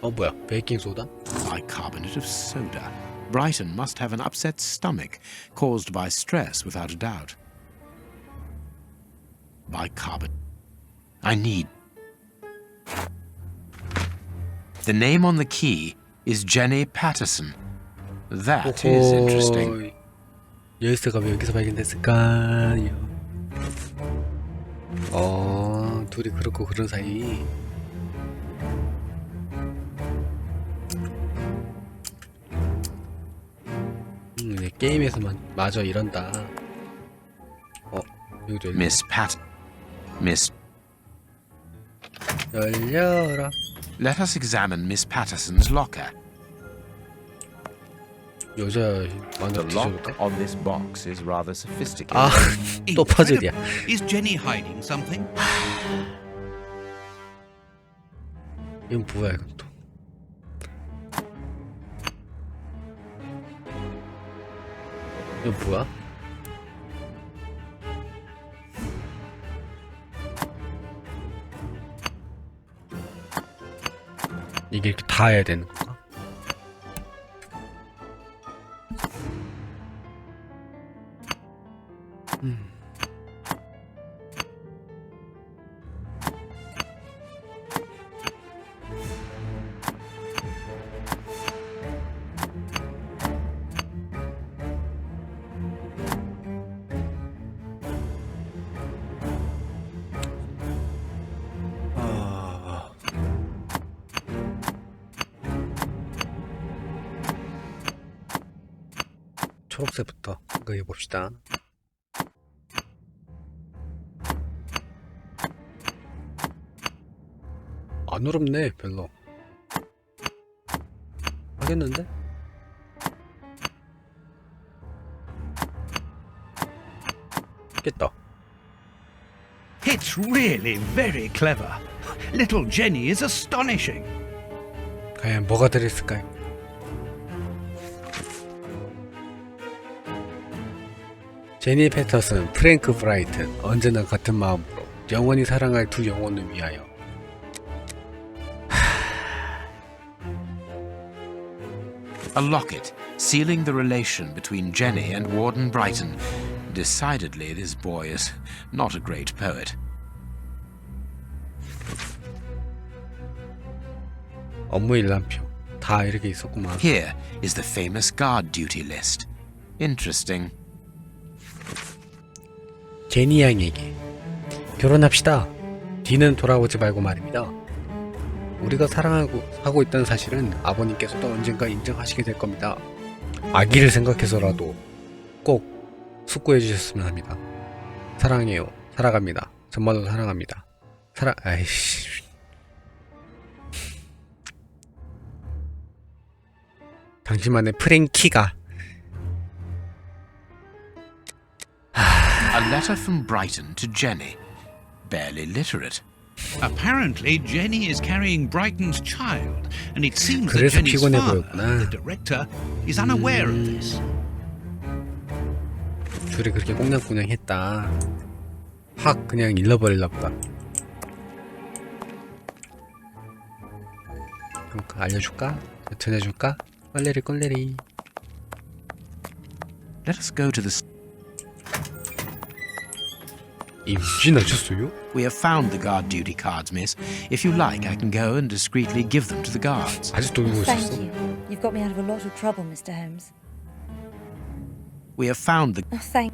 뭐야? 베이킹 소다? Bicarbonate of soda. Brighton must have an upset stomach caused by stress, without a doubt. Bicarbonate. I need. The name on the key is Jenny Patterson. That is interesting. 열쇠가 왜 여기서 발견됐을까요? 둘이 그렇고 그런 사이. 게임에서만 마저 이런다. 여기도 열려. Miss Pat. Miss. 열려라. Let us examine Miss Patterson's locker. 여자 완전 The lock on this box is rather sophisticated. 아, 또 퍼즐이야. Is Jenny hiding something? 이건 뭐야 이건 또. 이건 뭐야? 이게 이렇게 다 해야 되는 건가? 초록색부터 생각해 봅시다. 안 어렵네 별로. 하겠는데? 깼다. It's really very clever. Little Jenny is astonishing. 과연 뭐가 들어있을까요? 제니 패터슨, 프랭크 브라이튼, 언제나 같은 마음으로 영원히 사랑할 두 영혼을 위하여. A locket sealing the relation between Jenny and Warden Brighton. Decidedly, this boy is not a great poet. 업무 일람표 다 이렇게 있었구만. Here is the famous guard duty list. Interesting. 제니 양에게 결혼합시다. 뒤는 돌아오지 말고 말입니다. 우리가 사랑하고 있다는 사실은 아버님께서도 언젠가 인정하시게 될 겁니다. 아기를 생각해서라도 꼭 숙고해 주셨으면 합니다. 사랑해요. 살아갑니다. 정말로 사랑합니다. 아이씨. 당신만의 프랭키가. A letter from Brighton to Jenny. barely literate. Apparently, Jenny is carrying Brighton's child, and it seems that 그래서 Jenny's 피곤해 father, 보였구나. the director, is unaware of this. 둘이 그렇게 꽁냥꽁냥했다. 확 그냥 잃어버릴라 보다. 그럼 알려줄까? 전해줄까? 꼴레리. Let us go to the... 임신하셨어요? We have found the guard duty cards, miss. If you like, I can go and discreetly give them to the guards. 아직도 울고 Thank 있었어? you. You've got me out of a lot of trouble, Mr. Holmes. We have found the... Oh, thank...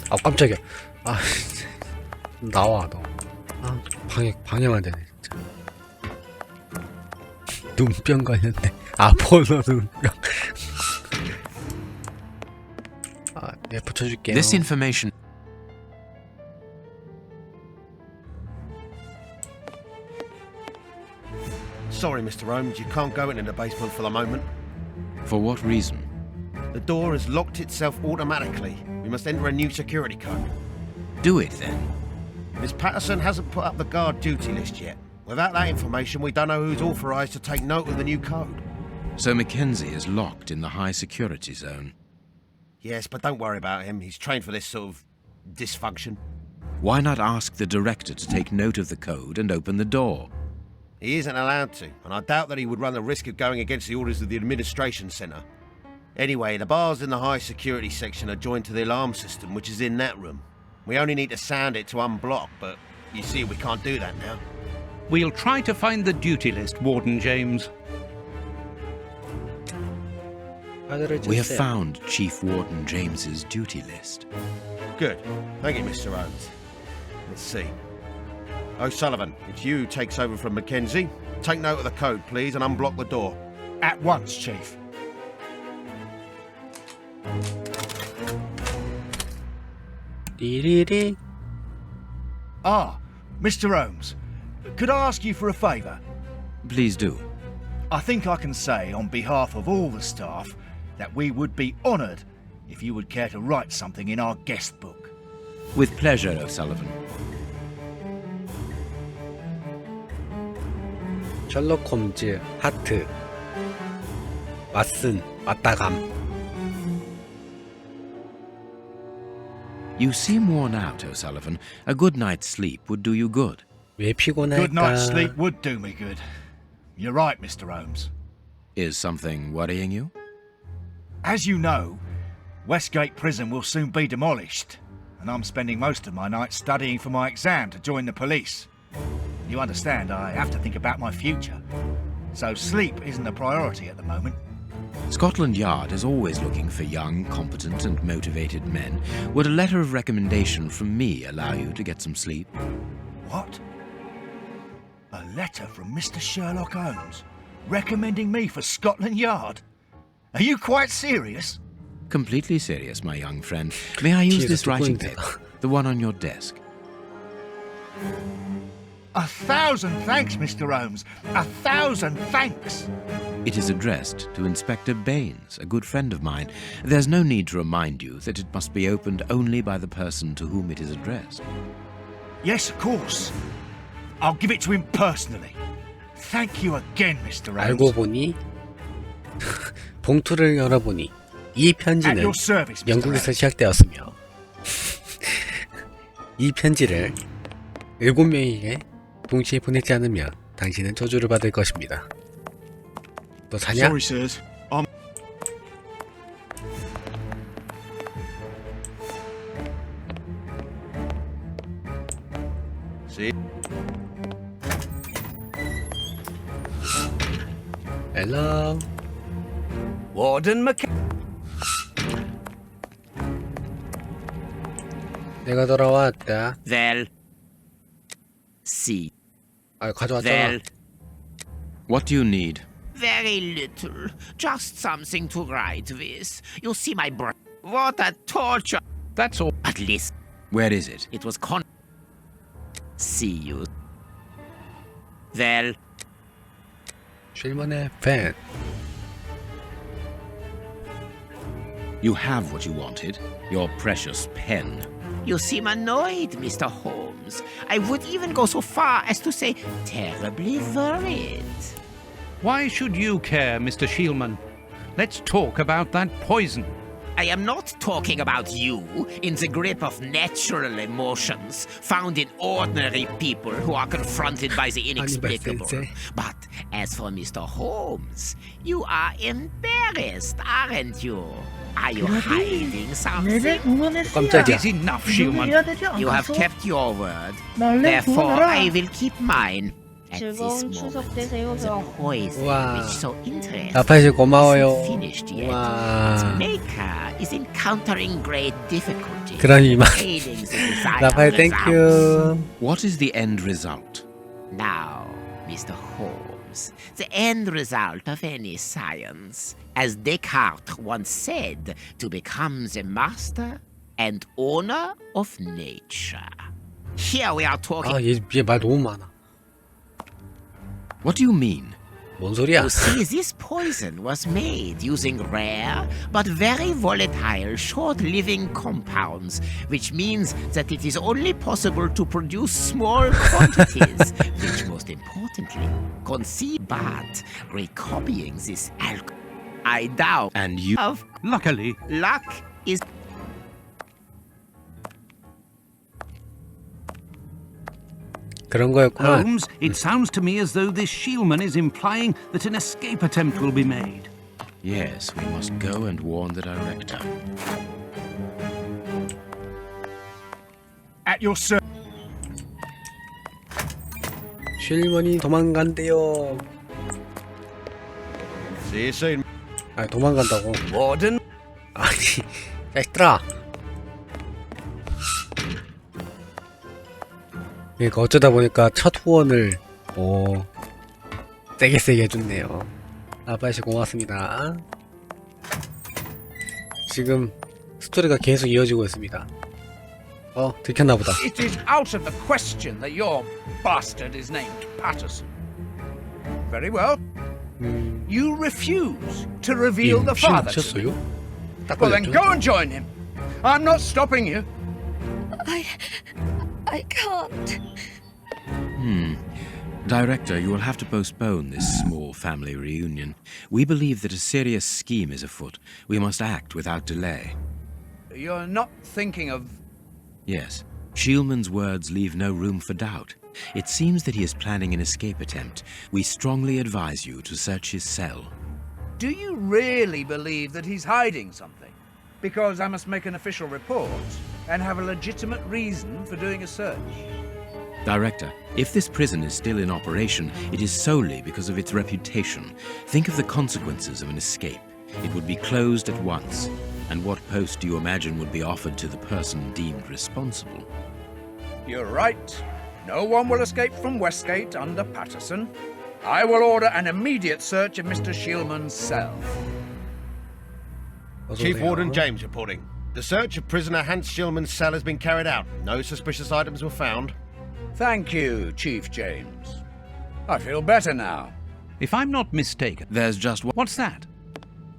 아 깜짝이야. 아 나와 너. 아 방해만 되네 진짜. 눈병 걸렸네. 아폴로 눈병. 아, 네 붙여줄게요. This information... Sorry, Mr. Holmes, you can't go into the basement for the moment. For what reason? The door has locked itself automatically. We must enter a new security code. Do it, then. Miss Patterson hasn't put up the guard duty list yet. Without that information, we don't know who's authorised to take note of the new code. So Mackenzie is locked in the high security zone. Yes, but don't worry about him. He's trained for this sort of dysfunction. Why not ask the director to take note of the code and open the door? He isn't allowed to, and I doubt that he would run the risk of going against the orders of the administration centre. Anyway, the bars in the high security section are joined to the alarm system, which is in that room. We only need to sound it to unblock, but you see we can't do that now. We'll try to find the duty list, Warden James. We have found Chief Warden James's duty list. Good. Thank you, Mr. Holmes. Let's see. O'Sullivan, it's you who takes over from Mackenzie. Take note of the code, please, and unblock the door. At once, Chief. 띠리리. Ah, Mr. Holmes, could I ask you for a favour? Please do. I think I can say on behalf of all the staff that we would be honoured if you would care to write something in our guest book. With pleasure, O'Sullivan. 셜록 홈즈 하트 왓슨 왔다감. You seem worn out, O'Sullivan. A good night's sleep would do you good. 왜 피곤할까? Good night's sleep would do me good. You're right, Mr. Holmes. Is something worrying you? As you know, Westgate Prison will soon be demolished, and I'm spending most of my nights studying for my exam to join the police. You understand, I have to think about my future, so sleep isn't a priority at the moment. Scotland Yard is always looking for young, competent and motivated men. Would a letter of recommendation from me allow you to get some sleep? What? A letter from Mr. Sherlock Holmes recommending me for Scotland Yard? Are you quite serious? Completely serious, my young friend. May I use this writing paper? The one on your desk. 1,000 thanks, Mr. Holmes. 1,000 thanks. It is addressed to Inspector Baines, a good friend of mine. There's no need to remind you that it must be opened only by the person to whom it is addressed. Yes, of course. I'll give it to him personally. Thank you again, Mr. Holmes. 알고 보니 봉투를 열어보니 이 편지는 At your service, Mr. 영국에서 Holmes. 시작되었으며 이 편지를 7명에게 동시에 보내지 않으면 당신은 저주를 받을 것입니다. 너 자냐? Sorry, sirs. See? Hello. Warden 내가 돌아왔다. Well, see. 아, 가져왔잖아. What do you need? Very little. Just something to write with. You see my brain. What a torture. That's all. At least. Where is it? It was See you. Well. 쉴만의 팬. You have what you wanted, your precious pen. You seem annoyed, Mr. Holmes. I would even go so far as to say terribly worried. Why should you care, Mr. Shielman? Let's talk about that poison. I am not talking about you in the grip of natural emotions found in ordinary people who are confronted by the inexplicable. But as for Mr. Holmes, you are embarrassed, aren't you? Are you hiding something? It is enough, Shielman. You have kept your word. Therefore, I will keep mine. At this moment, the poison which so interests 라파엘 고마워요. isn't finished yet. Its maker is encountering great difficulty. 그러니 이만. Aiding the desired 라파엘 땡큐. What is the end result? Now, Mr. Holmes, the end result of any science, as Descartes once said, to become the master and owner of nature. Here we are talking. 아, 얘 말 너무 많아. What do you mean? 뭔 소리야? You see, this poison was made using rare but very volatile short-living compounds, which means that it is only possible to produce small quantities, which most importantly, conceive but recopying this alcohol. I doubt. And you... Luckily. Luck is... 그런 거였구나. Holmes, it sounds to me as though this Shielman is implying that an escape attempt will be made. Yes, we must go and warn the director. At your service. 쉴먼이 도망간대요. See you soon. 아니 도망간다고. Warden. 아니 자식들아. 그러니까 어쩌다 보니까 첫 후원을 세게 해줬네요. 아빠씨 고맙습니다. 지금 스토리가 계속 이어지고 있습니다. 들켰나보다. It is out of the question that your bastard is named Patterson. Very well. You refuse to reveal the father to me. Well then go and join him. I'm not stopping you. I can't. Director, you will have to postpone this small family reunion. We believe that a serious scheme is afoot. We must act without delay. You're not thinking of... Yes. Shielman's words leave no room for doubt. It seems that he is planning an escape attempt. We strongly advise you to search his cell. Do you really believe that he's hiding something? Because I must make an official report and have a legitimate reason for doing a search. Director, if this prison is still in operation, it is solely because of its reputation. Think of the consequences of an escape. It would be closed at once. And what post do you imagine would be offered to the person deemed responsible? You're right. No one will escape from Westgate under Patterson. I will order an immediate search of Mr. Shielman's cell. Chief Warden James reporting. The search of prisoner Hans Shielman's cell has been carried out. No suspicious items were found. Thank you, Chief James. I feel better now. If I'm not mistaken, there's just one. What's that?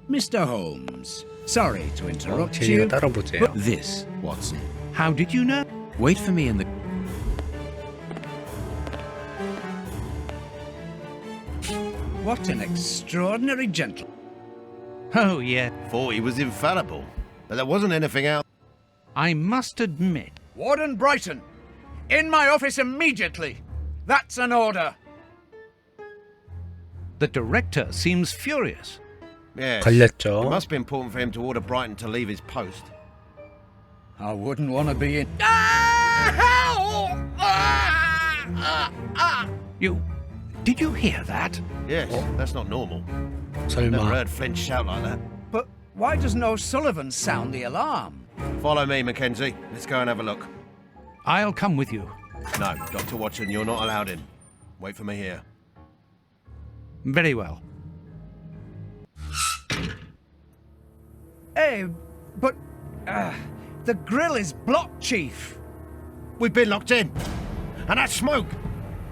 Mr. Holmes, sorry to interrupt you. But this, Watson. How did you know? Wait for me in the... What an extraordinary gentleman. Oh, yeah. Thought he was infallible, but there wasn't anything out. I must admit. Warden Brighton, in my office immediately. That's an order. The director seems furious. Yes. 걸렸죠. It must be important for him to order Brighton to leave his post. I wouldn't want to be in... Did you hear that? Yes, that's not normal. 설마. Never heard Flint shout like that. But why doesn't O'Sullivan sound the alarm? Follow me, Mackenzie. Let's go and have a look. I'll come with you. No, Dr. Watson, you're not allowed in. Wait for me here. Very well. Hey, but... the grill is blocked, Chief. We've been locked in. And that smoke,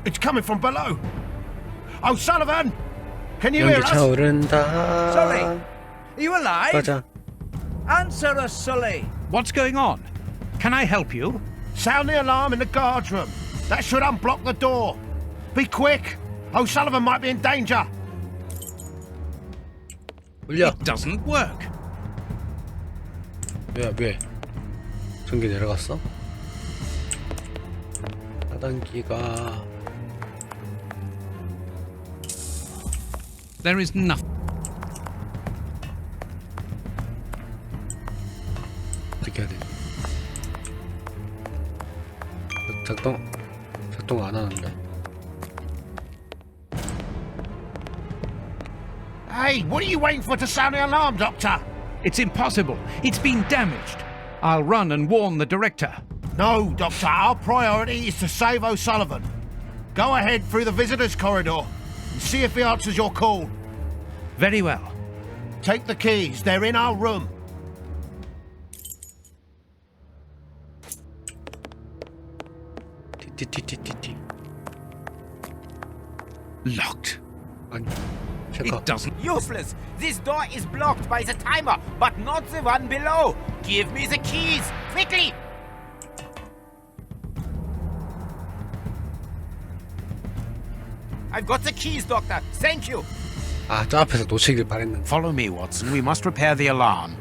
it's coming from below. O'Sullivan! Can you hear 연기 us? 차오른다. Sorry, are you alive? 가자. Answer us, Sully! What's going on? Can I help you? Sound the alarm in the guard's room. That should unblock the door. Be quick. O'Sullivan might be in danger. It doesn't work. 왜? 전기 내려갔어? 하단기가 There is nothing. 어떻게 해야 되지? 작동 안 하는데. Hey, what are you waiting for to sound the alarm, Doctor? It's impossible. It's been damaged. I'll run and warn the director. No, Doctor. Our priority is to save O'Sullivan. Go ahead through the visitors' corridor and see if he answers your call. Very well. Take the keys. They're in our room. Locked. It doesn't. Useless! This door is blocked by the timer, but not the one below. Give me the keys, quickly! I've got the keys, Doctor. Thank you. 저 앞에서 놓치길 바랬는데. Follow me, Watson. We must repair the alarm.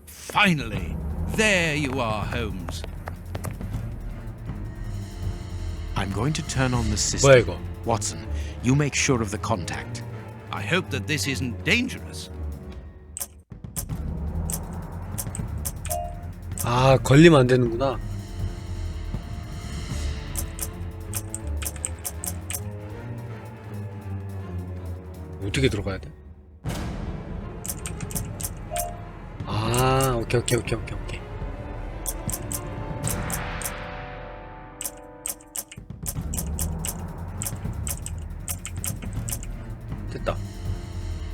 Finally. There you are, Holmes. I'm going to turn on the system. 뭐야 이거? Watson, you make sure of the contact. I hope that this isn't dangerous. 걸리면 안 되는구나. 어떻게 들어가야 돼? 오케이. 됐다.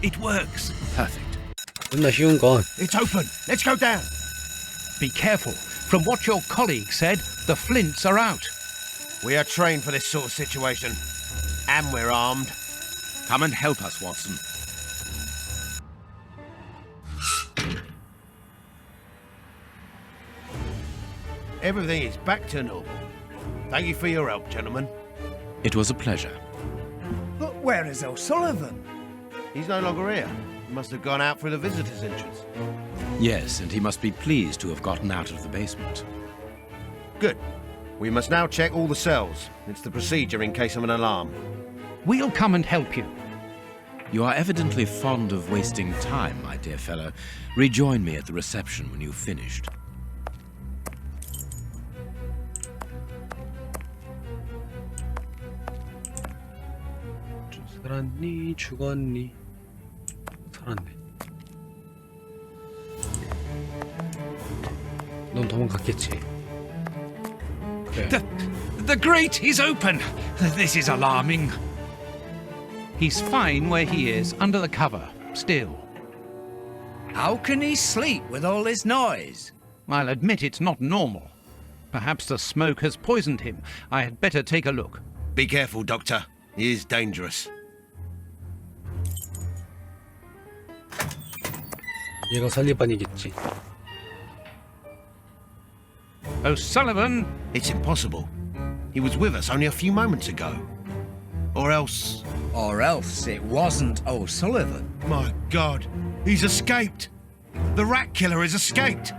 It works. Perfect. 존나 쉬운 건. It's open. Let's go down. Be careful. From what your colleague said, the flints are out. We are trained for this sort of situation. And we're armed. Come and help us, Watson. Everything is back to normal. Thank you for your help, gentlemen. It was a pleasure. But where is O'Sullivan? He's no longer here. He must have gone out through the visitors' entrance. Yes, and he must be pleased to have gotten out of the basement. Good. We must now check all the cells. It's the procedure in case of an alarm. We'll come and help you. You are evidently fond of wasting time, my dear fellow. Rejoin me at the reception when you've finished. 살았니? 죽었니? 살았네. 넌 도망갔겠지. 그래. The grate is open. This is alarming. He's fine where he is, under the cover, still. How can he sleep with all this noise? I'll admit it's not normal. Perhaps the smoke has poisoned him. I had better take a look. Be careful, Doctor. He is dangerous. 얘가 살리반이겠지. O'Sullivan? It's impossible. He was with us only a few moments ago. Or else... Or else it wasn't O'Sullivan. My God, he's escaped. The rat killer has escaped.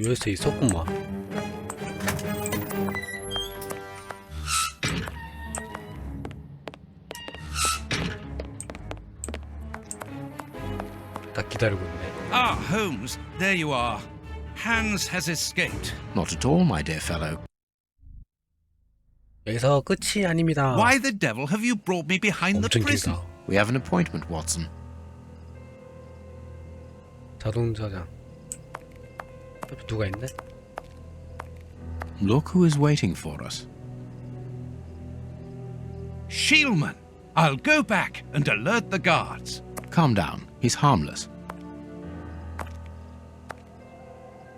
열쇠 있었구만. 딱 기다리고 있네. Ah, Holmes, there you are. Hans has escaped. Not at all, my dear fellow. 여기서 끝이 아닙니다. Why the devil have you brought me behind the prison? 길다. We have an appointment, Watson. 자동 저장. 옆에 누가 있네? Look who is waiting for us. Shieldman, I'll go back and alert the guards. Calm down. He's harmless.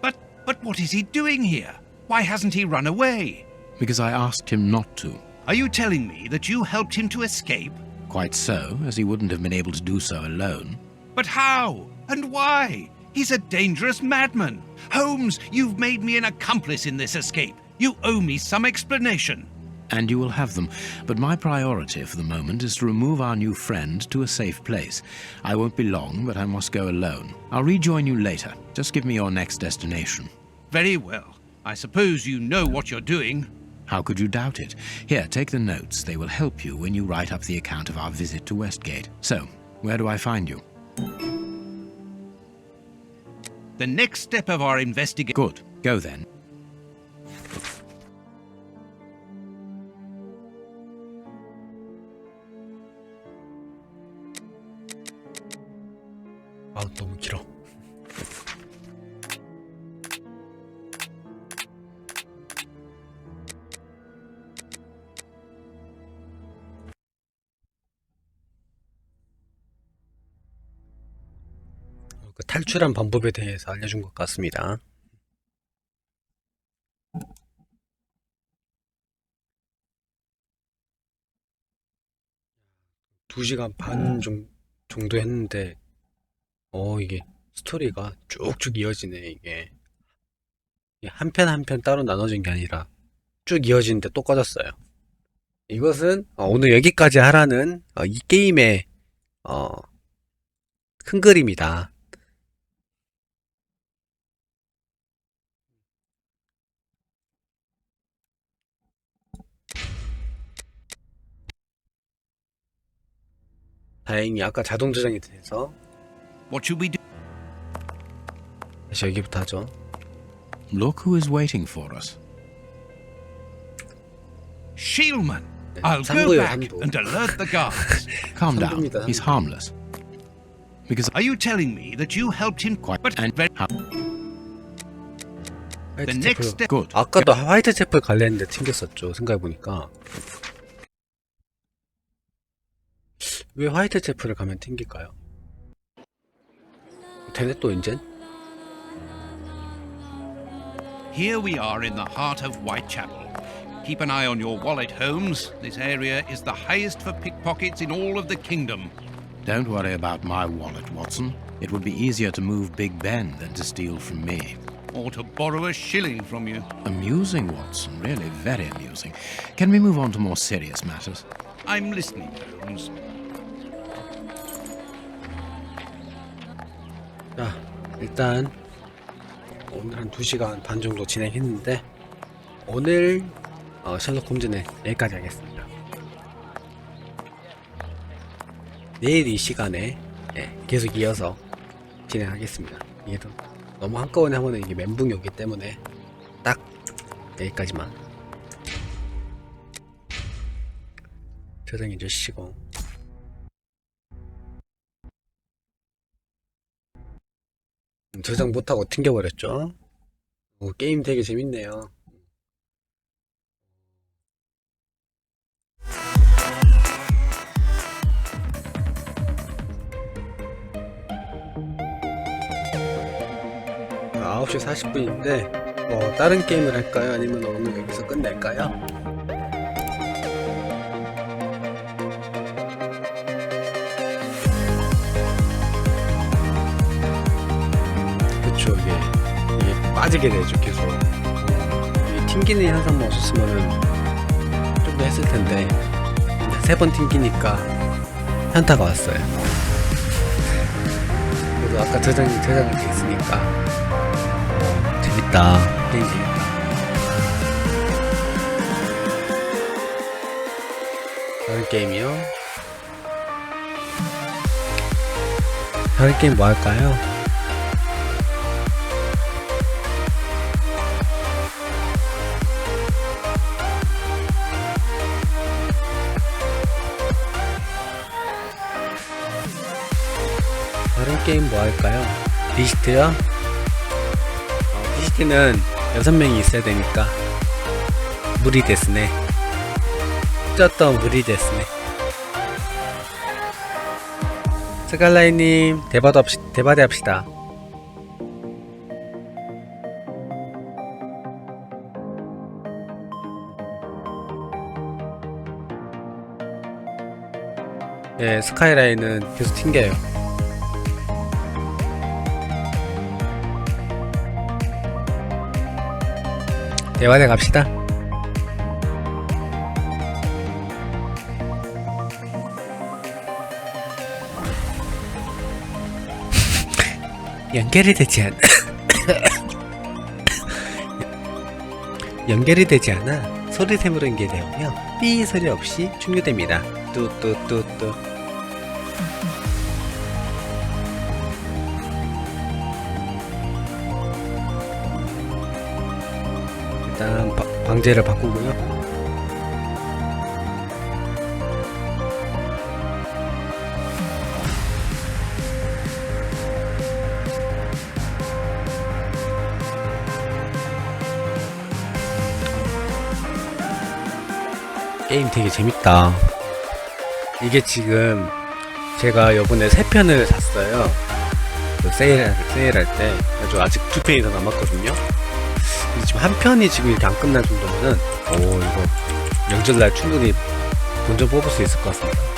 But what is he doing here? Why hasn't he run away? Because I asked him not to. Are you telling me that you helped him to escape? Quite so, as he wouldn't have been able to do so alone. But how? And why? He's a dangerous madman. Holmes, you've made me an accomplice in this escape. You owe me some explanation. And you will have them. But my priority for the moment is to remove our new friend to a safe place. I won't be long, but I must go alone. I'll rejoin you later. Just give me your next destination. Very well. I suppose you know what you're doing. How could you doubt it? Here, take the notes. They will help you when you write up the account of our visit to Westgate. So, where do I find you? The next step of our investigation... Good. Go then. 아, 너무 길어. 그 탈출한 방법에 대해서 알려준 것 같습니다. 두 시간 반 정도 했는데 이게 스토리가 쭉쭉 이어지네. 이게 한 편 한 편 따로 나눠진 게 아니라 쭉 이어지는데 또 꺼졌어요. 이것은 오늘 여기까지 하라는 이 게임의 큰 그림이다. 다행히 아까 자동 저장이 돼서 What should we do? 다시 여기부터 하죠. Look who is waiting for us. Shieldman, I'll go 상부예요, back 상부. and alert the guards. Calm down. 상부입니다, He's 상부. harmless. Because Are you telling me that you helped him quite but and very... The next step... good. 아까도 화이트 채플 갈랬는데 튕겼었죠. 생각해보니까 왜 화이트 채플을 가면 튕길까요? 되네 또 인젠? Here we are in the heart of Whitechapel. Keep an eye on your wallet, Holmes. This area is the highest for pickpockets in all of the kingdom. Don't worry about my wallet, Watson. It would be easier to move Big Ben than to steal from me. Or to borrow a shilling from you. Amusing, Watson. Really very amusing. Can we move on to more serious matters? I'm listening, Holmes. 자, 일단 오늘 한 2시간 반 정도 진행했는데 오늘 셜록 홈즈는 여기까지 하겠습니다. 내일 이 시간에 계속 이어서 진행하겠습니다. 이게 또 너무 한꺼번에 하면 이게 멘붕이 오기 때문에 딱 여기까지만 저장해 주시고 저장 못하고 튕겨버렸죠. 게임 되게 재밌네요. 아, 9시 40분인데 다른 게임을 할까요? 아니면 오늘 여기서 끝낼까요? 그쵸, 이게 빠지게 되죠. 계속 이게 튕기는 현상만 없었으면은 좀 더 했을 텐데 3번 튕기니까 현타가 왔어요. 그래도 아까 저장이 돼 있으니까 재밌다. 게임 재밌다. 다른 게임이요? 다른 게임 뭐 할까요? 다른 게임 뭐 할까요? 리시트요? 리시트는 6명이 있어야 되니까 무리 데스네. 쪘던 무리 데스네. 스칼라이님 대바대 합시다. 네, 스카이라인은 계속 튕겨요. 대바대 갑시다. 연결이 되지 않아. 연결이 되지 않아 소리샘으로 연결되오며 삐 소리 없이 충료됩니다. 뚜뚜뚜뚜. 일단 방제를 바꾸고요. 게임 되게 재밌다. 이게 지금 제가 요번에 3편을 샀어요. 그 세일할 때. 그래서 아직 2편이 더 남았거든요. 근데 지금 한 편이 지금 이렇게 안 끝날 정도면은 이거 명절날 충분히 본전 뽑을 수 있을 것 같습니다.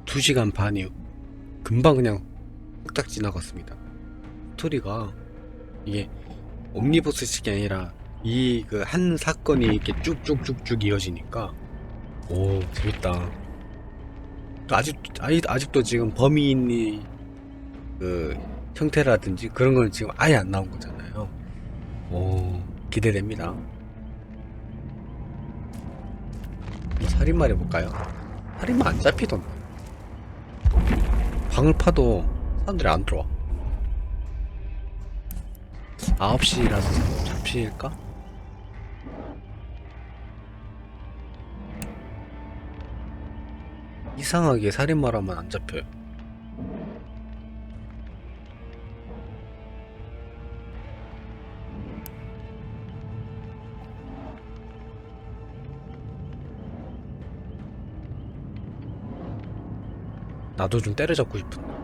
두 시간 반이요. 금방 그냥 뚝딱 지나갔습니다. 스토리가 이게 옴니버스식이 아니라 이 그 한 사건이 이렇게 쭉쭉쭉쭉 이어지니까 재밌다. 또 아직도 지금 범인이 그 형태라든지 그런 건 지금 아예 안 나온 거잖아요. 기대됩니다. 살인마 해볼까요? 살인마 안 잡히던데. 방을 파도 사람들이 안 들어와. 9시라서 잡힐까? 이상하게 살인마라면 안 잡혀요. 나도 좀 때려잡고 싶은데.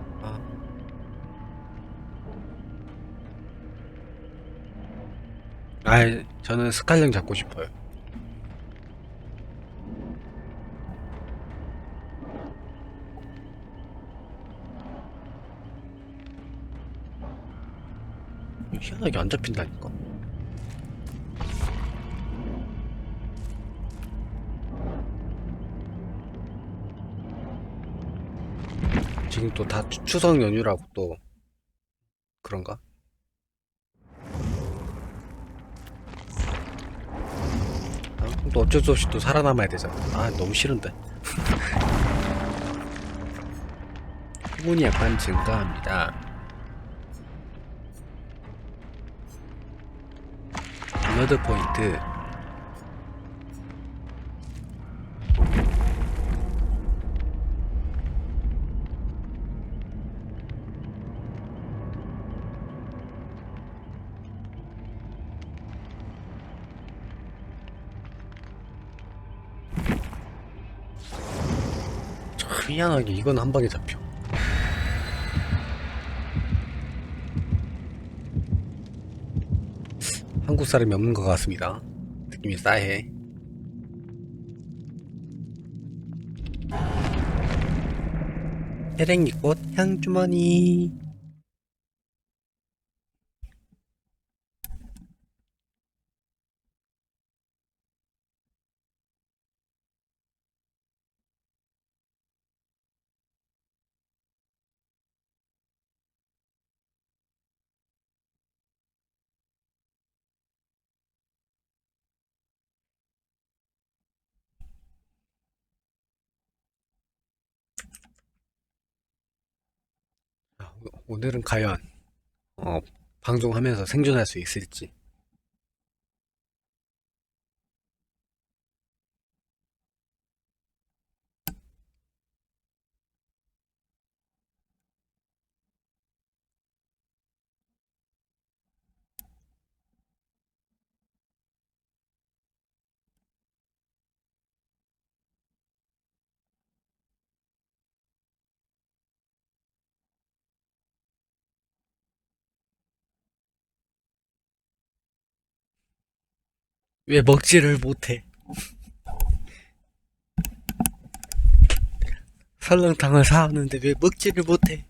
저는 스칼령 잡고 싶어요. 희한하게 안 잡힌다니까. 지금 또 다 추석 연휴라고 또 그런가? 또 어쩔 수 없이 또 살아남아야 되잖아. 너무 싫은데. 후문이 약간 증가합니다. 리너드 포인트. 희한하게 이건 한 방에 잡혀. 한국 사람이 없는 것 같습니다. 느낌이 싸해. 해랭이꽃 향주머니. 오늘은 과연 방송하면서 생존할 수 있을지. 왜 먹지를 못해? 설렁탕을 사왔는데 왜 먹지를 못해?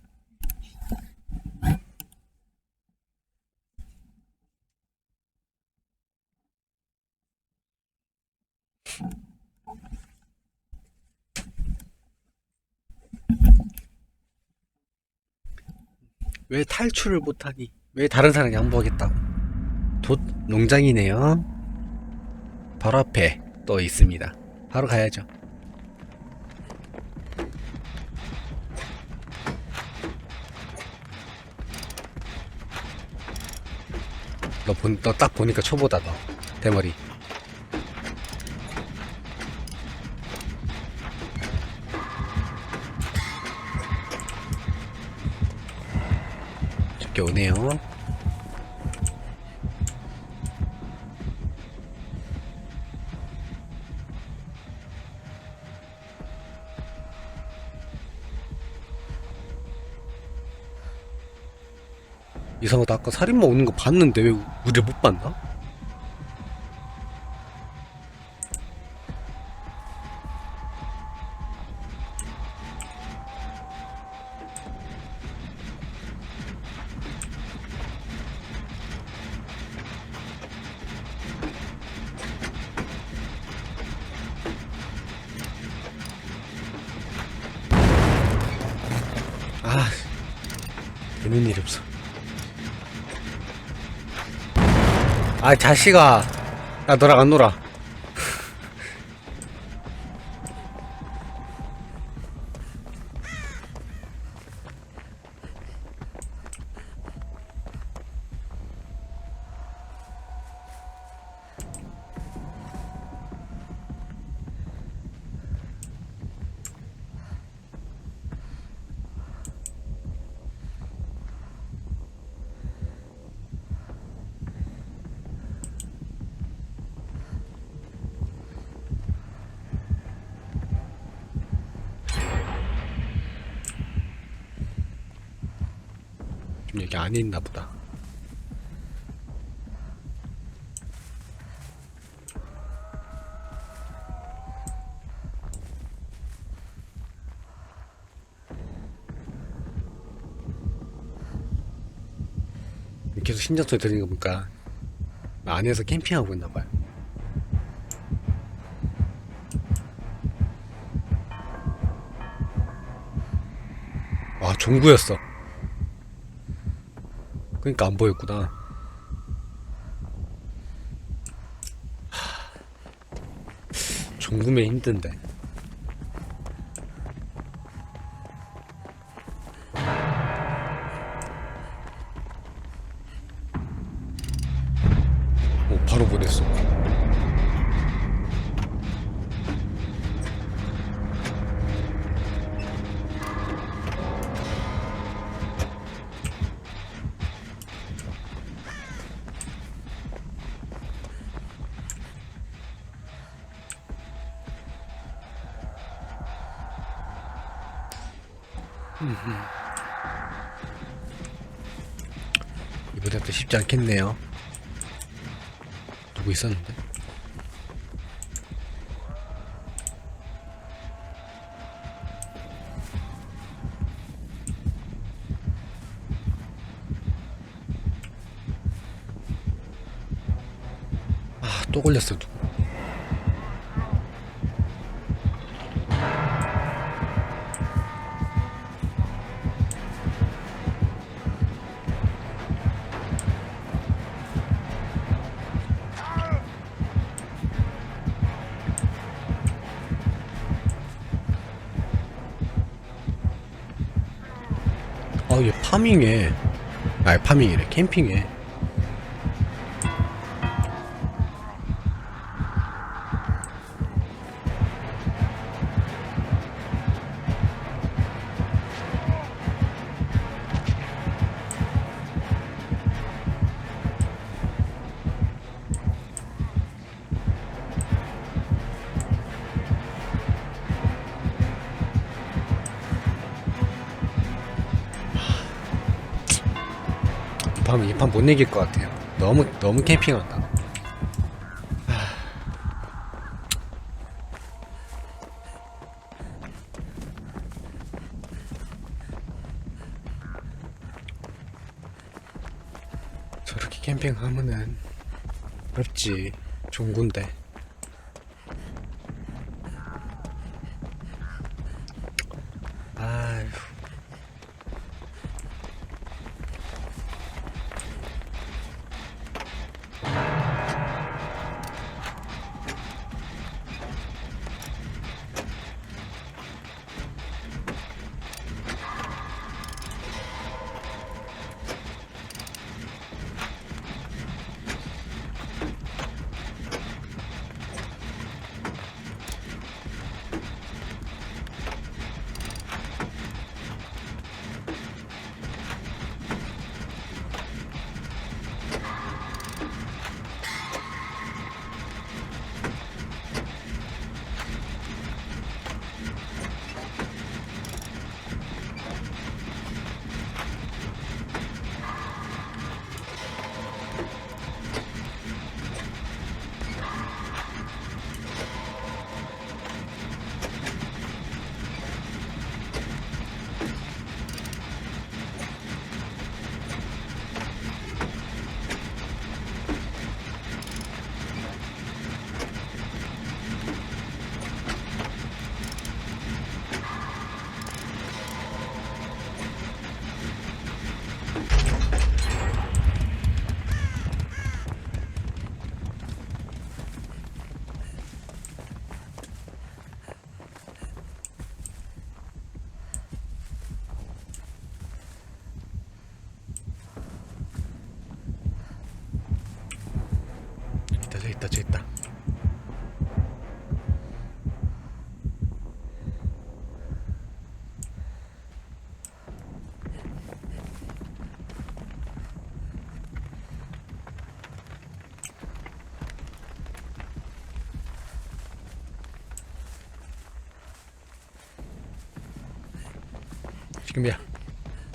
왜 탈출을 못하니? 왜 다른 사람 양보하겠다고? 농장이네요. 바로 앞에 또 있습니다. 바로 가야죠. 너 딱 보니까 초보다 너 대머리. 저기 오네요. 이상하다. 아까 살인마 오는 거 봤는데 왜 우리 못 봤나? 아, 되는 일이 없어. 아, 자식아, 나 너랑 안 놀아. 여기 안에 있나 보다. 계속 신전 소리 들리는 거 보니까 안에서 캠핑하고 있나봐요. 와, 종구였어. 그러니까 안 보였구나. 종구매 힘든데. 오, 바로 보냈어. 이번에도 쉽지 않겠네요. 누구 있었는데? 아, 또 걸렸어. 누구. 얘 파밍해. 아니 파밍이래. 캠핑해. 이 판 못 이길 것 같아요. 너무 캠핑한다. 저렇게 캠핑하면은 어렵지. 종군데. 아휴. 저 있다.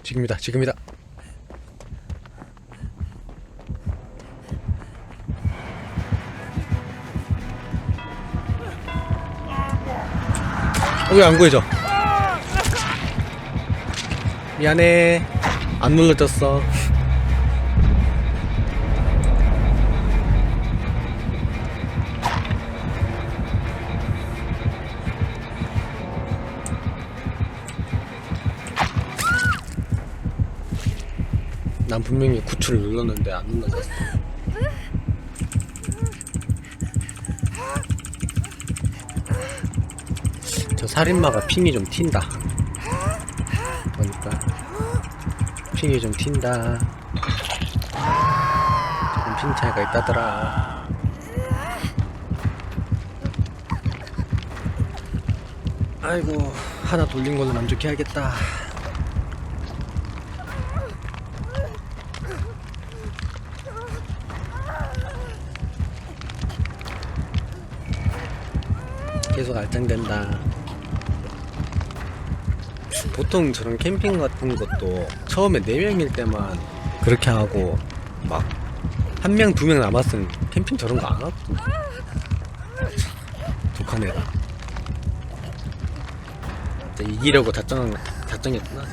지금이다. 왜 안 구해져? 미안해. 안 눌러졌어. 난 분명히 구출을 눌렀는데 안 눌러졌어. 저 살인마가 핑이 좀 튄다. 보니까 핑이 좀 튄다. 조금 핑 차이가 있다더라. 아이고, 하나 돌린 걸로 만족해야겠다. 계속 알짱된다. 보통 저런 캠핑 같은 것도 처음에 4명일 때만 그렇게 하고 막 1명, 2명 남았으면 캠핑 저런 거 안 하거든. 독한 애다. 진짜 이기려고 작정했구나.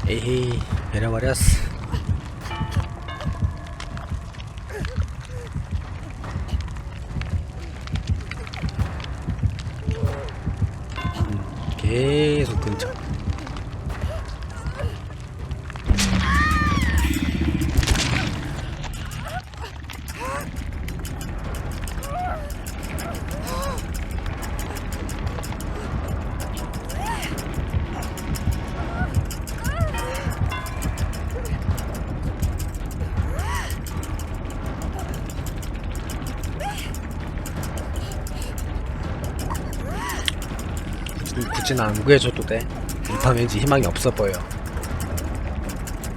에헤이, 베려버렸어. 계속 근처. 굳이는 안 구해줘도 돼. 이 판 왠지 희망이 없어 보여.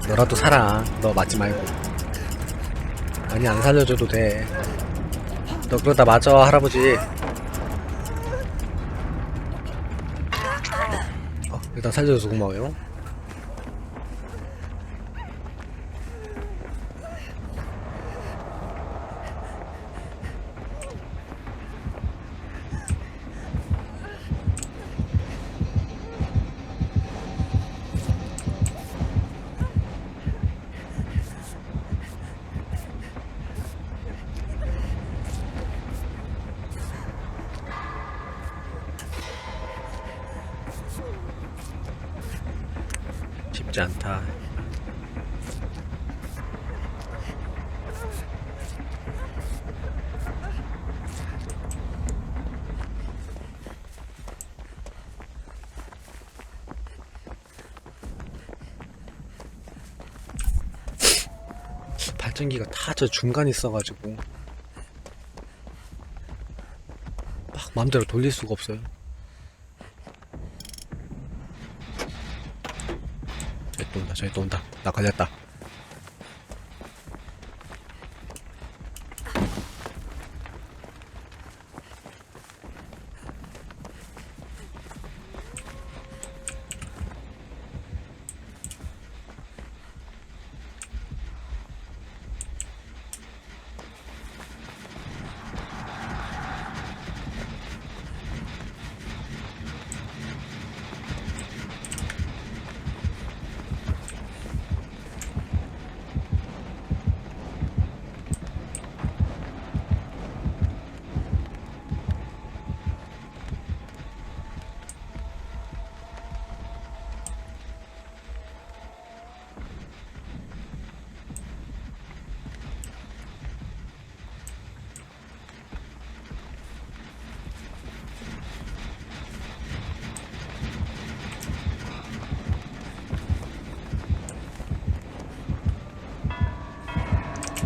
너라도 살아. 너 맞지 말고. 아니 안 살려줘도 돼. 너 그러다 맞아 할아버지. 일단 살려줘서 고마워요. 쉽지 않다. 발전기가 다 저 중간에 있어가지고 막 마음대로 돌릴 수가 없어요. 저기 또 온다. 나 걸렸다.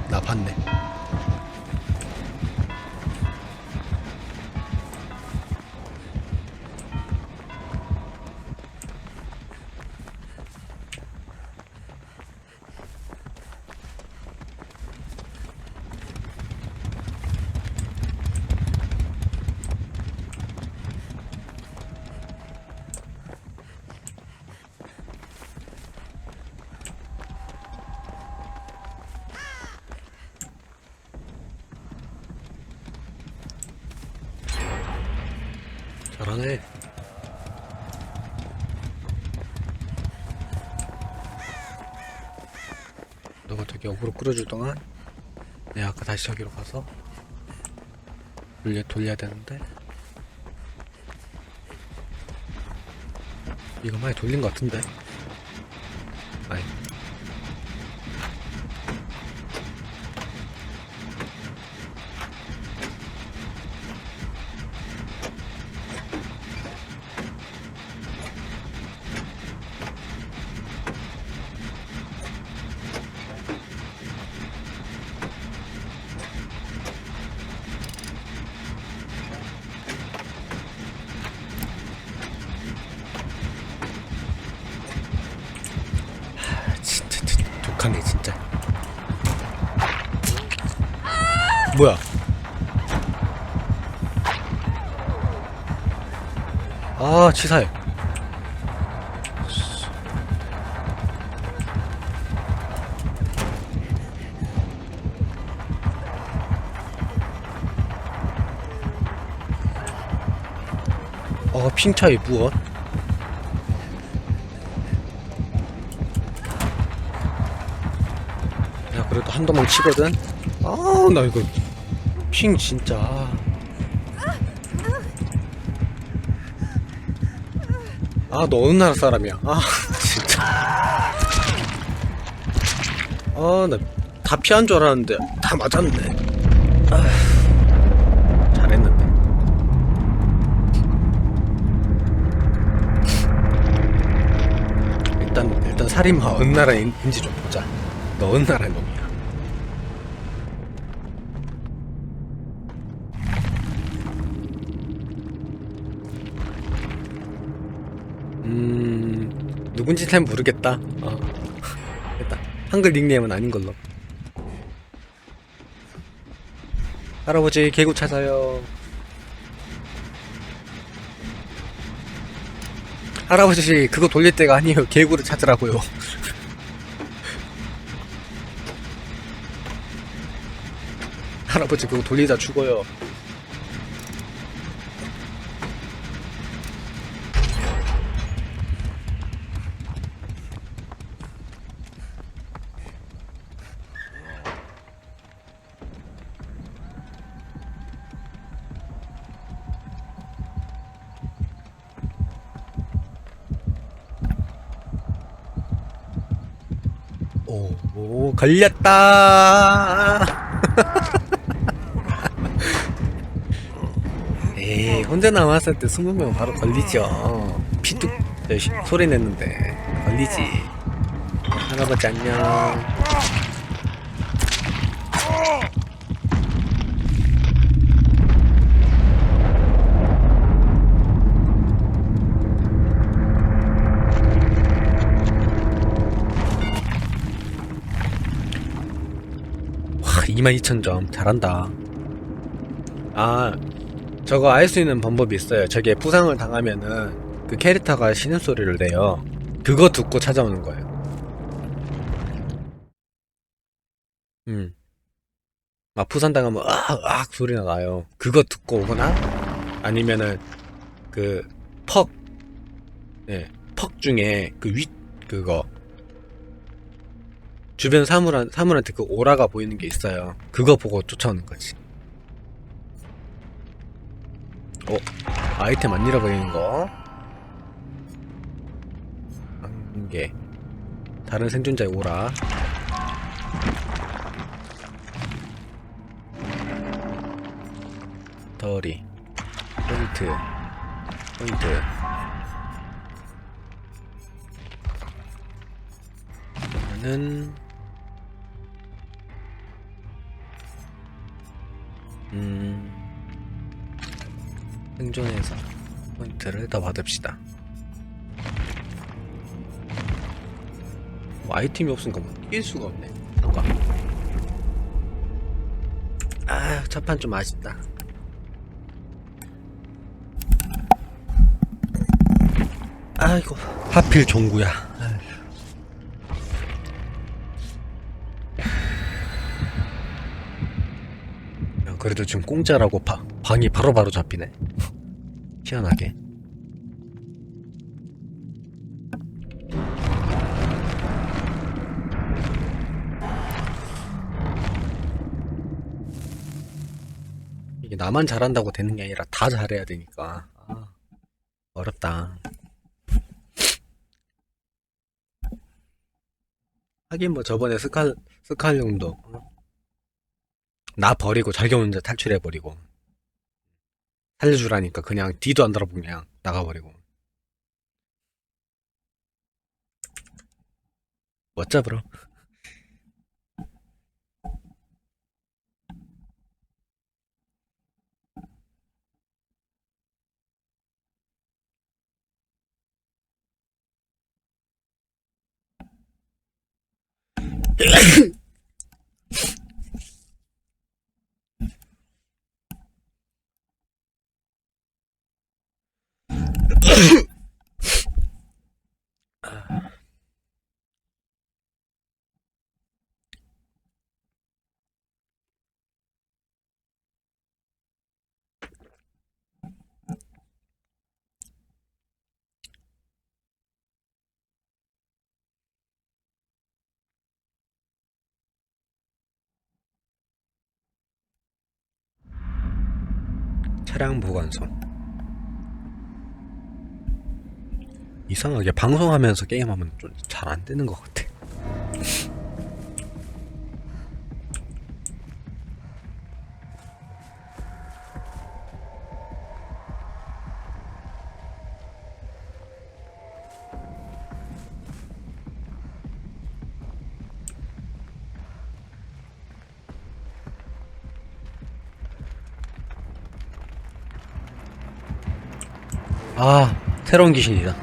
나 봤네. 잘하네. 너가 저기 어그로 끌어줄 동안 내가 아까 다시 저기로 가서 돌려야 되는데 이거 많이 돌린 것 같은데. 아니 독하네 진짜. 뭐야? 아 치사해. 핑 차이 무엇? 야 그래도 한 도망 치거든. 아 나 이거 핑 진짜. 아 너 어느 나라 사람이야? 아 진짜. 아 나 다 피한 줄 알았는데 다 맞았네. 아, 잘했는데. 일단 살인마 어느 나라인지 좀 보자. 너 어느 나라의 놈이야? 누군지 잘 모르겠다. 됐다. 한글 닉네임은 아닌 걸로. 할아버지 개구 찾아요. 할아버지 그거 돌릴 때가 아니에요. 개구를 찾으라고요. 할아버지 그거 돌리다 죽어요. 오, 걸렸다. 에이, 혼자 남았을 때 20명 바로 걸리죠. 피뚝 소리 냈는데 걸리지. 할아버지 안녕. 와, 22,000점 잘한다. 아, 저거 알 수 있는 방법이 있어요. 저게 부상을 당하면은 그 캐릭터가 신음소리를 내요. 그거 듣고 찾아오는 거예요. 막 부상당하면 으악 소리가 나요. 그거 듣고 오거나 아니면은 그 퍽 중에 그 그거 주변 사물한테 그 오라가 보이는 게 있어요. 그거 보고 쫓아오는 거지. 아이템 안 잃어버리는 거. 한 개. 다른 생존자의 오라. 덜이. 포인트. 그러면은 생존해서 포인트를 더 받읍시다. 뭐 아이템이 없으니까 뭐 뛸 수가 없네. 뭔가. 아, 첫판 좀 아쉽다. 아이고, 하필 종구야. 그래도 지금 공짜라고 방이 바로바로 잡히네. 희한하게. 이게 나만 잘한다고 되는 게 아니라 다 잘해야 되니까. 어렵다. 하긴 뭐 저번에 스칼용도 나 버리고 자기 혼자 탈출해버리고 살려주라니까 그냥 뒤도 안 돌아보고 그냥 나가버리고. 멋져 브로. 차량 보관소. 이상하게 방송하면서 게임하면 좀 잘 안 되는 것 같아. 아, 새로운 귀신이다.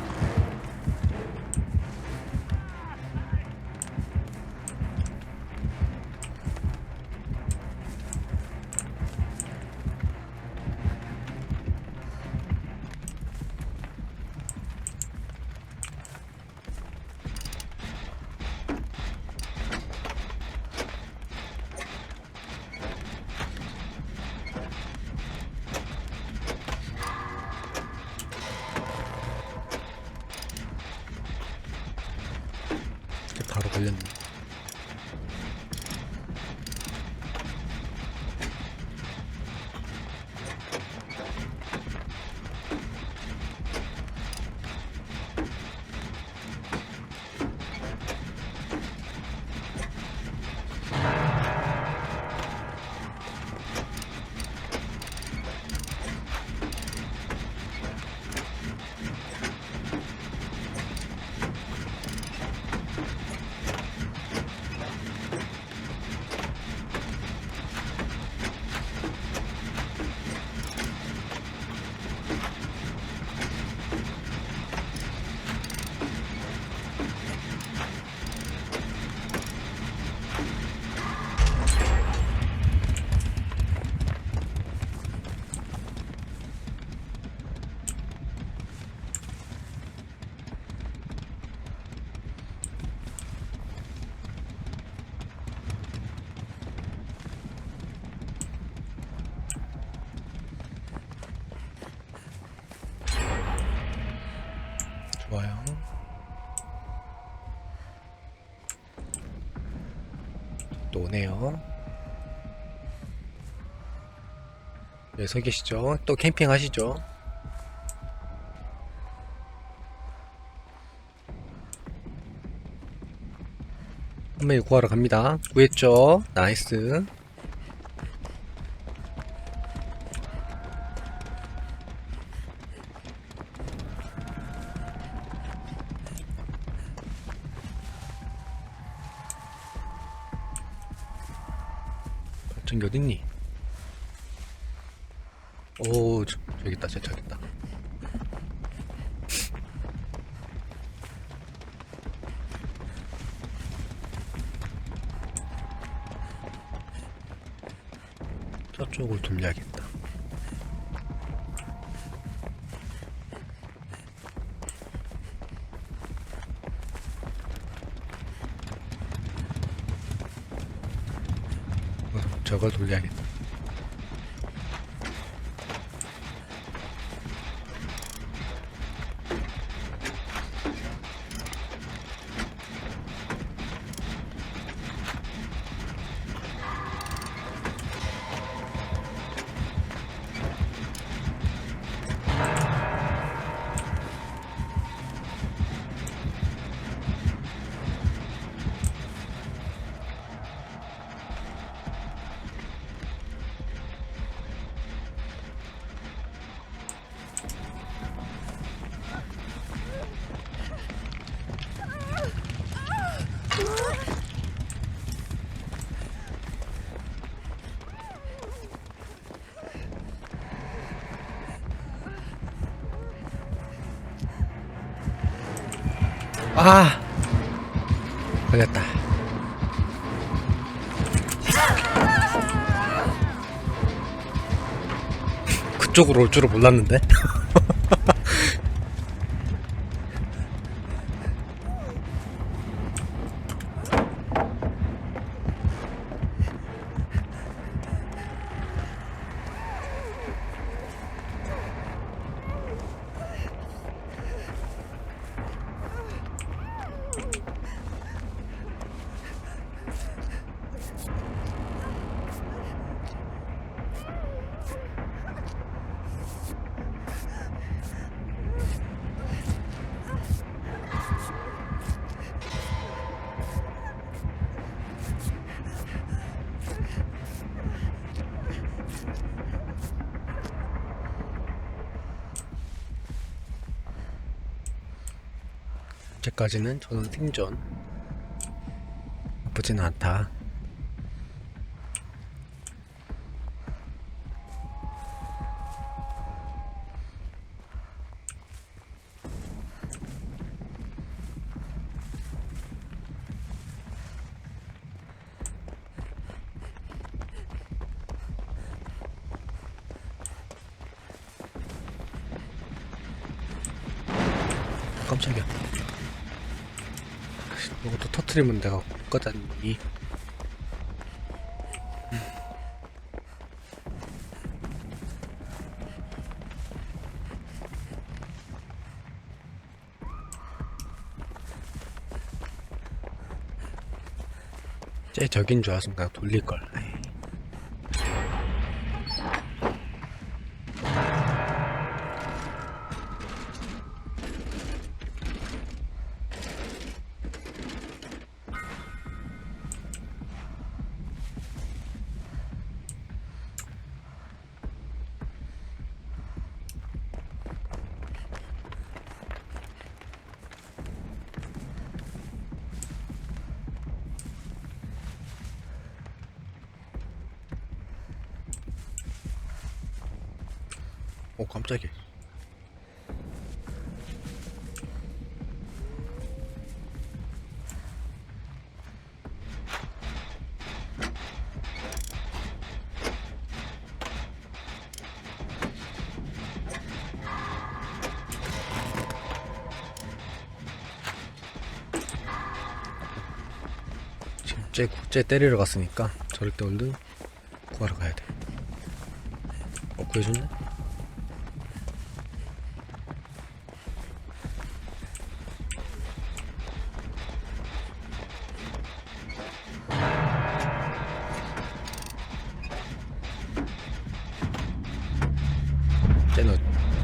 오네요. 여기 서 계시죠? 또 캠핑 하시죠? 한 마리 구하러 갑니다. 구했죠? 나이스. 발전기 어딨니? 오, 저기 있다, 저기 있다. 저쪽을 돌려야겠다. 저걸 돌려야겠다. 아! 걸렸다. 그쪽으로 올 줄은 몰랐는데? 현재까지는 저는 생존. 나쁘지는 않다. 깜짝이야. 이것도 터트리면 내가 꺼다니. 쟤 적인 줄 알았으면 그냥 돌릴걸. 오, 깜짝이야. 지금 쟤 때리러 갔으니까 저럴 때 얼른 구하러 가야 돼. 구해줬네?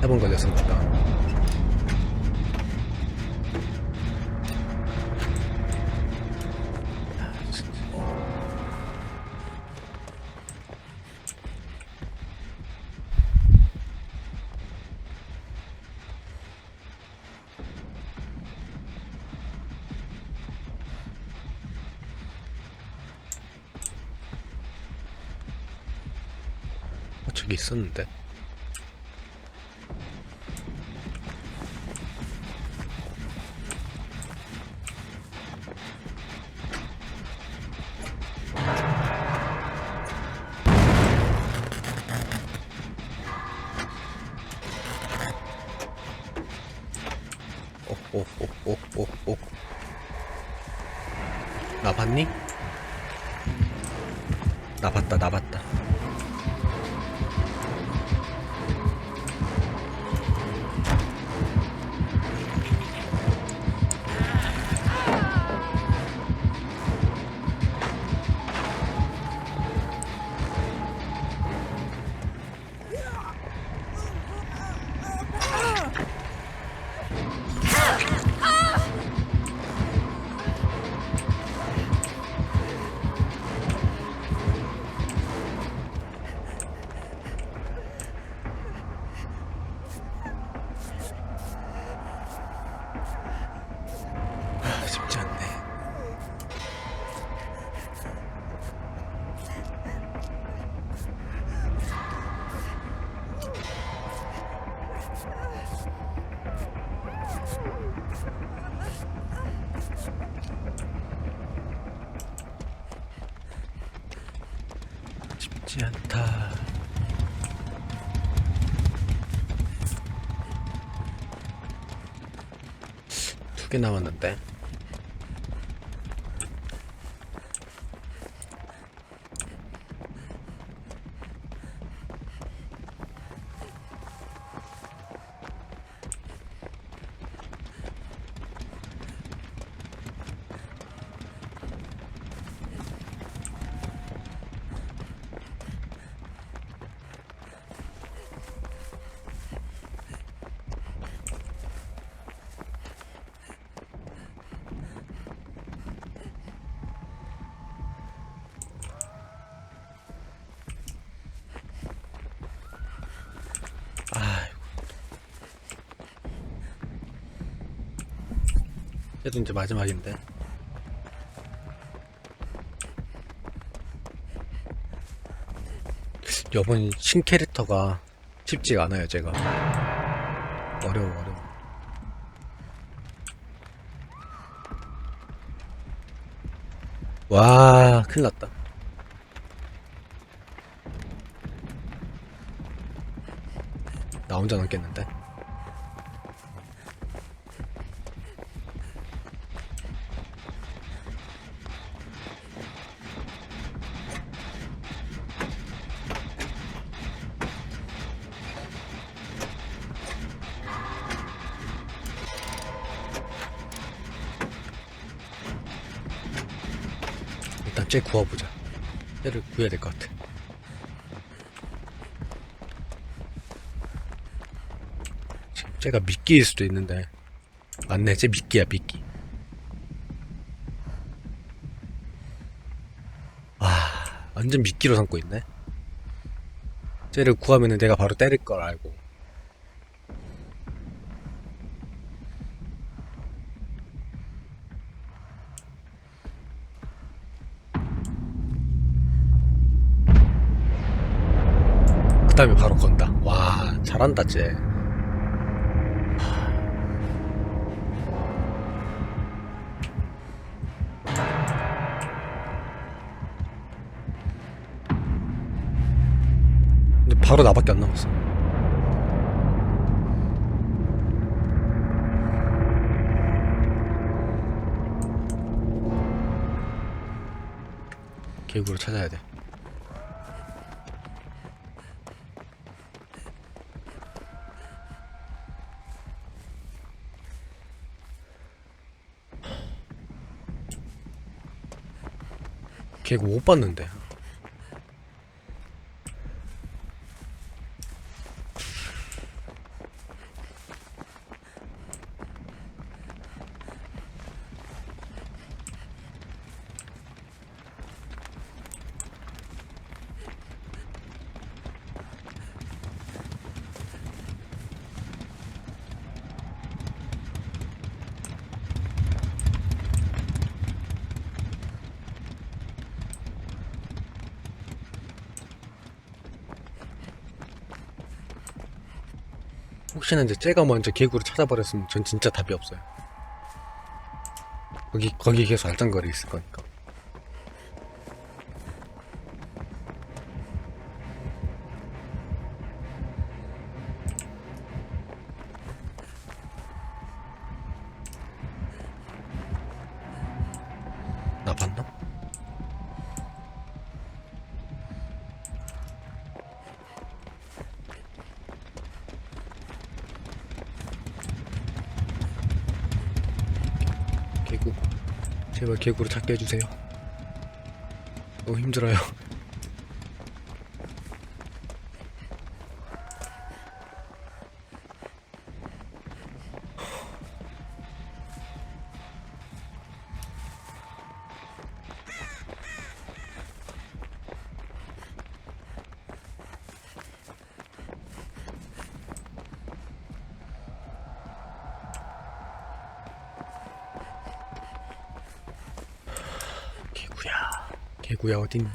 3번 걸렸으니까. 저기 있었는데. 오. 나 봤니? 나 봤다. 쉽지 않네. 쉽지 않다. 두 개 남았는데. 얘도 이제 마지막인데. 이번 신캐릭터가 쉽지가 않아요. 제가 어려워. 와, 큰일났다. 나 혼자 남겠는데. 일단 쟤 구워보자. 쟤를 구해야 될 것 같아. 지금 쟤가 미끼일 수도 있는데. 맞네, 쟤 미끼야, 미끼. 와, 완전 미끼로 삼고 있네. 쟤를 구하면은 내가 바로 때릴 걸 알고. 그 다음에 바로 건다. 와, 잘한다 쟤. 근데 바로 나밖에 안 남았어. 계획으로 찾아야 돼. 걔가 못 봤는데. 혹시나 이제 쟤가 먼저 개구를 찾아버렸으면 전 진짜 답이 없어요. 거기 계속 알짱거리 있을 거니까. 나 봤나? 개구, 제발 개구를 찾게 해주세요. 너무 힘들어요. 개구야 어딨니?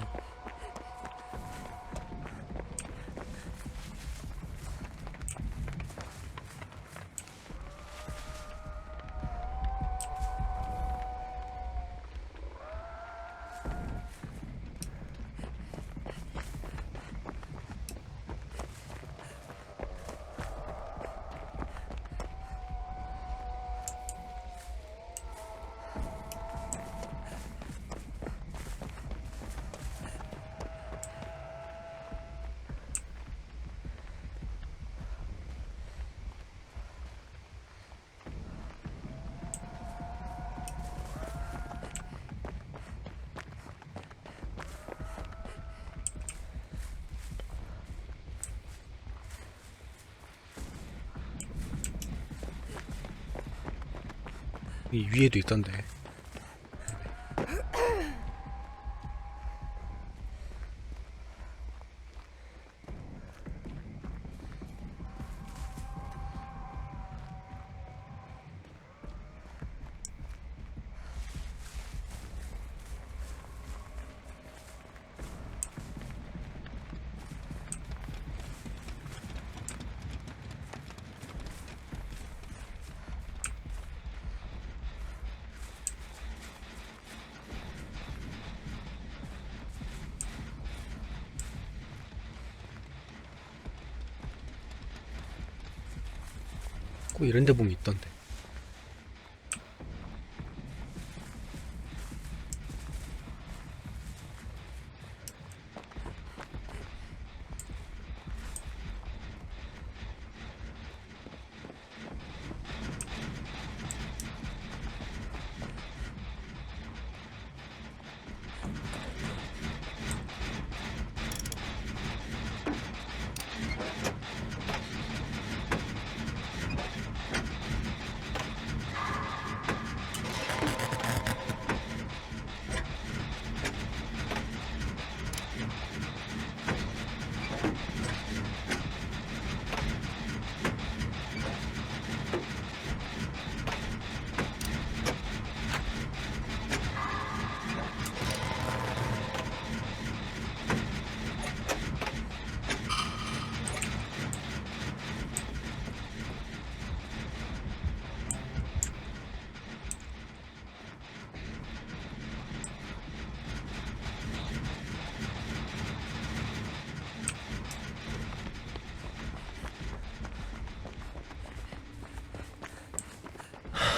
이 위에도 있던데. 꼭 이런 데 보면 있던데.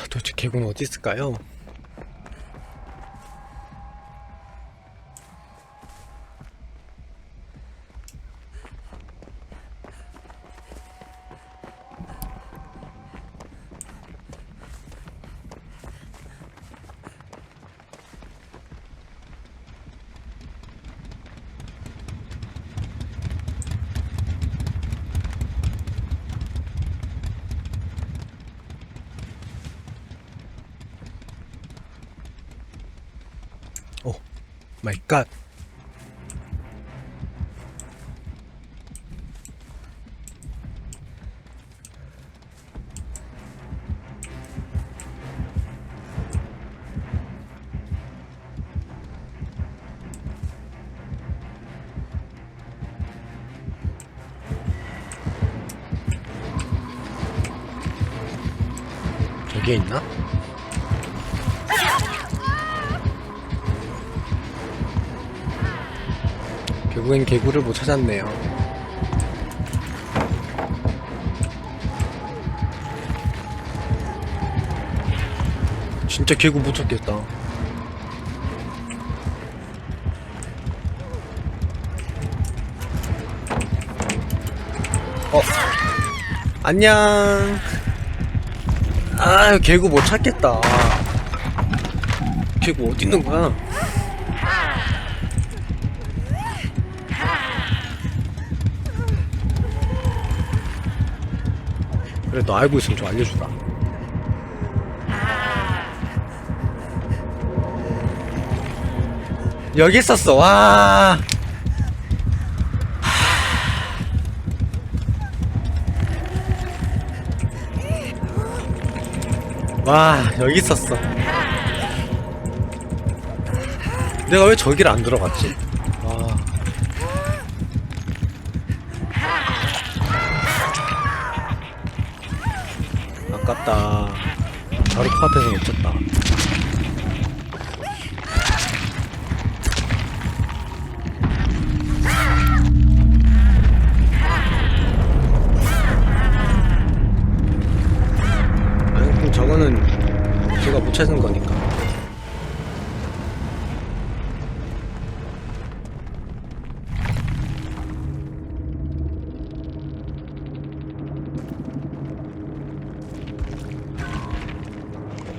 도대체 개구는 어디 있을까요? 오 마이 갓. 여기에 있나? 결국엔 개구를 못 찾았네요. 진짜 개구 못 찾겠다. 안녕. 아, 개구 못 찾겠다. 개구 어디 있는 거야? 그래, 너 알고 있으면 좀 알려주라. 여기 있었어. 와. 와, 여기 있었어. 내가 왜 저기를 안 들어갔지? 와. 아깝다. 바로 코앞에서 놓쳤다. 아니, 그럼 저거는 제가 못 찾은 거니까.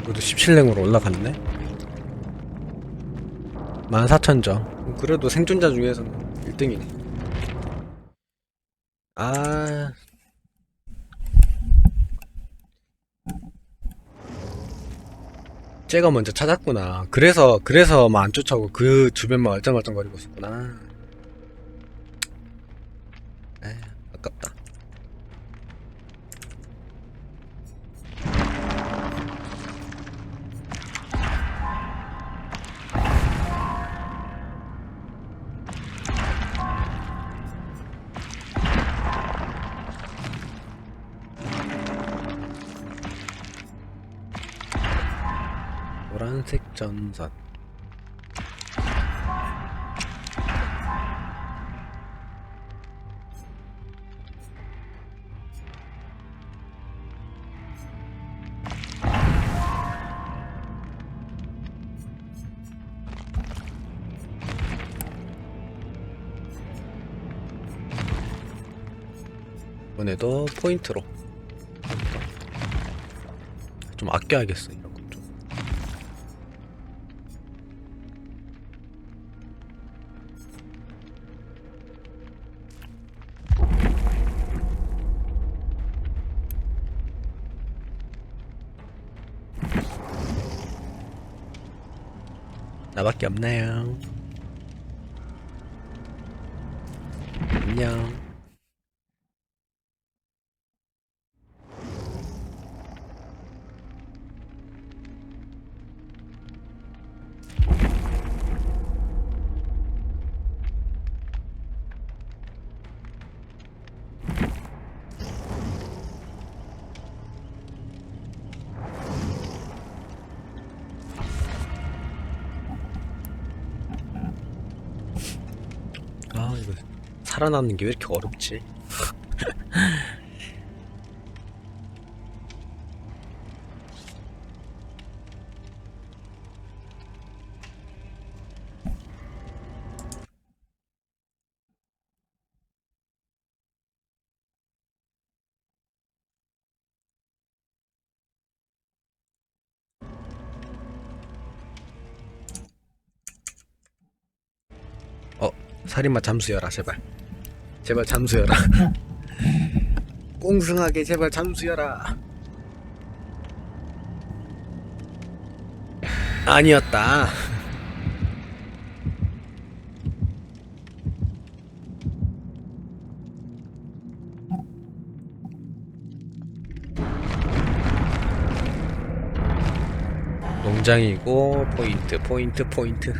그래도 17랭으로 올라갔네? 14,000점. 그래도 생존자 중에서는 1등이네. 아. 쟤가 먼저 찾았구나. 그래서 막 안 쫓아오고 그 주변만 얼쩡얼쩡거리고 있었구나. 에이, 아깝다. 노란색 전선. 이번에도 포인트로 좀 아껴야겠어. 이런 거 좀. 나밖에 없나요? 안녕. 아, 이거 살아남는 게 왜 이렇게 어렵지? 살인마 잠수여라, 제발. 제발 잠수여라. 꽁승하게 제발 잠수여라. 아니었다. 농장이고 포인트.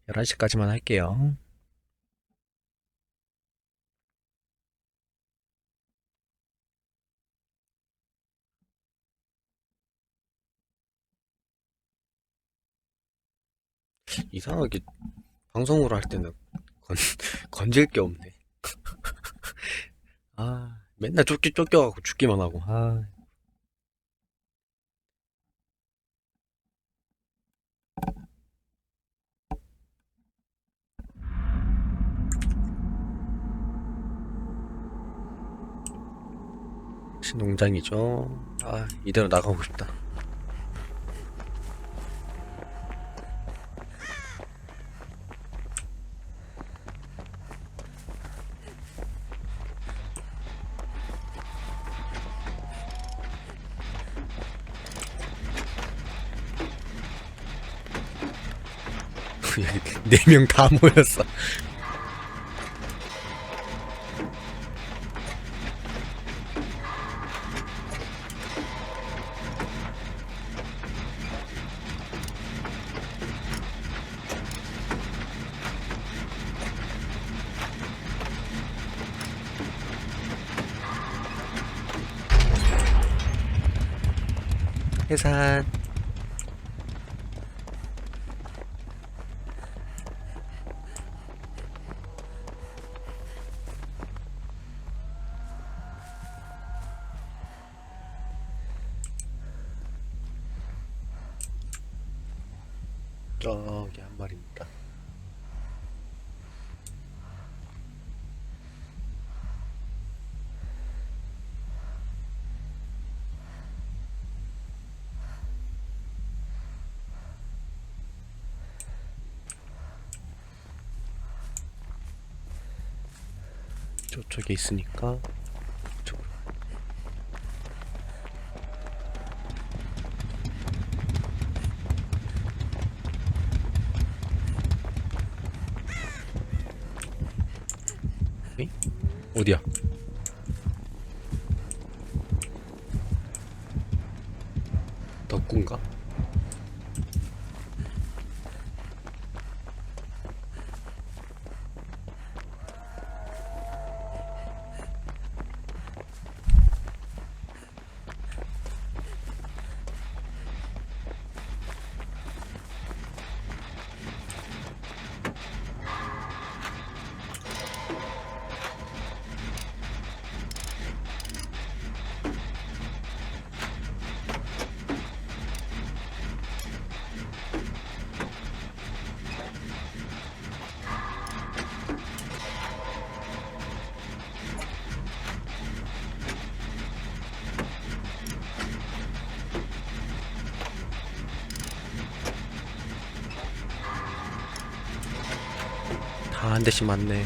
11시까지만 할게요. 이상하게 방송으로 할 때는 건질 게 없네. 아, 맨날 쫓겨가고 죽기만 하고. 아. 신농장이죠. 아, 이대로 나가고 싶다. 여기 4명 다 모였어. 해산. 저기 한 마리입니다. 저쪽에 있으니까 이쪽으로. 에이? 어디야? 덕군가? 다 한 대씩 맞네.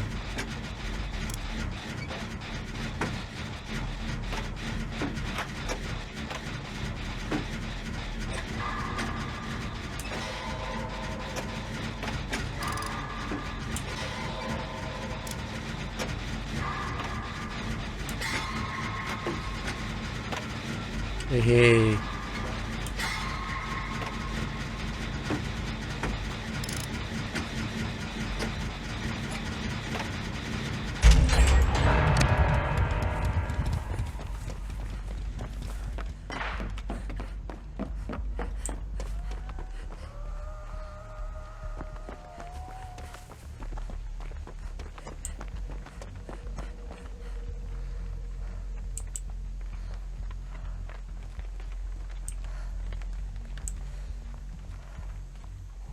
에헤이.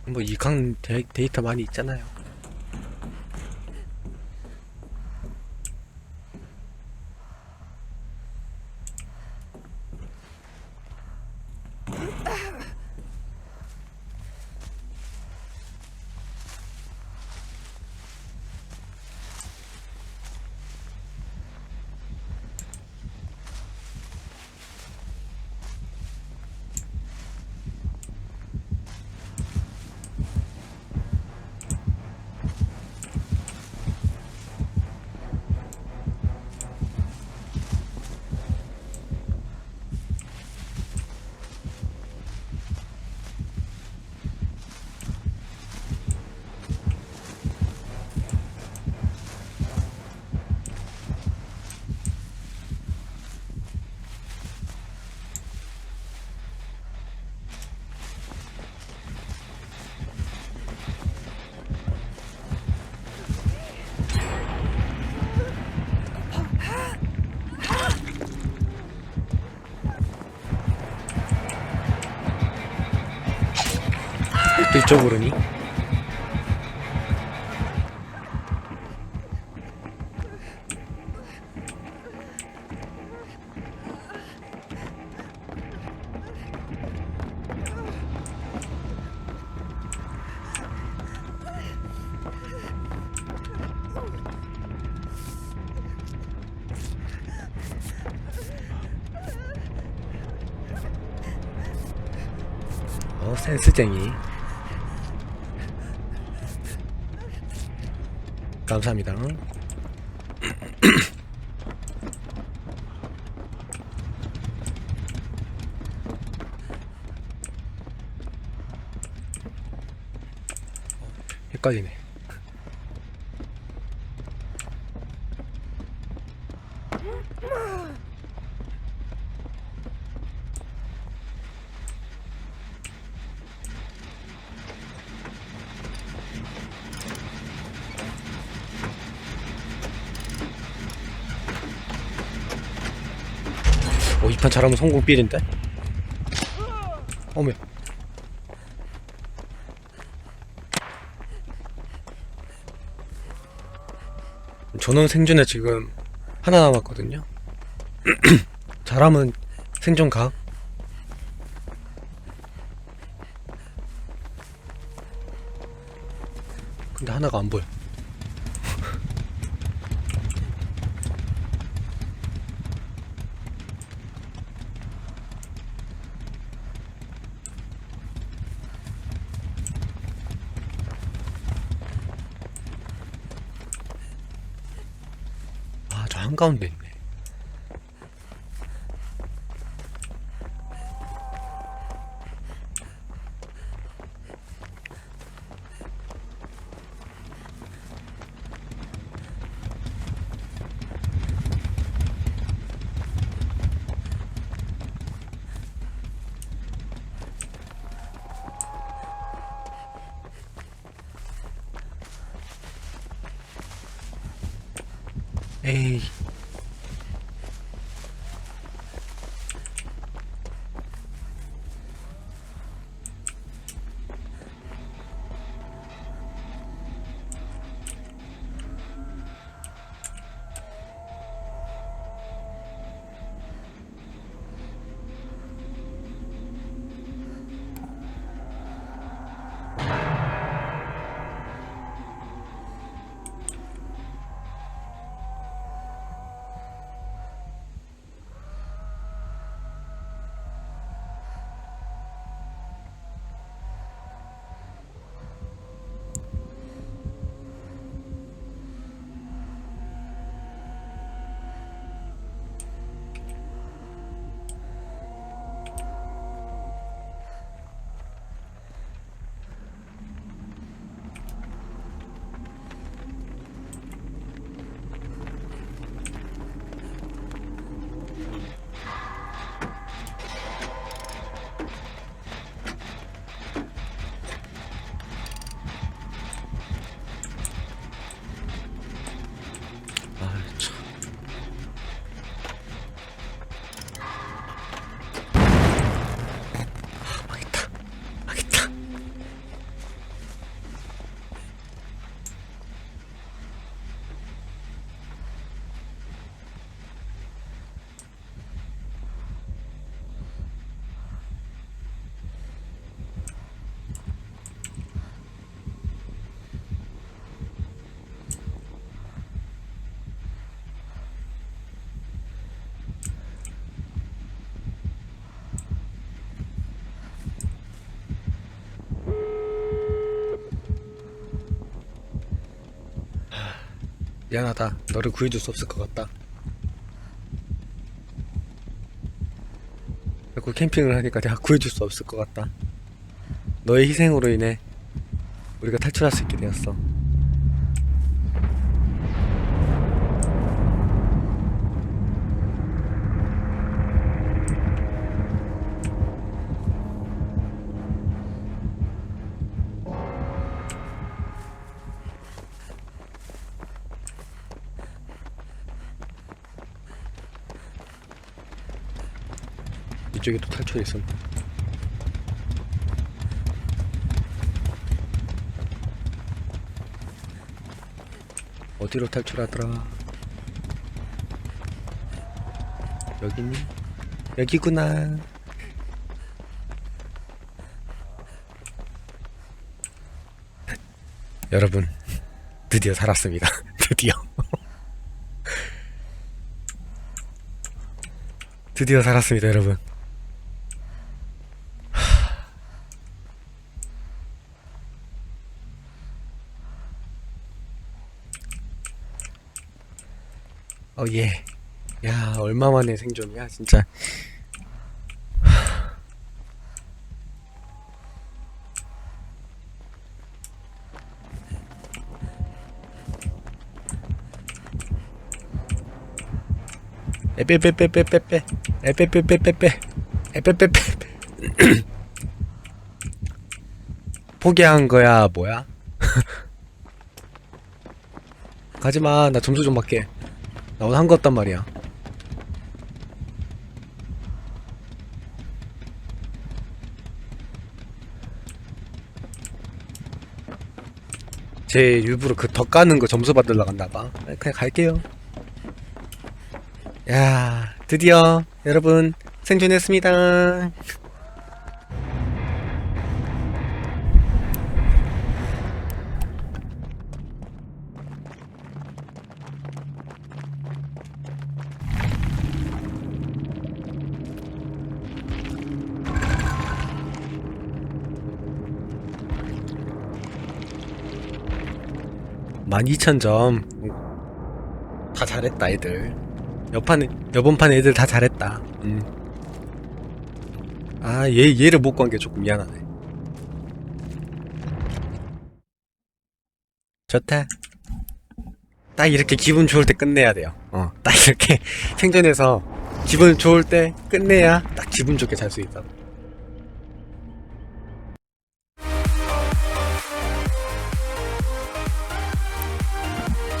뭐 이강 데이터 많이 있잖아요. 이쪽으로니? 센스쟁이. 감사합니다. 헷갈리네. 이 판 잘하면 성공 삘인데? 어메. 전원 생존에 지금 하나 남았거든요. 잘하면 생존 각. 근데 하나가 안 보여. 한가운데 있네. 에이. 미안하다. 너를 구해줄 수 없을 것 같다. 자꾸 캠핑을 하니까 내가 구해줄 수 없을 것 같다. 너의 희생으로 인해 우리가 탈출할 수 있게 되었어. 이쪽에 또 탈출이 있었네. 어디로 탈출하더라? 여기니? 여기구나. 여러분, 드디어 살았습니다. 드디어. 드디어 살았습니다, 여러분. 예. 야, 얼마만에 생존이야, 진짜. 에빼빼빼빼빼빼 에빼빼빼빼빼 에빼빼빼 포기한 거야 뭐야? 가지마. 나 점수 좀 받게. 나 오늘 한 거 없단 말이야. 제 일부러 그 더 까는 거 점수 받으러 간다봐. 그냥 갈게요. 야, 드디어 여러분 생존했습니다. (12,000점) 다 잘했다 애들. 여번 판 애들 다 잘했다. 아, 얘를 못 간 게 조금 미안하네. 좋다. 딱 이렇게 기분 좋을 때 끝내야 돼요. 딱 이렇게 생존해서 기분 좋을 때 끝내야 딱 기분 좋게 잘 수 있다고.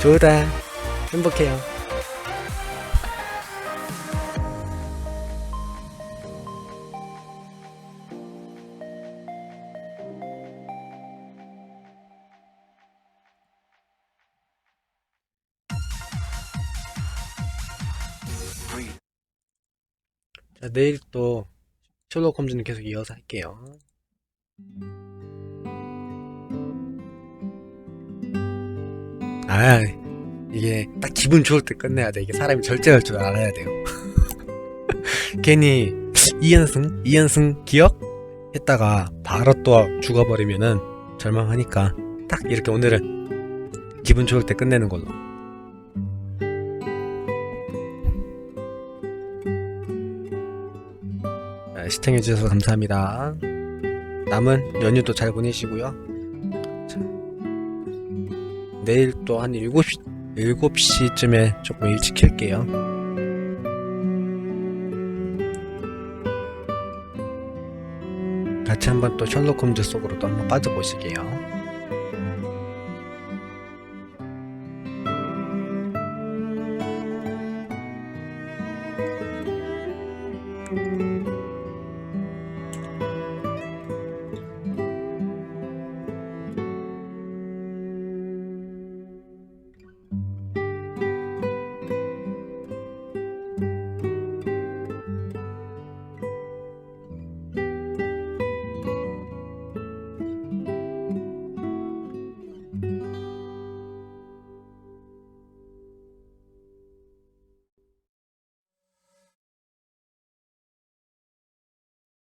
좋다. 행복해요. 자, 내일 또 셜록 홈즈는 계속 이어서 할게요. 아, 이게 딱 기분 좋을 때 끝내야 돼. 이게 사람이 절제할 줄 알아야 돼요. 괜히 2연승 기억? 했다가 바로 또 죽어버리면은 절망하니까 딱 이렇게 오늘은 기분 좋을 때 끝내는 걸로. 시청해주셔서 감사합니다. 남은 연휴도 잘 보내시고요. 자, 내일 또 한 7시쯤에 조금 일찍 킬게요. 같이 한번 또 셜록 홈즈 속으로 또 한번 빠져보시게요.